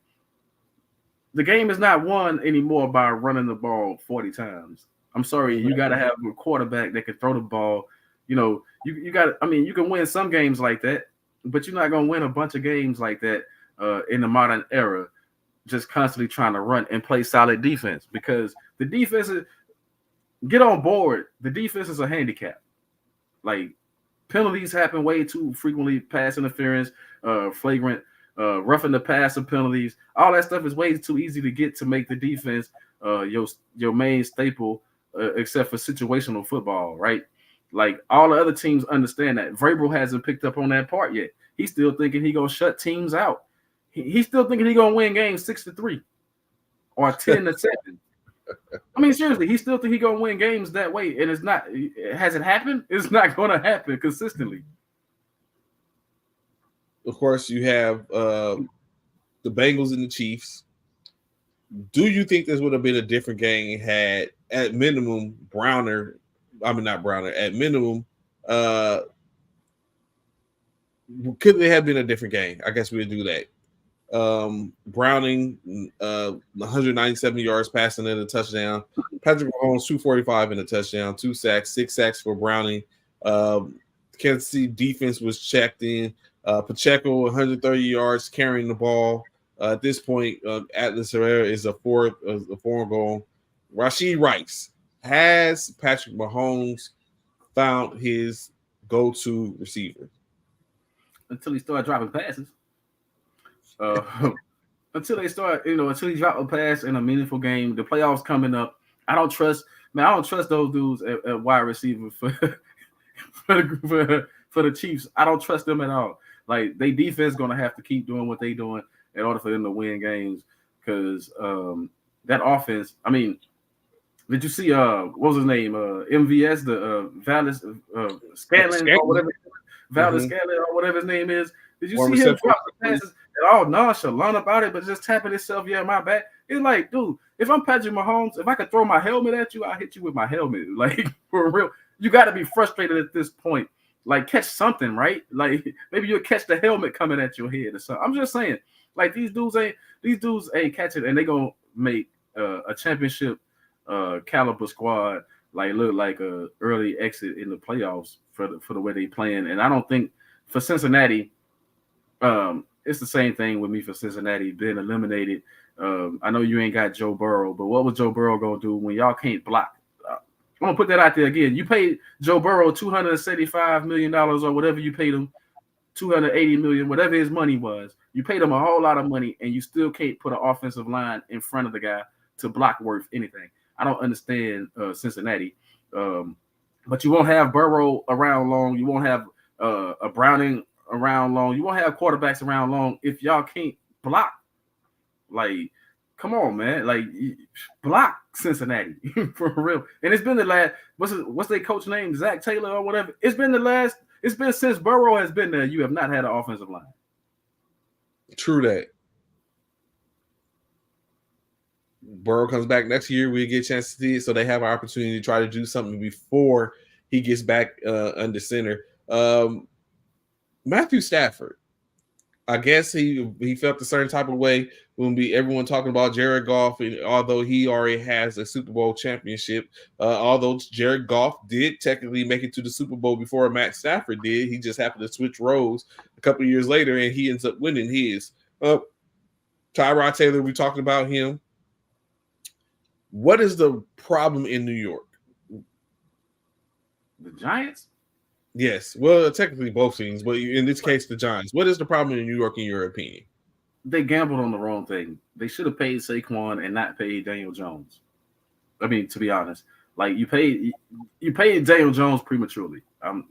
the game is not won anymore by running the ball 40 times. I'm sorry, you got to have a quarterback that can throw the ball. You know, you got. I mean, you can win some games like that, but you're not gonna win a bunch of games like that in the modern era. Just constantly trying to run and play solid defense because the defense is get on board. The defense is a handicap. Like penalties happen way too frequently, pass interference, flagrant, roughing the passer penalties. All that stuff is way too easy to get to make the defense your main staple, except for situational football, right? Like all the other teams understand that. Vrabel hasn't picked up on that part yet. He's still thinking he's gonna shut teams out. He's still thinking he's gonna win games 6-3 or 10-7. I mean, seriously, he still think he's gonna win games that way, and it's not. Has it happened? It's not gonna happen consistently. Of course, you have the Bengals and the Chiefs. Do you think this would have been a different game had, at minimum, at minimum, could it have been a different game? I guess we would do that. Browning, 197 yards passing in a touchdown. Patrick Mahomes, 245 in a touchdown, 2 sacks, 6 sacks for Browning. Kansas City defense was checked in. Pacheco, 130 yards carrying the ball. At this point, Atlas Herrera is a fourth goal. Rashee Rice, has Patrick Mahomes found his go-to receiver? Until he started dropping passes. Until he dropped a pass in a meaningful game, the playoffs coming up. I don't trust those dudes at wide receiver for the Chiefs. I don't trust them at all. Like they defense gonna have to keep doing what they doing in order for them to win games. Because that offense, I mean, did you see what was his name? MVS, the Valdes Scanlon or whatever. Valdes Scanlon or whatever his name is. Did you see him drop the passes and all nonchalant about it, but just tapping himself, yeah, my back? It's like, dude, if I'm Patrick Mahomes, if I could throw my helmet at you, I'll hit you with my helmet. Like, for real. You got to be frustrated at this point. Like, catch something, right? Like, maybe you'll catch the helmet coming at your head or something. I'm just saying, like, these dudes ain't catching, and they going to make a championship caliber squad like look like a early exit in the playoffs for the way they playing. And I don't think for Cincinnati, it's the same thing with me for Cincinnati being eliminated. I know you ain't got Joe Burrow, but what was Joe Burrow gonna do when y'all can't block? I'm gonna put that out there again. You paid Joe Burrow $275 million or whatever you paid him, $280 million, whatever his money was. You paid him a whole lot of money, and you still can't put an offensive line in front of the guy to block worth anything. I don't understand Cincinnati, but you won't have Burrow around long. You won't have a Browning around long. You won't have quarterbacks around long if y'all can't block. Like, come on, man. Like, block Cincinnati for real. And it's been the last. What's their coach name? Zach Taylor or whatever. It's been since Burrow has been there. You have not had an offensive line. True that. Burrow comes back next year, we get a chance to see it, so they have an opportunity to try to do something before he gets back under center. Matthew Stafford, I guess he felt a certain type of way when everyone talking about Jared Goff, and although he already has a Super Bowl championship, although Jared Goff did technically make it to the Super Bowl before Matt Stafford did, he just happened to switch roles a couple of years later, and he ends up winning his. Tyrod Taylor, we talked about him. What is the problem in New York? The Giants? Yes, well, technically both teams, but in this case, the Giants. What is the problem in New York, in your opinion? They gambled on the wrong thing. They should have paid Saquon and not paid Daniel Jones. I mean, to be honest, like you paid Daniel Jones prematurely. And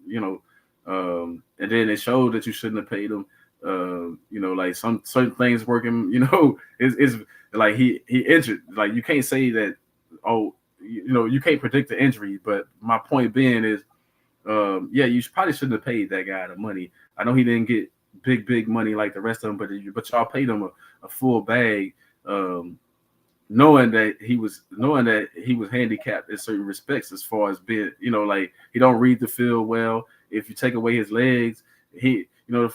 then it showed that you shouldn't have paid him. Like some certain things working. Is like he injured. Like you can't say that. Oh, you can't predict the injury. But my point being is, you probably shouldn't have paid that guy the money. I know he didn't get big money like the rest of them, but y'all paid him a full bag, knowing that he was handicapped in certain respects as far as being, like he don't read the field well. If you take away his legs,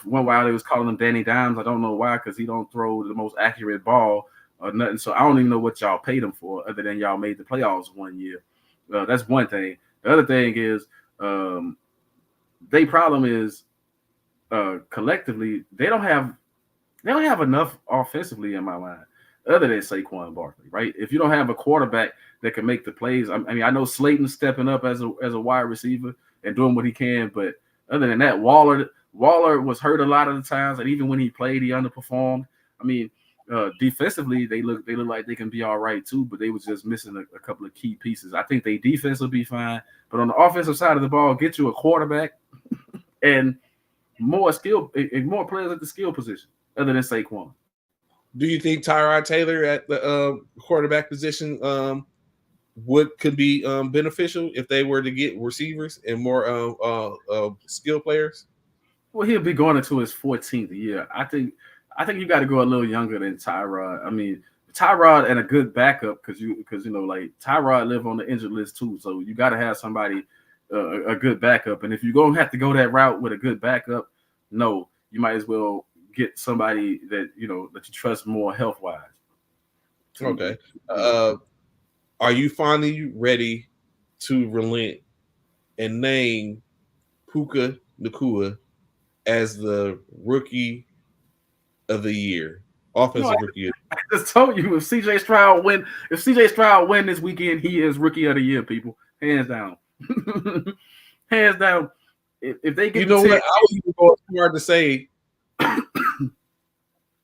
one while they was calling him Danny Dimes. I don't know why, because he don't throw the most accurate ball or nothing. So I don't even know what y'all paid him for, other than y'all made the playoffs one year. That's one thing. The other thing is, their problem is collectively they don't have enough offensively in my mind, other than Saquon Barkley, right? If you don't have a quarterback that can make the plays, I mean, I know Slayton's stepping up as a wide receiver and doing what he can, but other than that, Waller was hurt a lot of the times, and even when he played, he underperformed. I mean, defensively, they look like they can be all right too, but they was just missing a couple of key pieces. I think their defense will be fine, but on the offensive side of the ball, get you a quarterback and more players at the skill position other than Saquon. Do you think Tyrod Taylor at the quarterback position could be beneficial if they were to get receivers and more skill players? Well, he'll be going into his 14th year. I think you got to go a little younger than Tyrod. I mean, Tyrod and a good backup, because like Tyrod live on the injured list too. So you got to have somebody, a good backup. And if you're going to have to go that route with a good backup, no, you might as well get somebody that you trust more health wise. Okay. Are you finally ready to relent and name Puka Nacua as the rookie of the year, offensive rookie? I just told you, if CJ Stroud win this weekend, he is rookie of the year, people, hands down. Hands down. If they get, what, I was even going too hard to say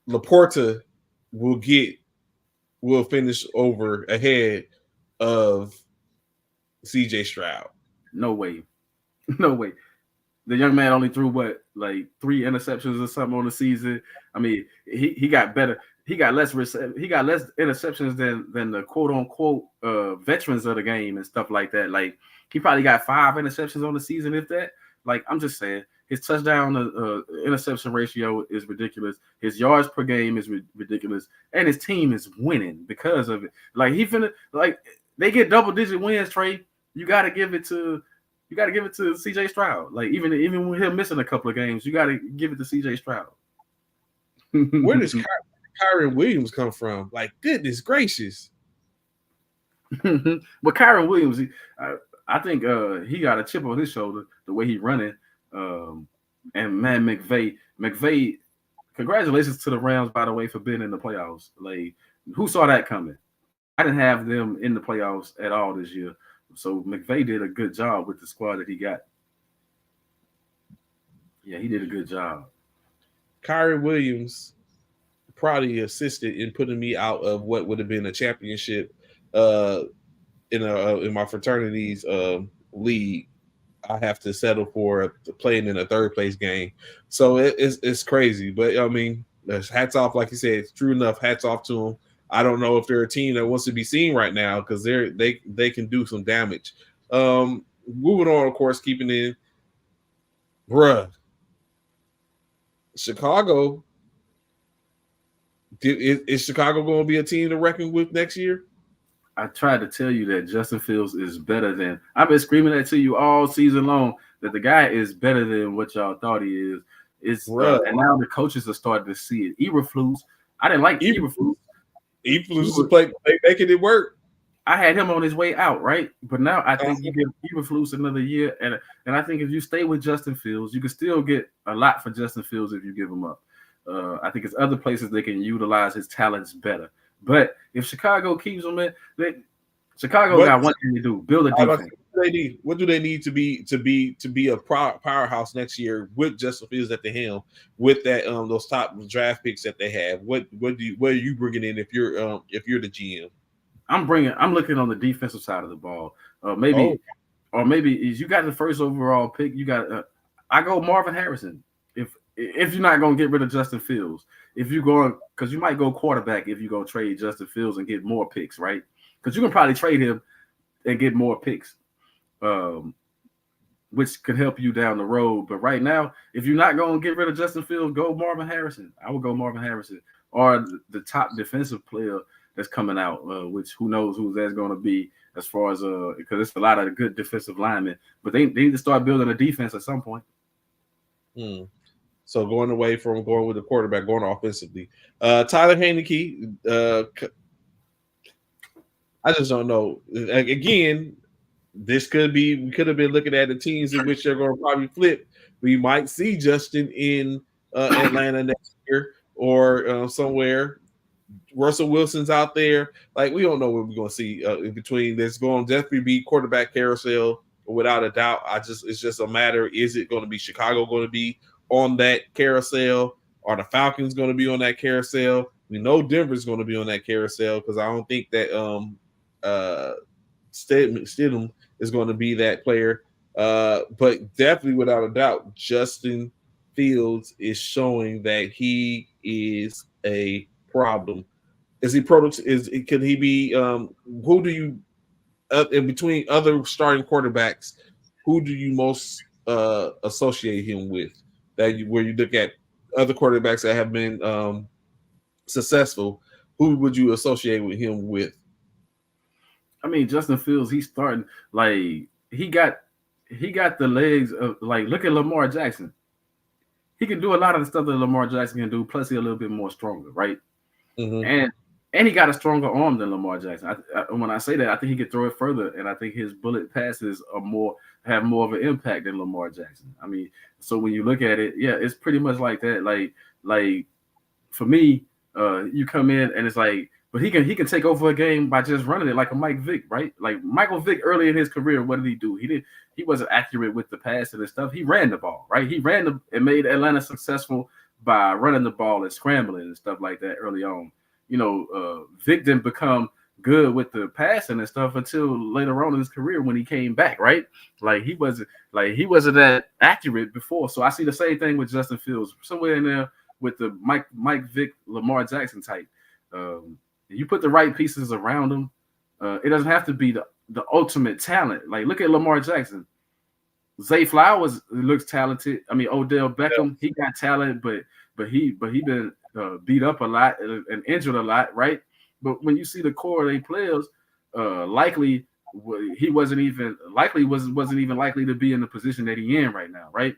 Laporta will finish ahead of CJ Stroud. No way. The young man only threw like 3 interceptions or something on the season. I mean, he got better. He got less interceptions than the quote unquote veterans of the game and stuff like that. Like he probably got 5 interceptions on the season, if that. Like I'm just saying, his touchdown interception ratio is ridiculous. His yards per game is ridiculous, and his team is winning because of it. Like they get double-digit wins. Trey, you got to give it to CJ Stroud. Like even with him missing a couple of games, you got to give it to CJ Stroud. Where does Kyren Williams come from? Like, goodness gracious. But Kyren Williams, I think he got a chip on his shoulder the way he running. And man, McVay, congratulations to the Rams, by the way, for being in the playoffs. Like, who saw that coming? I didn't have them in the playoffs at all this year. So McVay did a good job with the squad that he got. Yeah, he did a good job. Kyren Williams probably assisted in putting me out of what would have been a championship in my fraternity's league. I have to settle for playing in a third place game. So it's crazy. But I mean, hats off, like you said, it's true enough. Hats off to them. I don't know if they're a team that wants to be seen right now because they can do some damage. Moving on, of course, keeping in, Chicago. Is Chicago going to be a team to reckon with next year? I tried to tell you that Justin Fields is better than. I've been screaming that to you all season long, that the guy is better than what y'all thought he is. It's Bruh. and now the coaches are starting to see it. Eberflus, I didn't like Eberflus. Eberflus is making it work. I had him on his way out, right? But now I think you give Eberflus another year, and I think if you stay with Justin Fields, you can still get a lot for Justin Fields if you give him up. I think it's other places they can utilize his talents better. But if Chicago keeps him in, Chicago got one thing to do: build a defense. What do they need to be a powerhouse next year with Justin Fields at the helm, with that those top draft picks that they have? What are you bringing in if you're the GM? I'm looking on the defensive side of the ball. Maybe you got the first overall pick. You got I go Marvin Harrison. If you're not gonna get rid of Justin Fields, if you're going, because you might go quarterback if you go trade Justin Fields and get more picks, right? Because you can probably trade him and get more picks, which could help you down the road. But right now, if you're not gonna get rid of Justin Fields, go Marvin Harrison. I would go Marvin Harrison or the top defensive player that's coming out, which who knows who that's going to be as far as because it's a lot of good defensive linemen, but they need to start building a defense at some point. So going away from going with the quarterback, going offensively, Tyler Heinicke. I just don't know. Again, we could have been looking at the teams in which they're going to probably flip. We might see Justin in Atlanta next year or somewhere. Russell Wilson's out there. Like, we don't know what we're going to see in between. There's going to definitely be quarterback carousel without a doubt. It's just a matter. Is it going to be Chicago going to be on that carousel? Are the Falcons going to be on that carousel? We know Denver's going to be on that carousel because I don't think that Stidham is going to be that player. But definitely without a doubt, Justin Fields is showing that he is a problem. Is he could he be who do you in between other starting quarterbacks, who do you most associate him with? Where you look at other quarterbacks that have been successful, who would you associate with him with? I mean, Justin Fields, he's starting like he got the legs of, like, look at Lamar Jackson. He can do a lot of the stuff that Lamar Jackson can do, plus he's a little bit more stronger, right? Mm-hmm. And he got a stronger arm than Lamar Jackson. When I say that, I think he could throw it further, and I think his bullet passes have more of an impact than Lamar Jackson. I mean, so when you look at it, yeah, it's pretty much like that. Like for me, you come in and it's like, but he can take over a game by just running it like a Mike Vick, right? Like Michael Vick early in his career, what did he do? He wasn't accurate with the passing and stuff. He ran the ball, right? He ran and made Atlanta successful by running the ball and scrambling and stuff like that early on. You know, Vick didn't become good with the passing and stuff until later on in his career when he came back, right? Like he wasn't that accurate before. So I see the same thing with Justin Fields, somewhere in there with the Mike Vick, Lamar Jackson type. You put the right pieces around him. It doesn't have to be the ultimate talent. Like, look at Lamar Jackson. Zay Flowers looks talented. I mean, Odell Beckham, he got talent, but he been beat up a lot and injured a lot, right? But when you see the core of their players, likely he wasn't even likely to be in the position that he in right now, right?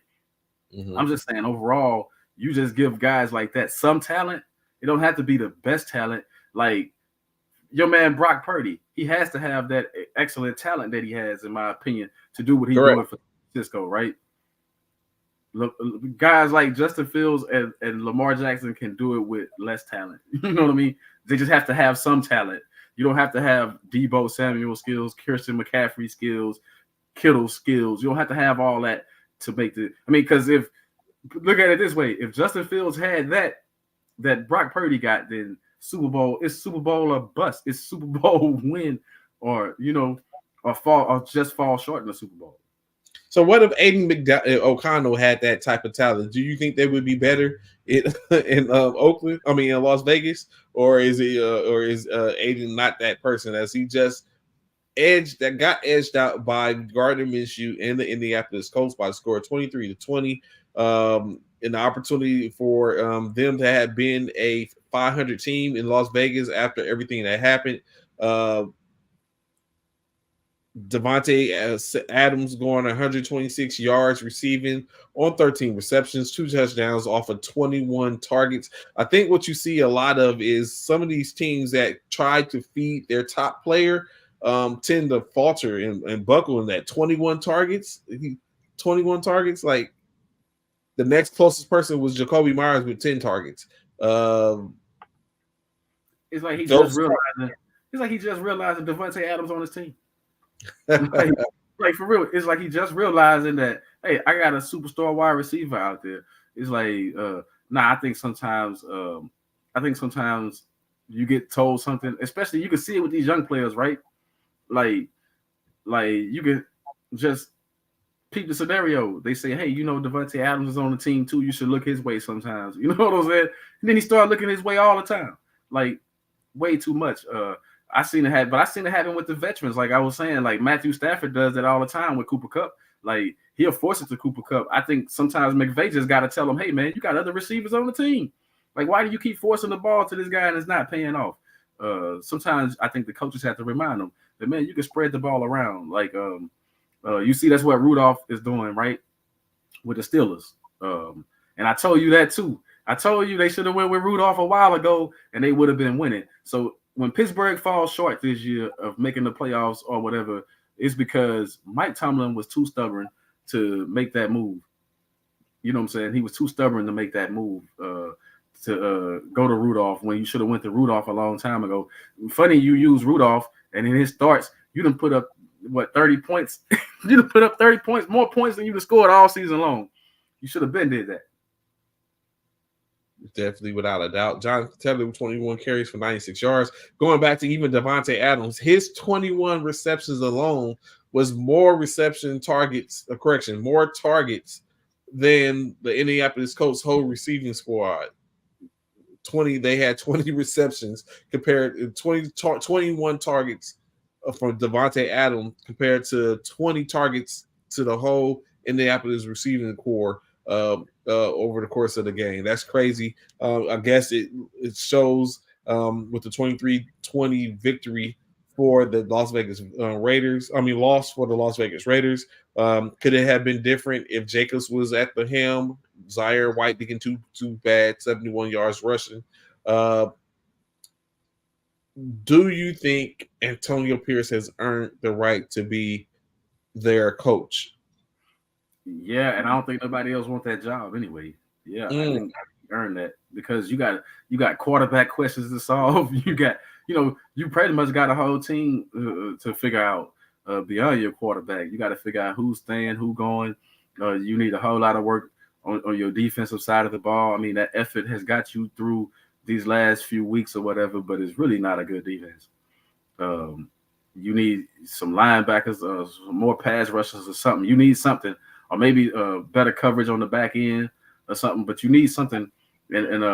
Mm-hmm. I'm just saying, overall, you just give guys like that some talent. It don't have to be the best talent. Like your man Brock Purdy, he has to have that excellent talent that he has, in my opinion, to do what he's doing for Cisco, right? Look, guys like Justin Fields and Lamar Jackson can do it with less talent. You know what I mean? They just have to have some talent. You don't have to have Deebo Samuel skills, Christian McCaffrey skills, Kittle skills. You don't have to have all that to make the. I mean, because look at it this way: if Justin Fields had that Brock Purdy got, then Super Bowl, it's Super Bowl or bust. It's Super Bowl win, or just fall short in the Super Bowl. So what if Aiden O'Connell had that type of talent? Do you think they would be better in Oakland? I mean, in Las Vegas, or is Aiden not that person? As he just got edged out by Gardner Minshew and the Indianapolis Colts by the score of 23-20. And the opportunity for them to have been a 500 team in Las Vegas after everything that happened. Devontae Adams going 126 yards receiving on 13 receptions, 2 touchdowns off of 21 targets. I think what you see a lot of is some of these teams that try to feed their top player tend to falter and buckle in that 21 targets. 21 targets. Like the next closest person was Jacoby Myers with 10 targets. It's like he just realized. It's like he just realized that Devontae Adams on his team. like for real, it's like he just realizing that, hey, I got a superstar wide receiver out there. It's like, I think sometimes you get told something, especially you can see it with these young players, right? Like you can just peep the scenario. They say, hey, Devontae Adams is on the team too. You should look his way sometimes. You know what I'm saying? And then he started looking his way all the time, like way too much. I seen it happen with the veterans. Like I was saying, like Matthew Stafford does that all the time with Cooper Kupp. Like he'll force it to Cooper Kupp. I think sometimes McVay just got to tell him, hey man, you got other receivers on the team. Like why do you keep forcing the ball to this guy and it's not paying off? Sometimes I think the coaches have to remind them that, man, you can spread the ball around. Like you see, that's what Rudolph is doing, right, with the Steelers. And I told you that too. I told you they should have went with Rudolph a while ago and they would have been winning. So when Pittsburgh falls short this year of making the playoffs or whatever, it's because Mike Tomlin was too stubborn to make that move. You know what I'm saying? He was too stubborn to make that move to go to Rudolph when you should have went to Rudolph a long time ago. Funny you use Rudolph, and in his starts, you done put up, 30 points? You done put up 30 points, more points than you have scored all season long. You should have been did that. Definitely, without a doubt. John Taylor with 21 carries for 96 yards. Going back to even Devontae Adams, his 21 receptions alone was more more targets than the Indianapolis Colts whole receiving squad. They had 20 receptions compared to 21 targets from Devontae Adams compared to 20 targets to the whole Indianapolis receiving corps. Over the course of the game. That's crazy. I guess it shows with the 23-20 victory for the Las Vegas Raiders. Loss for the Las Vegas Raiders. Could it have been different if Jacobs was at the helm? Zaire White didn't too bad, 71 yards rushing. Do you think Antonio Pierce has earned the right to be their coach? Yeah, and I don't think nobody else wants that job anyway. Yeah, I think I earned that because you got quarterback questions to solve. You pretty much got a whole team to figure out beyond your quarterback. You got to figure out who's staying, who's going. You need a whole lot of work on your defensive side of the ball. I mean, that effort has got you through these last few weeks or whatever, but it's really not a good defense. You need some linebackers, some more pass rushers or something. You need something. Or maybe better coverage on the back end or something, but you need something. And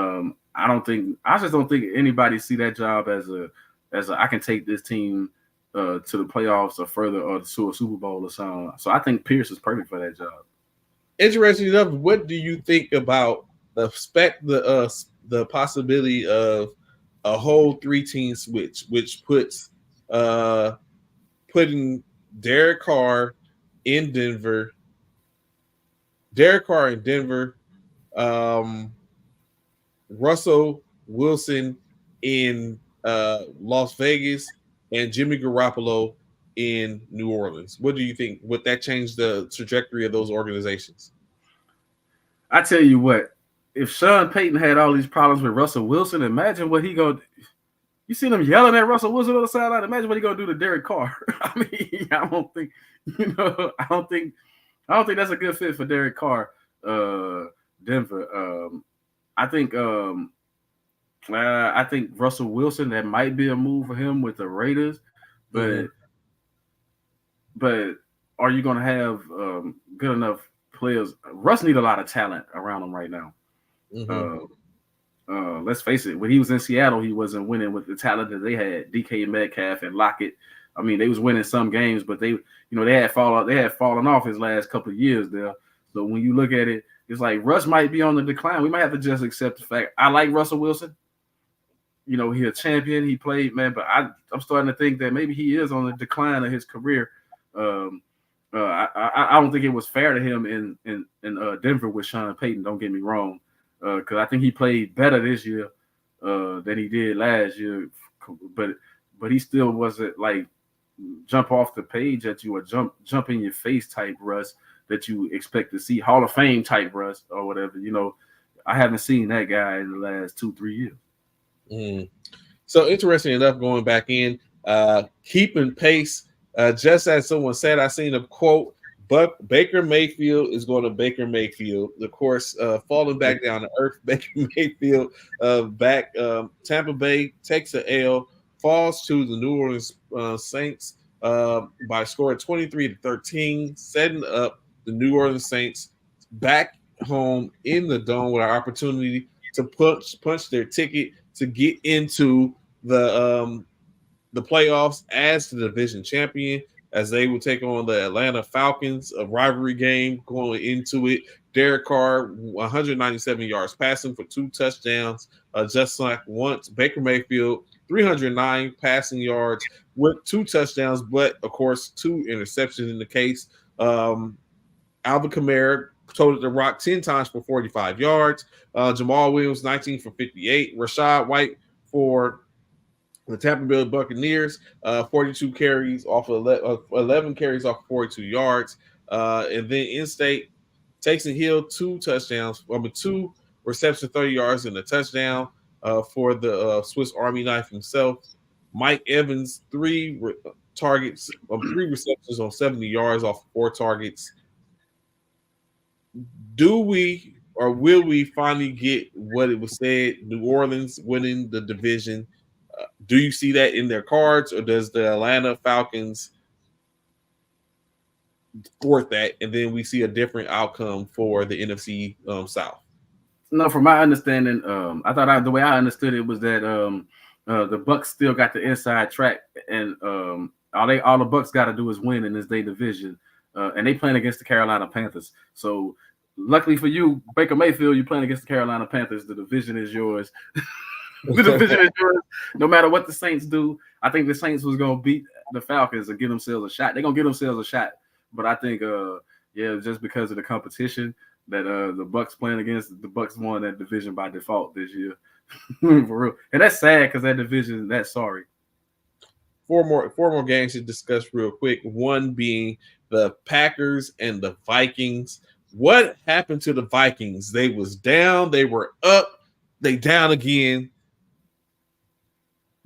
I just don't think anybody see that job as a I can take this team to the playoffs or further or to a Super Bowl or something. So I think Pierce is perfect for that job. Interesting enough, what do you think about the possibility of a whole 3-team switch, which puts putting Derek Carr in Denver, Russell Wilson in Las Vegas, and Jimmy Garoppolo in New Orleans? What do you think? Would that change the trajectory of those organizations? I tell you what, if Sean Payton had all these problems with Russell Wilson, imagine what he go. You see them yelling at Russell Wilson on the sideline. Imagine what he gonna do to Derek Carr. I mean, I don't think that's a good fit for Derek Carr, Denver. I think Russell Wilson, that might be a move for him with the Raiders, but are you going to have good enough players? Russ need a lot of talent around him right now. Let's face it, when he was in Seattle, he wasn't winning with the talent that they had, DK Metcalf and Lockett. I mean, they was winning some games, but they had fallen off his last couple of years there. So when you look at it, it's like Russ might be on the decline. We might have to just accept the fact. I like Russell Wilson. He's a champion. He played, man, but I'm starting to think that maybe he is on the decline of his career. I don't think it was fair to him in Denver with Sean Payton. Don't get me wrong, because I think he played better this year than he did last year. But he still wasn't like jump off the page at you or jump in your face type Russ that you expect to see, Hall of Fame type Russ or whatever. You know, I haven't seen that guy in the last 2-3 years. Mm. So interesting enough, going back in, keeping pace. Just as someone said, I seen a quote, but Baker Mayfield is going to Baker Mayfield. Of course, falling back down to earth, Baker Mayfield back. Tampa Bay takes an L, falls to the New Orleans Saints by scoring 23-13, setting up the New Orleans Saints back home in the Dome with an opportunity to punch their ticket to get into the playoffs as the division champion, as they will take on the Atlanta Falcons, a rivalry game going into it. Derek Carr, 197 yards passing for 2 touchdowns, just like once. Baker Mayfield, 309 passing yards with 2 touchdowns, but of course 2 interceptions in the case. Alvin Kamara toted the rock 10 times for 45 yards. Jamal Williams, 19 for 58. Rashad White for the Tampa Bay Buccaneers, 42 carries off of 11 carries off 42 yards. And then in-state, Taysom Hill, 2 touchdowns, 2 receptions, 30 yards, and a touchdown for the Swiss Army knife himself. Mike Evans, 3 targets, 3 receptions on 70 yards off 4 targets. Do we or will we finally get what it was said, New Orleans winning the division? Do you see that in their cards, or does the Atlanta Falcons thwart that, and then we see a different outcome for the NFC South? No, from my understanding, I thought the way I understood it was that the Bucs still got the inside track, and all the Bucs got to do is win in this day division, and they playing against the Carolina Panthers. So, luckily for you, Baker Mayfield, you're playing against the Carolina Panthers. The division is yours. The division is yours. No matter what the Saints do, I think the Saints was gonna beat the Falcons and give themselves a shot. They're gonna give themselves a shot, but I think, just because of the competition that the Bucs playing against, the Bucs won that division by default this year. For real, and that's sad because that division, that's sorry. 4 more games to discuss real quick. One being the Packers and the Vikings. What happened to the Vikings? They was down, they were up, they down again.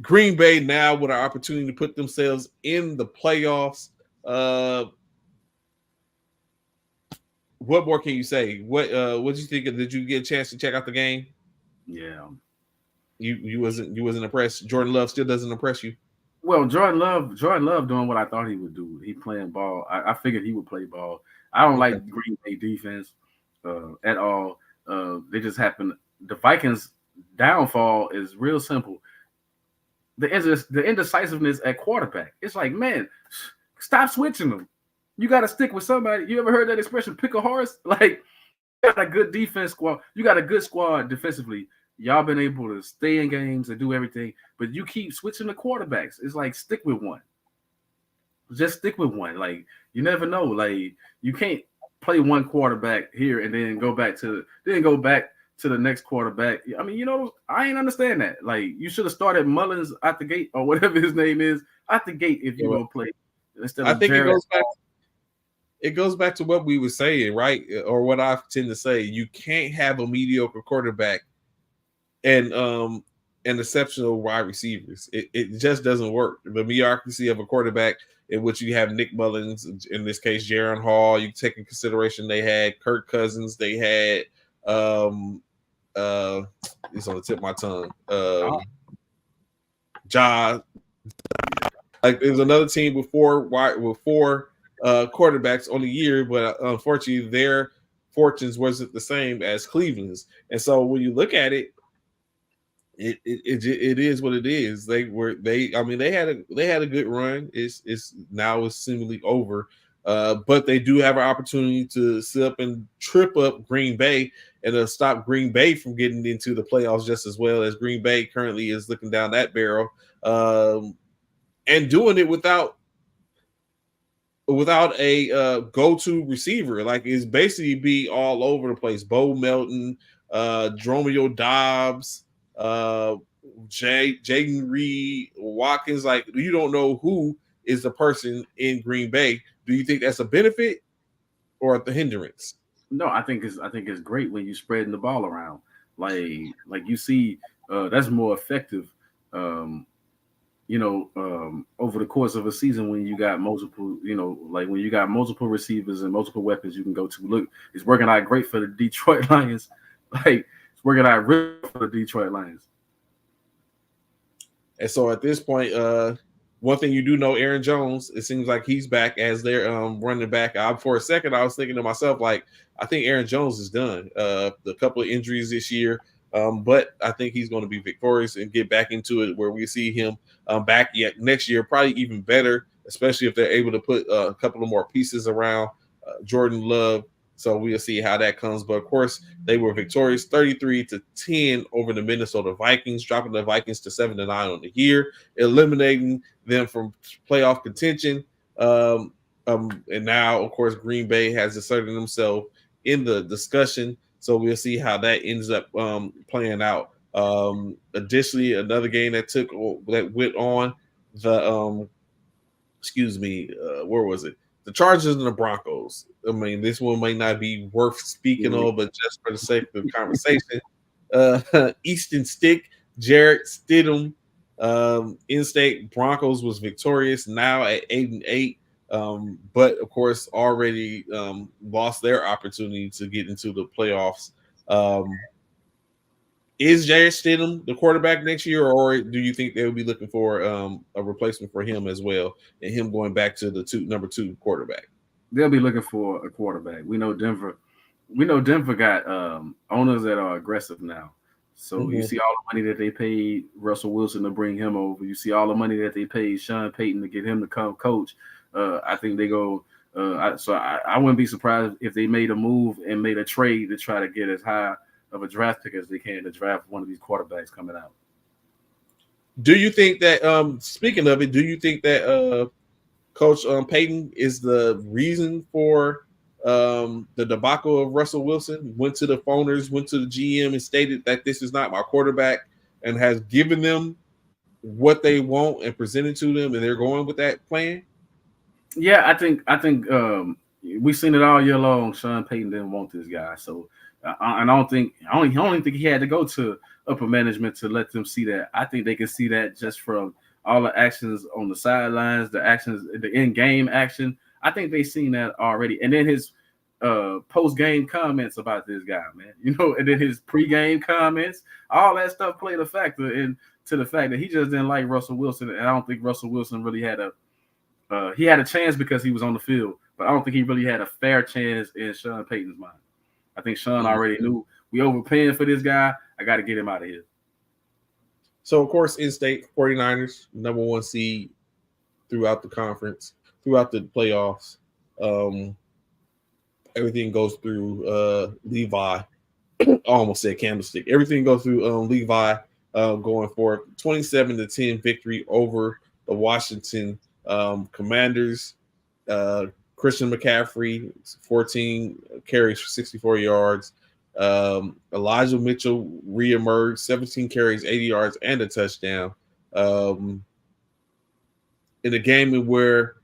Green Bay now with an opportunity to put themselves in the playoffs. What more can you say? What did you think? Did you get a chance to check out the game? Yeah. You wasn't impressed. Jordan Love still doesn't impress you. Well, Jordan Love doing what I thought he would do. He playing ball. I figured he would play ball. I don't like Green Bay defense at all. They just happen. The Vikings' downfall is real simple. The indecisiveness at quarterback. It's like, man, stop switching them. You got to stick with somebody. You ever heard that expression, pick a horse? Like, you got a good defense squad. You got a good squad defensively. Y'all been able to stay in games and do everything, but you keep switching the quarterbacks. It's like, stick with one. Just stick with one. Like, you never know. Like, you can't play one quarterback here and then go back to the next quarterback. I mean, I ain't understand that. Like, you should have started Mullins at the gate or whatever his name is at the gate if you're gonna play. Instead of I think it goes back to what we were saying, right? Or what I tend to say. You can't have a mediocre quarterback and exceptional wide receivers. It just doesn't work. The mediocrity of a quarterback in which you have Nick Mullins, in this case, Jaron Hall. You take in consideration they had Kirk Cousins, they had it's on the tip of my tongue. Like there's another team with four quarterbacks on the year, but unfortunately their fortunes wasn't the same as Cleveland's. And so when you look at it, it is what it is. They had a good run. It's now seemingly over. But they do have an opportunity to sit up and trip up Green Bay and stop Green Bay from getting into the playoffs just as well, as Green Bay currently is looking down that barrel and doing it without without a go-to receiver. Like it's basically be all over the place. Bo Melton, Dromio Dobbs, Jaden Reed, Watkins. Like you don't know who is the person in Green Bay. Do you think that's a benefit or the hindrance? No, I think it's great when you spreading the ball around. Like you see, that's more effective. Over the course of a season when you got multiple, like when you got multiple receivers and multiple weapons you can go to. Look, it's working out great for the Detroit Lions. Like it's working out real for the Detroit Lions. And so at this point, one thing you do know, Aaron Jones, it seems like he's back as their running back. For a second, I was thinking to myself, like, I think Aaron Jones is done. The couple of injuries this year, but I think he's going to be victorious and get back into it where we see him back yet next year, probably even better, especially if they're able to put a couple of more pieces around Jordan Love. So we'll see how that comes. But of course, they were victorious 33-10 over the Minnesota Vikings, dropping the Vikings to 7-9 on the year, eliminating them from playoff contention. And now, of course, Green Bay has asserted themselves in the discussion. So we'll see how that ends up playing out. Additionally, another game that went on the where was it? The Chargers and the Broncos. I mean, this one may not be worth speaking of, but just for the sake of the conversation, Easton Stick, Jarrett Stidham, in-state Broncos was victorious now at 8-8, but of course already lost their opportunity to get into the playoffs. Is Jarrett Stidham the quarterback next year, or do you think they will be looking for a replacement for him as well, and him going back to the number 2 quarterback? They'll be looking for a quarterback. We know Denver got owners that are aggressive now. So you see all the money that they paid Russell Wilson to bring him over. You see all the money that they paid Sean Payton to get him to come coach. I think they go. I wouldn't be surprised if they made a move and made a trade to try to get as high of a draft pick as they can to draft one of these quarterbacks coming out. Do you think that speaking of it, do you think that Coach Payton is the reason for the debacle of Russell Wilson? Went to the owners, went to the GM and stated that this is not my quarterback, and has given them what they want and presented to them, and they're going with that plan? Yeah, I think we've seen it all year long. Sean Payton didn't want this guy, so I don't think he had to go to upper management to let them see that. I think they can see that just from all the actions on the sidelines, the actions, the in-game action. I think they've seen that already. And then his post-game comments about this guy, man, and then his pre-game comments, all that stuff played a factor into the fact that he just didn't like Russell Wilson. And I don't think Russell Wilson really had he had a chance because he was on the field, but I don't think he really had a fair chance in Sean Payton's mind. I think Sean already knew we overpaying for this guy. I got to get him out of here. So, of course, in-state 49ers, number 1 seed throughout the conference, throughout the playoffs. Everything goes through Levi. I almost said Candlestick. Everything goes through Levi going for 27-10 victory over the Washington Commanders. Christian McCaffrey, 14 carries for 64 yards. Elijah Mitchell reemerged, 17 carries, 80 yards, and a touchdown. In a game in where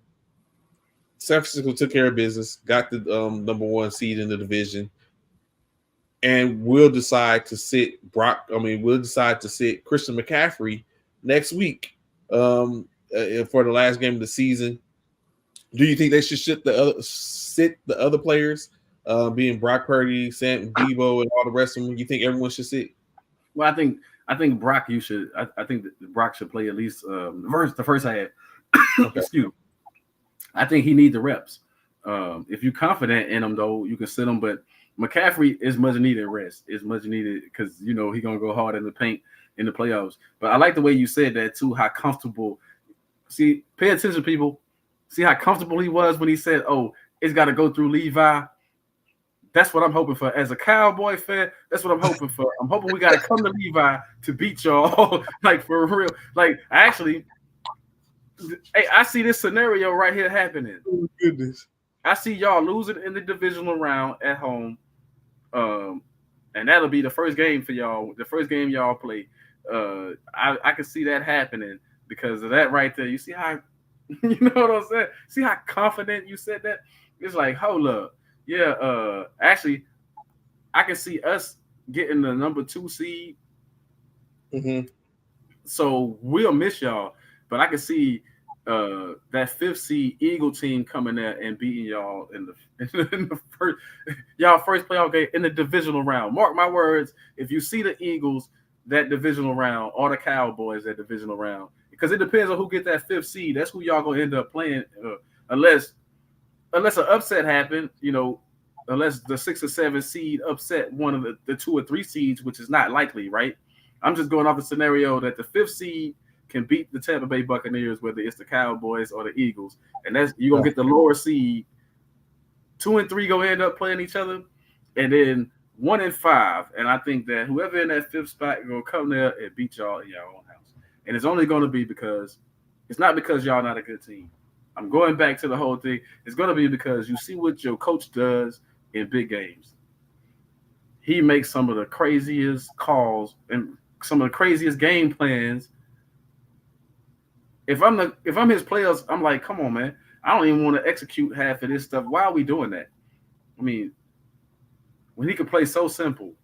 San Francisco took care of business, got the number 1 seed in the division, and will decide to sit Christian McCaffrey next week for the last game of the season. Do you think they should sit the other players, being Brock Purdy, Sam Debo, and all the rest of them? You think everyone should sit? Well, I think Brock, you should. I think that Brock should play at least the first half. Okay. Excuse me. I think he needs the reps. If you're confident in him, though, you can sit him. But McCaffrey is much needed rest. It's much needed because he's gonna go hard in the paint in the playoffs. But I like the way you said that too. How comfortable. See, pay attention, people. See how comfortable he was when he said, "Oh, it's got to go through Levi." That's what I'm hoping for. As a Cowboy fan, that's what I'm hoping for. I'm hoping we got to come to Levi to beat y'all, like for real. Like, actually, Hey, I see this scenario right here happening. Oh, goodness. I see y'all losing in the divisional round at home, and that'll be the first game for y'all. The first game y'all play. I can see that happening because of that right there. You see how, you know what I'm saying? See how confident you said that? It's like, hold up, yeah. Actually, I can see us getting the number 2 seed. Mm-hmm. So we'll miss y'all, but I can see that 5th seed Eagle team coming there and beating y'all in the first playoff game in the divisional round. Mark my words, if you see the Eagles that divisional round or the Cowboys that divisional round, because it depends on who get that 5th seed. That's who y'all gonna end up playing, unless an upset happen, unless the 6 or 7 seed upset one of the 2 or 3 seeds, which is not likely, right? I'm just going off the scenario that the 5th seed can beat the Tampa Bay Buccaneers, whether it's the Cowboys or the Eagles, and that's you're gonna get the lower seed. 2 and 3 gonna end up playing each other, and then 1 and 5. And I think that whoever in that 5th spot is gonna come there and beat y'all in your own house. And it's only gonna be because it's not because y'all not a good team. I'm going back to the whole thing. It's gonna be because you see what your coach does in big games. He makes some of the craziest calls and some of the craziest game plans. If I'm his players, I'm like, come on, man. I don't even want to execute half of this stuff. Why are we doing that? I mean, when he could play so simple,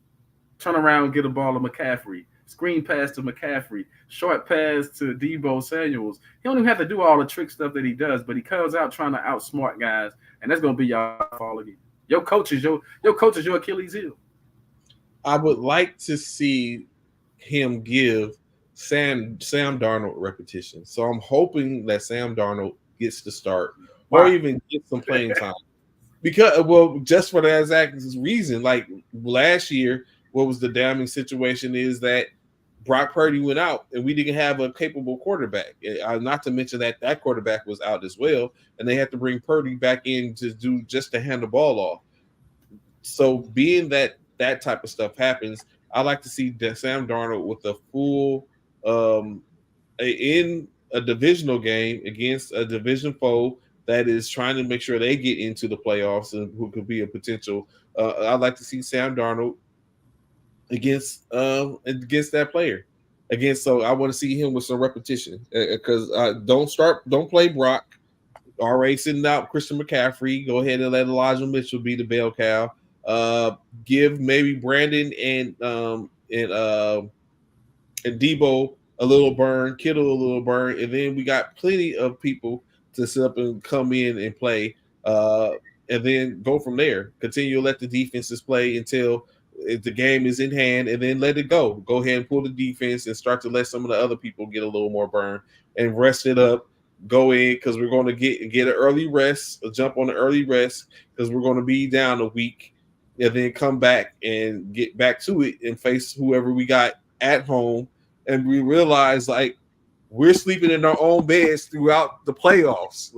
turn around, get a ball to McCaffrey, screen pass to McCaffrey, short pass to Deebo Samuels. He don't even have to do all the trick stuff that he does, but he comes out trying to outsmart guys, and that's gonna be y'all fault again. Your coach is your Achilles heel. I would like to see him give Sam Darnold repetition. So I'm hoping that Sam Darnold gets to start or even get some playing time. Because, just for that exact reason, like last year, what was the damning situation is that Brock Purdy went out and we didn't have a capable quarterback. Not to mention that quarterback was out as well, and they had to bring Purdy back in to hand the ball off. So being that type of stuff happens, I like to see Sam Darnold with a full in a divisional game against a division foe that is trying to make sure they get into the playoffs and who could be a potential. I'd like to see Sam Darnold against that player. Again, so I want to see him with some repetition because don't play Brock. Already sitting out Christian McCaffrey. Go ahead and let Elijah Mitchell be the bell cow. Give maybe Brandon and Deebo a little burn, Kittle a little burn, and then we got plenty of people to sit up and come in and play, and then go from there. Continue to let the defenses play until the game is in hand, and then let it go. Go ahead and pull the defense and start to let some of the other people get a little more burn and rest it up. Go in because we're going to get an early rest, a jump on the early rest because we're going to be down a week, and then come back and get back to it and face whoever we got at home. And we realize like we're sleeping in our own beds throughout the playoffs.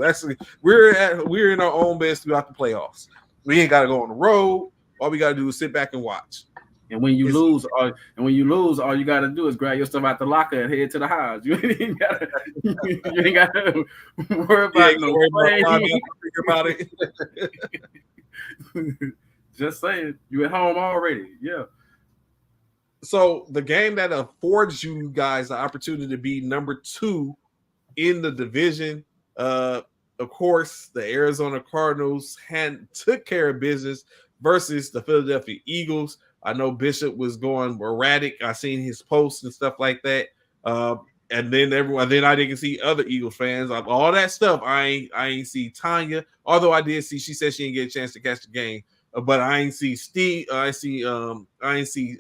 We're in our own beds throughout the playoffs. We ain't got to go on the road. All we got to do is sit back and watch. And when you lose, all you got to do is grab your stuff out the locker and head to the house. You ain't got to worry about it. Just saying, you at home already. Yeah. So the game that affords you guys the opportunity to be number 2 in the division, of course, the Arizona Cardinals took care of business versus the Philadelphia Eagles. I know Bishop was going erratic. I seen his posts and stuff like that. And then I didn't see other Eagles fans. Like all that stuff, I ain't see Tanya. Although I did see, she said she didn't get a chance to catch the game. But I ain't see Steve. I ain't see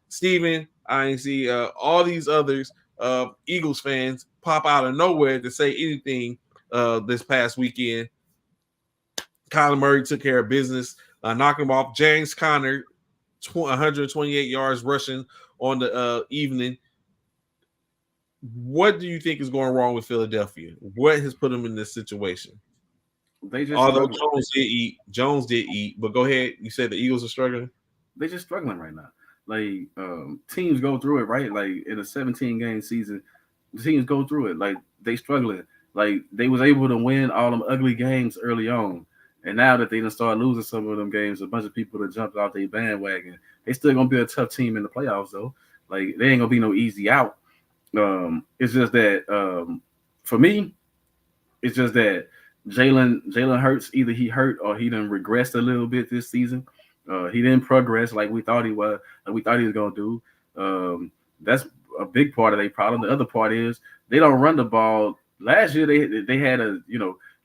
Steven. I ain't see all these others Eagles fans pop out of nowhere to say anything this past weekend. Kyler Murray took care of business, knocking him off. James Conner, 128 yards rushing on the evening. What do you think is going wrong with Philadelphia? What has put them in this situation? Although Jones did eat, but go ahead. You said the Eagles are struggling. They're just struggling right now. Like teams go through it, right? Like in a 17-game season, teams go through it. Like they struggling. Like they was able to win all them ugly games early on. And now that they done start losing some of them games, a bunch of people that jumped off their bandwagon. They still gonna be a tough team in the playoffs though. Like they ain't gonna be no easy out. It's just that for me, it's just that Jalen Hurts, either he hurt or he done regressed a little bit this season. He didn't progress like we thought he was, like we thought he was gonna do. That's a big part of their problem. The other part is they don't run the ball. Last year they had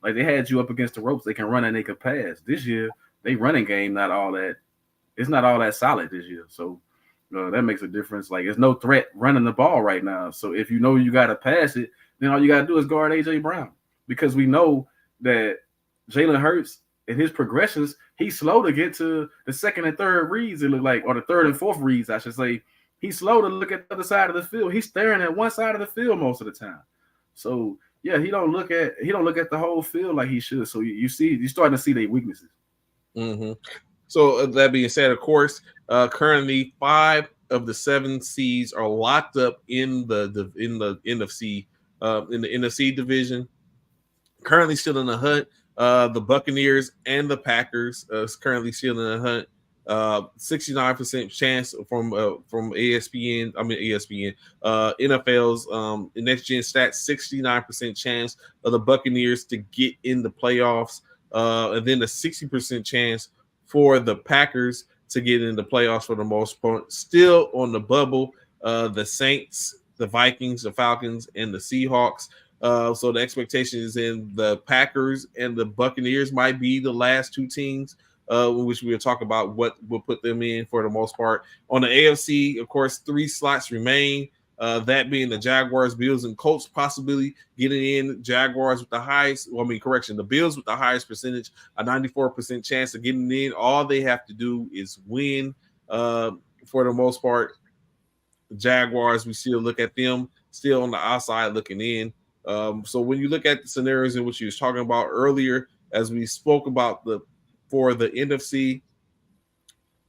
like they had you up against the ropes. They can run and they can pass. This year they running game not all that. It's not all that solid this year. So that makes a difference. Like there's no threat running the ball right now. So if you know you got to pass it, then all you got to do is guard AJ Brown, because we know that Jalen Hurts in his progressions, he's slow to get to the second and third reads. It look like, or the third and fourth reads, I should say. He's slow to look at the other side of the field. He's staring at one side of the field most of the time. So yeah, he don't look at the whole field like he should. So you're starting to see their weaknesses. Mm-hmm. So that being said, of course, currently 5 of the 7 seeds are locked up in the NFC in the NFC division. Currently still in the hunt. The Buccaneers and the Packers is currently still in the hunt. 69% chance from ESPN. NFL's next gen stats. 69% chance of the Buccaneers to get in the playoffs, and then a 60% chance for the Packers to get in the playoffs for the most part. Still on the bubble, the Saints, the Vikings, the Falcons, and the Seahawks. So the expectation is in the Packers and the Buccaneers might be the last 2 teams, which we'll talk about what will put them in for the most part. On the AFC, of course, 3 slots remain. That being the Jaguars, Bills, and Colts possibly getting in. Jaguars with the highest, the Bills with the highest percentage, a 94% chance of getting in. All they have to do is win for the most part. The Jaguars, we still look at them still on the outside looking in. So when you look at the scenarios in which you was talking about earlier, as we spoke about for the NFC,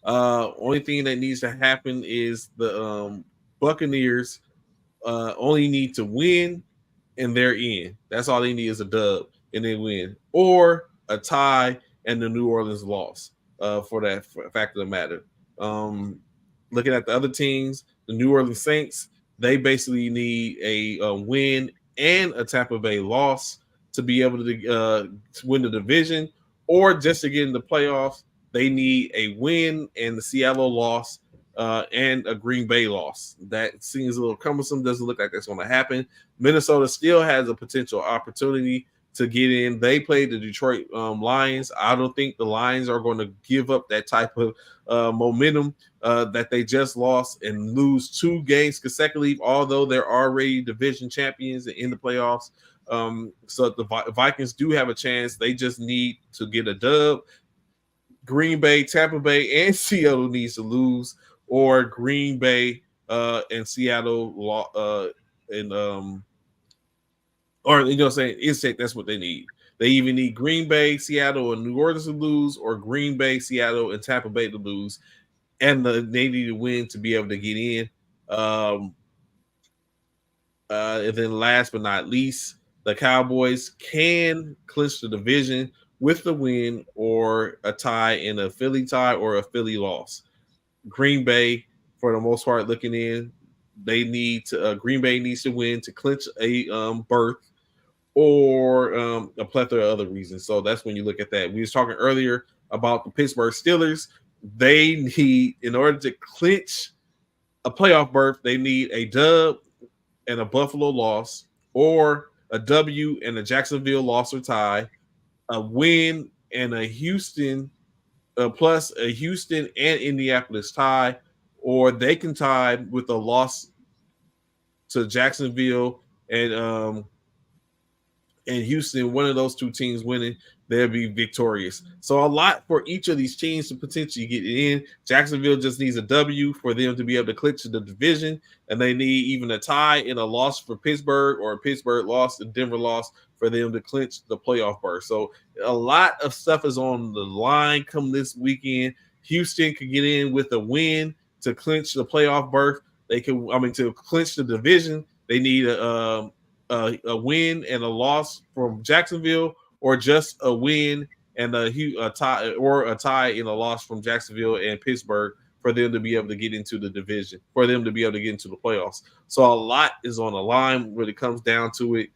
only thing that needs to happen is the Buccaneers only need to win and they're in. That's all they need is a dub and they win, or a tie and the New Orleans loss for that fact of the matter. Looking at the other teams, the New Orleans Saints, they basically need a win and a Tampa Bay loss to be able to win the division, or just to get in the playoffs. They need a win and the Seattle loss and a Green Bay loss. That seems a little cumbersome. Doesn't look like that's going to happen. Minnesota still has a potential opportunity to get in. They played the Detroit Lions. I don't think the Lions are going to give up that type of momentum that they just lost and lose 2 games consecutively, although they're already division champions in the playoffs. So the Vikings do have a chance. They just need to get a dub. Green Bay, Tampa Bay, and Seattle needs to lose, or Green Bay and Seattle that's what they need. They even need Green Bay, Seattle, and New Orleans to lose, or Green Bay, Seattle, and Tampa Bay to lose, and they need to win to be able to get in. And then last but not least, the Cowboys can clinch the division with the win or a tie in a Philly tie or a Philly loss. Green Bay, for the most part, looking in, they need to. Green Bay needs to win to clinch a berth, or a plethora of other reasons. So that's when you look at that. We was talking earlier about the Pittsburgh Steelers. They need, in order to clinch a playoff berth, they need a dub and a Buffalo loss, or a W and a Jacksonville loss or tie, a win and a Houston plus a Houston and Indianapolis tie, or they can tie with a loss to Jacksonville and Houston. One of those 2 teams winning, they'll be victorious. So a lot for each of these teams to potentially get in. Jacksonville just needs a W for them to be able to clinch the division, and they need even a tie and a loss for Pittsburgh, or a Pittsburgh loss and Denver loss for them to clinch the playoff berth. So a lot of stuff is on the line come this weekend. Houston could get in with a win to clinch the playoff berth. They can, to clinch the division, they need a a win and a loss from Jacksonville, or just a win and a tie, or a tie and a loss from Jacksonville and Pittsburgh for them to be able to get into the division, for them to be able to get into the playoffs. So a lot is on the line when it comes down to it.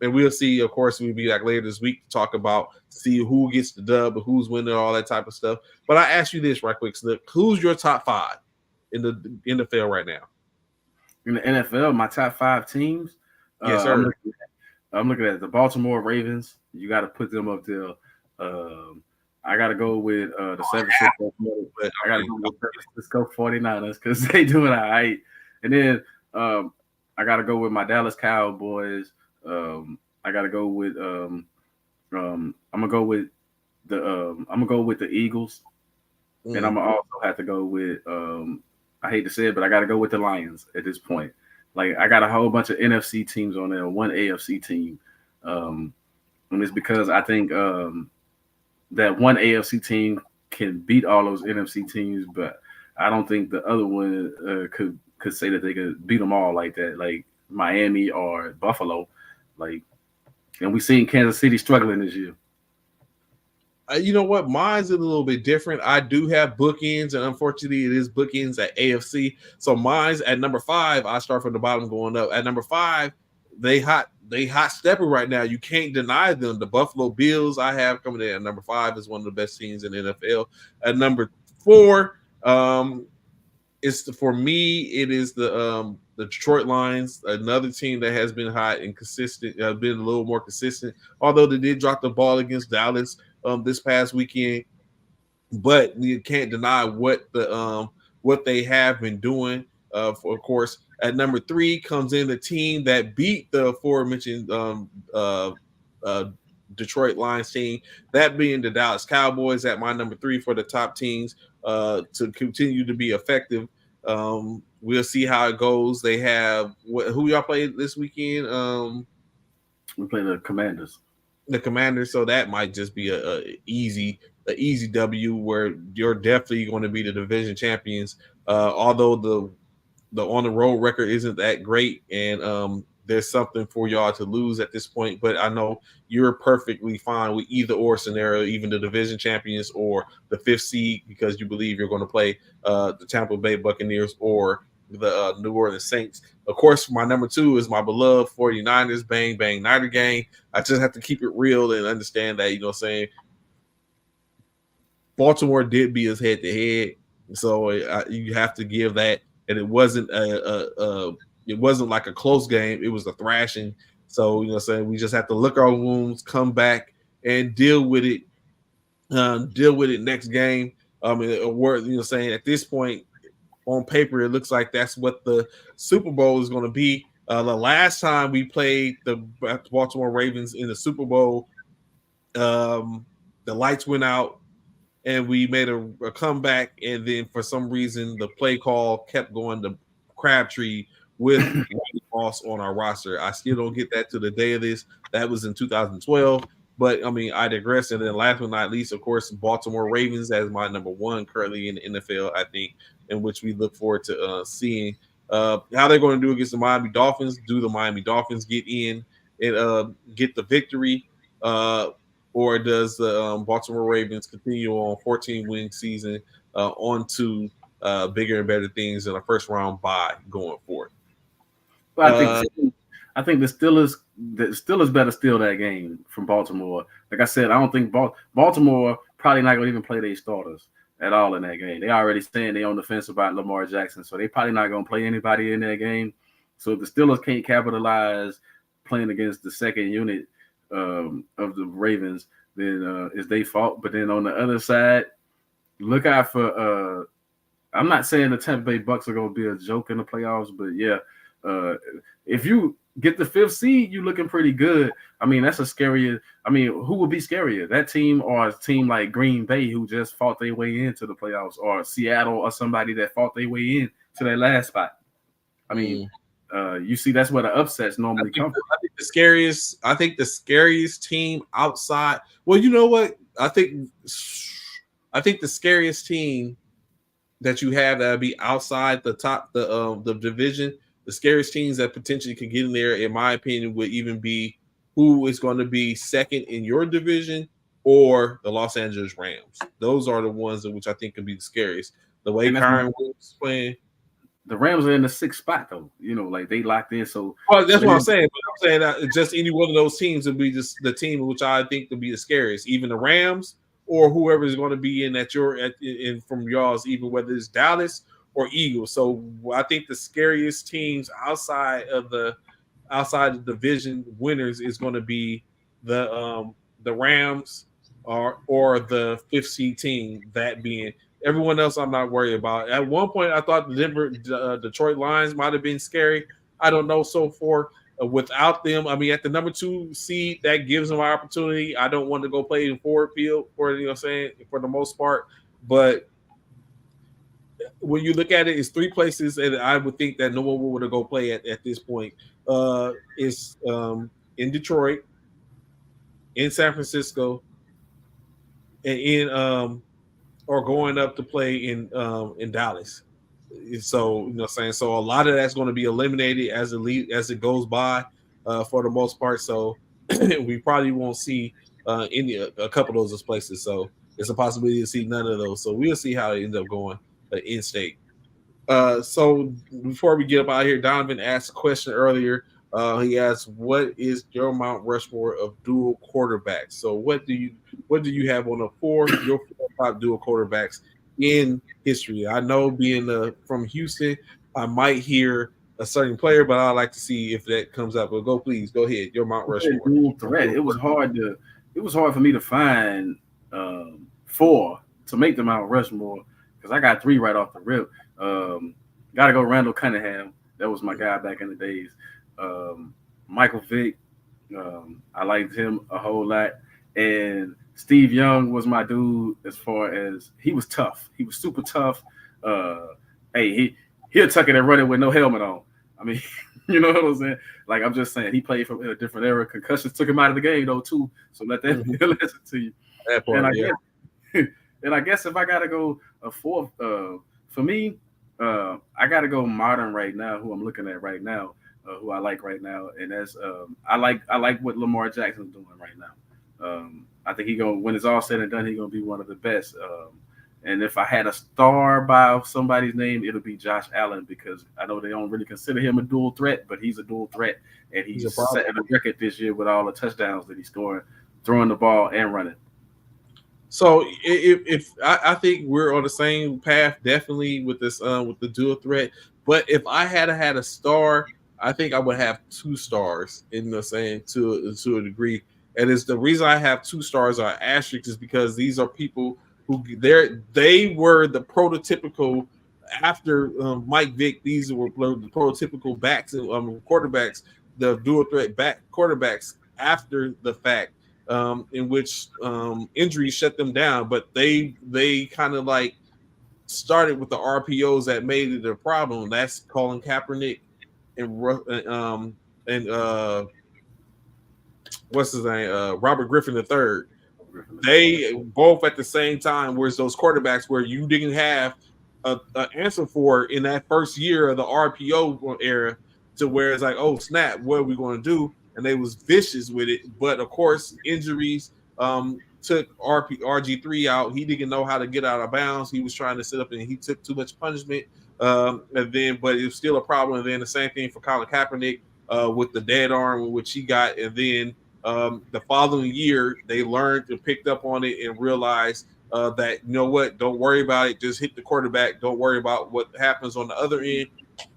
And we'll see, of course, we'll be back later this week to talk about, see who gets the dub, who's winning, all that type of stuff. But I ask you this right quick, Slip. Who's your top 5 in the NFL right now? In the NFL, my top 5 teams? Yes, sir. I'm looking at the Baltimore Ravens. You got to put them up there. I got to go with the San Francisco. I got to go with San Francisco 49ers because they doing all right. And then I got to go with my Dallas Cowboys. I got to go with I'm gonna go with the Eagles, and I'm gonna also have to go with I hate to say it, but I got to go with the Lions at this point. Like, I got a whole bunch of NFC teams on there, one AFC team, and it's because I think that one AFC team can beat all those NFC teams, but I don't think the other one could say that they could beat them all like that, like Miami or Buffalo. Like, and we seen Kansas City struggling this year. You know what? Mine's a little bit different. I do have bookends, and unfortunately, it is bookends at AFC. So mine's at number 5. I start from the bottom going up. At number 5, they hot stepping right now. You can't deny them. The Buffalo Bills I have coming in at number 5 is one of the best teams in the NFL. At number 4, for me, it is the Detroit Lions, another team that has been hot and consistent, been a little more consistent, although they did drop the ball against Dallas this past weekend. But you can't deny what they have been doing. Of course, at number 3 comes in the team that beat the aforementioned Detroit Lions team, that being the Dallas Cowboys at my number 3 for the top teams to continue to be effective. We'll see how it goes. They have who y'all play this weekend? We play the Commanders. The Commanders, so that might just be a easy W, where you're definitely going to be the division champions. Although the on the road record isn't that great, and there's something for y'all to lose at this point. But I know you're perfectly fine with either or scenario, even the division champions or the 5th seed, because you believe you're going to play the Tampa Bay Buccaneers or the New Orleans Saints. Of course, my number 2 is my beloved 49ers. Bang, bang, Niner gang. I just have to keep it real and understand that, you know what I'm saying, Baltimore did beat us head-to-head. So you have to give that. And it wasn't it wasn't like a close game. It was a thrashing. So, you know what I'm saying, we just have to look our wounds, come back, and deal with it. Deal with it next game. You know what I'm saying, at this point, on paper, it looks like that's what the Super Bowl is going to be. The last time we played the Baltimore Ravens in the Super Bowl, the lights went out and we made a comeback. And then for some reason, the play call kept going to Crabtree with Randy Moss on our roster. I still don't get that to the day of this. That was in 2012. But, I mean, I digress. And then last but not least, of course, Baltimore Ravens as my number 1 currently in the NFL, I think, in which we look forward to seeing how they're going to do against the Miami Dolphins. Do the Miami Dolphins get in and get the victory? Or does the Baltimore Ravens continue on 14-win season on to bigger and better things in a first-round bye going forward? Well, I think the Steelers better steal that game from Baltimore. Like I said, I don't think Baltimore probably not going to even play their starters at all in that game. They already saying they on the fence about Lamar Jackson, so they probably not going to play anybody in that game. So if the Steelers can't capitalize playing against the second unit of the Ravens, then it's their fault. But then on the other side, look out for I'm not saying the Tampa Bay Bucks are going to be a joke in the playoffs, but yeah, if you get the 5th seed, you're looking pretty good. I mean, that's a scarier. I mean, who would be scarier, that team or a team like Green Bay who just fought their way into the playoffs, or Seattle or somebody that fought their way in to that last spot? I mean, you see, that's where the upsets normally come from. I think the scariest team outside. Well, you know what? I think the scariest team that you have that would be outside the top the division The scariest teams that potentially could get in there, in my opinion, would even be who is going to be second in your division or the Los Angeles Rams. Those are the ones in which I think could be the scariest. The way Kyron Williams is playing. The Rams are in the 6th spot, though. Like they locked in. So well, that's what I'm saying. But I'm saying that just any one of those teams would be just the team which I think would be the scariest. Even the Rams or whoever is going to be in from y'all's, even whether it's Dallas or Eagles. So I think the scariest teams outside the division winners is going to be the Rams or the 5th seed team. That being. Everyone else, I'm not worried about. At one point, I thought the Detroit Lions might have been scary. I don't know so far. Without them, I mean, at the number 2 seed, that gives them an opportunity. I don't want to go play in Ford Field for the most part. But when you look at it, it's 3 places, and I would think that no one would go play at this point. It's in Detroit, in San Francisco, and in or going up to play in Dallas. So so a lot of that's going to be eliminated as it goes by for the most part. So we probably won't see a couple of those places. So it's a possibility to see none of those. So we'll see how it ends up going in state. So before we get up out of here, Donovan asked a question earlier. He asked, "What is your Mount Rushmore of dual quarterbacks?" So what do you have on your 4 top dual quarterbacks in history? I know being from Houston, I might hear a certain player, but I'd like to see if that comes up. But go ahead. Your Mount Rushmore. Dual threat. It was hard for me to find 4 to make the Mount Rushmore because I got 3 right off the rip. Got to go Randall Cunningham. That was my guy back in the days. Michael Vick, I liked him a whole lot, and Steve Young was my dude as far as he was tough. He was super tough. He'll tuck it and run it with no helmet on. I mean, you know what I'm saying? Like I'm just saying, he played from a different era. Concussions took him out of the game though too. So let that be a lesson to you. That part, and I guess if I gotta go a 4th, for me, I gotta go modern right now. Who I'm looking at right now. Who I like right now, and that's I like what Lamar Jackson's doing right now. I think when it's all said and done, he's gonna be one of the best. And if I had a star by somebody's name, it'll be Josh Allen because I know they don't really consider him a dual threat, but he's a dual threat, and he's setting a record this year with all the touchdowns that he's scoring, throwing the ball and running. So if I think we're on the same path, definitely with this with the dual threat. But if I had a star, I think I would have 2 stars in the saying to a degree. And it's the reason I have 2 stars are asterisks is because these are people who they were the prototypical after Mike Vick. These were the prototypical backs and quarterbacks, the dual threat back quarterbacks after the fact, in which injuries shut them down. But they kind of like started with the RPOs that made it a problem. That's Colin Kaepernick. And what's his name? Robert Griffin III. They both at the same time were those quarterbacks where you didn't have an answer for in that first year of the RPO era to where it's like, oh snap, what are we going to do? And they was vicious with it. But of course, injuries took RG3 out. He didn't know how to get out of bounds. He was trying to sit up and he took too much punishment. But it was still a problem. And then the same thing for Colin Kaepernick with the dead arm, which he got. And then the following year, they learned and picked up on it and realized that, you know what, don't worry about it. Just hit the quarterback. Don't worry about what happens on the other end.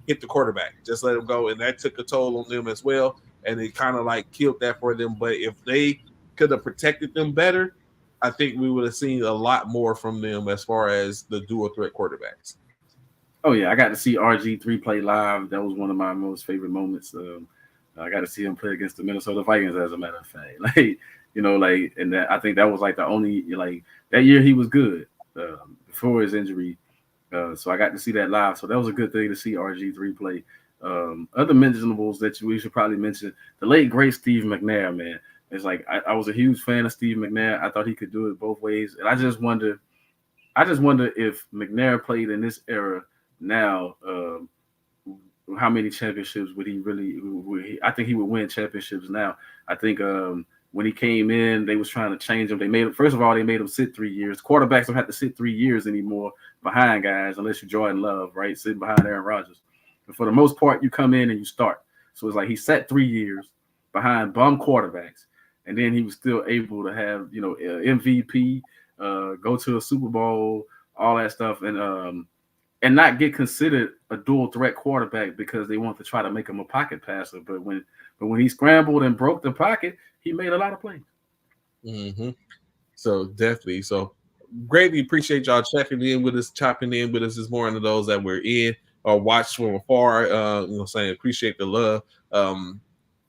Hit the quarterback. Just let him go. And that took a toll on them as well. And it kind of like killed that for them. But if they could have protected them better, I think we would have seen a lot more from them as far as the dual threat quarterbacks. Oh yeah, I got to see RG3 play live. That was one of my most favorite moments. I got to see him play against the Minnesota Vikings, as a matter of fact. And I think that was like the only that year he was good before his injury. So I got to see that live. So that was a good thing to see RG3 play. Other mentionables that we should probably mention: the late great Steve McNair, man. It's like I was a huge fan of Steve McNair. I thought he could do it both ways, and I just wonder if McNair played in this era now, how many championships would he really? I think he would win championships now. I think when he came in, they was trying to change him. They made him, first of all, they made him sit 3 years. Quarterbacks don't have to sit 3 years anymore behind guys unless you're Jordan Love, right? Sitting behind Aaron Rodgers. But for the most part, you come in and you start. So it's like he sat 3 years behind bum quarterbacks, and then he was still able to have, you know, MVP, go to a Super Bowl, all that stuff, and not get considered a dual threat quarterback because they want to try to make him a pocket passer. But when he scrambled and broke the pocket, he made a lot of plays. Mm-hmm. So definitely. So greatly appreciate y'all checking in with us, chopping in with us this morning. To those that we're in or watched from afar, saying appreciate the love.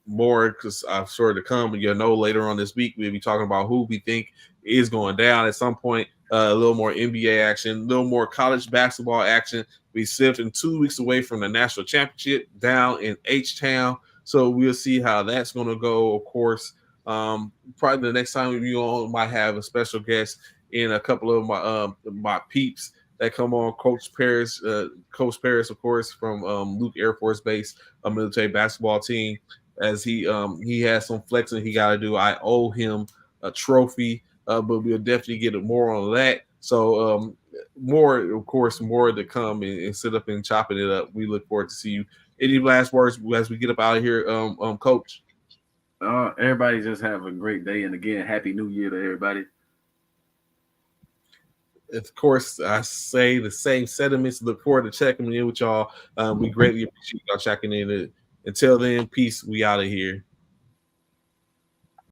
More because I'm sure to come. You'll know later on this week we'll be talking about who we think is going down at some point. A little more NBA action, a little more college basketball action. We sifting 2 weeks away from the national championship down in H-Town. So we'll see how that's going to go. Of course, probably the next time we might have a special guest in a couple of my peeps that come on. Coach Paris, of course, from Luke Air Force Base, a military basketball team. As he has some flexing he got to do. I owe him a trophy. But we'll definitely get more on that. So more to come and sit up and chopping it up. We look forward to see you. Any last words as we get up out of here, Coach? Everybody just have a great day. And again, Happy New Year to everybody. Of course, I say the same sentiments. Look forward to checking in with y'all. We greatly appreciate y'all checking in. Until then, peace. We out of here.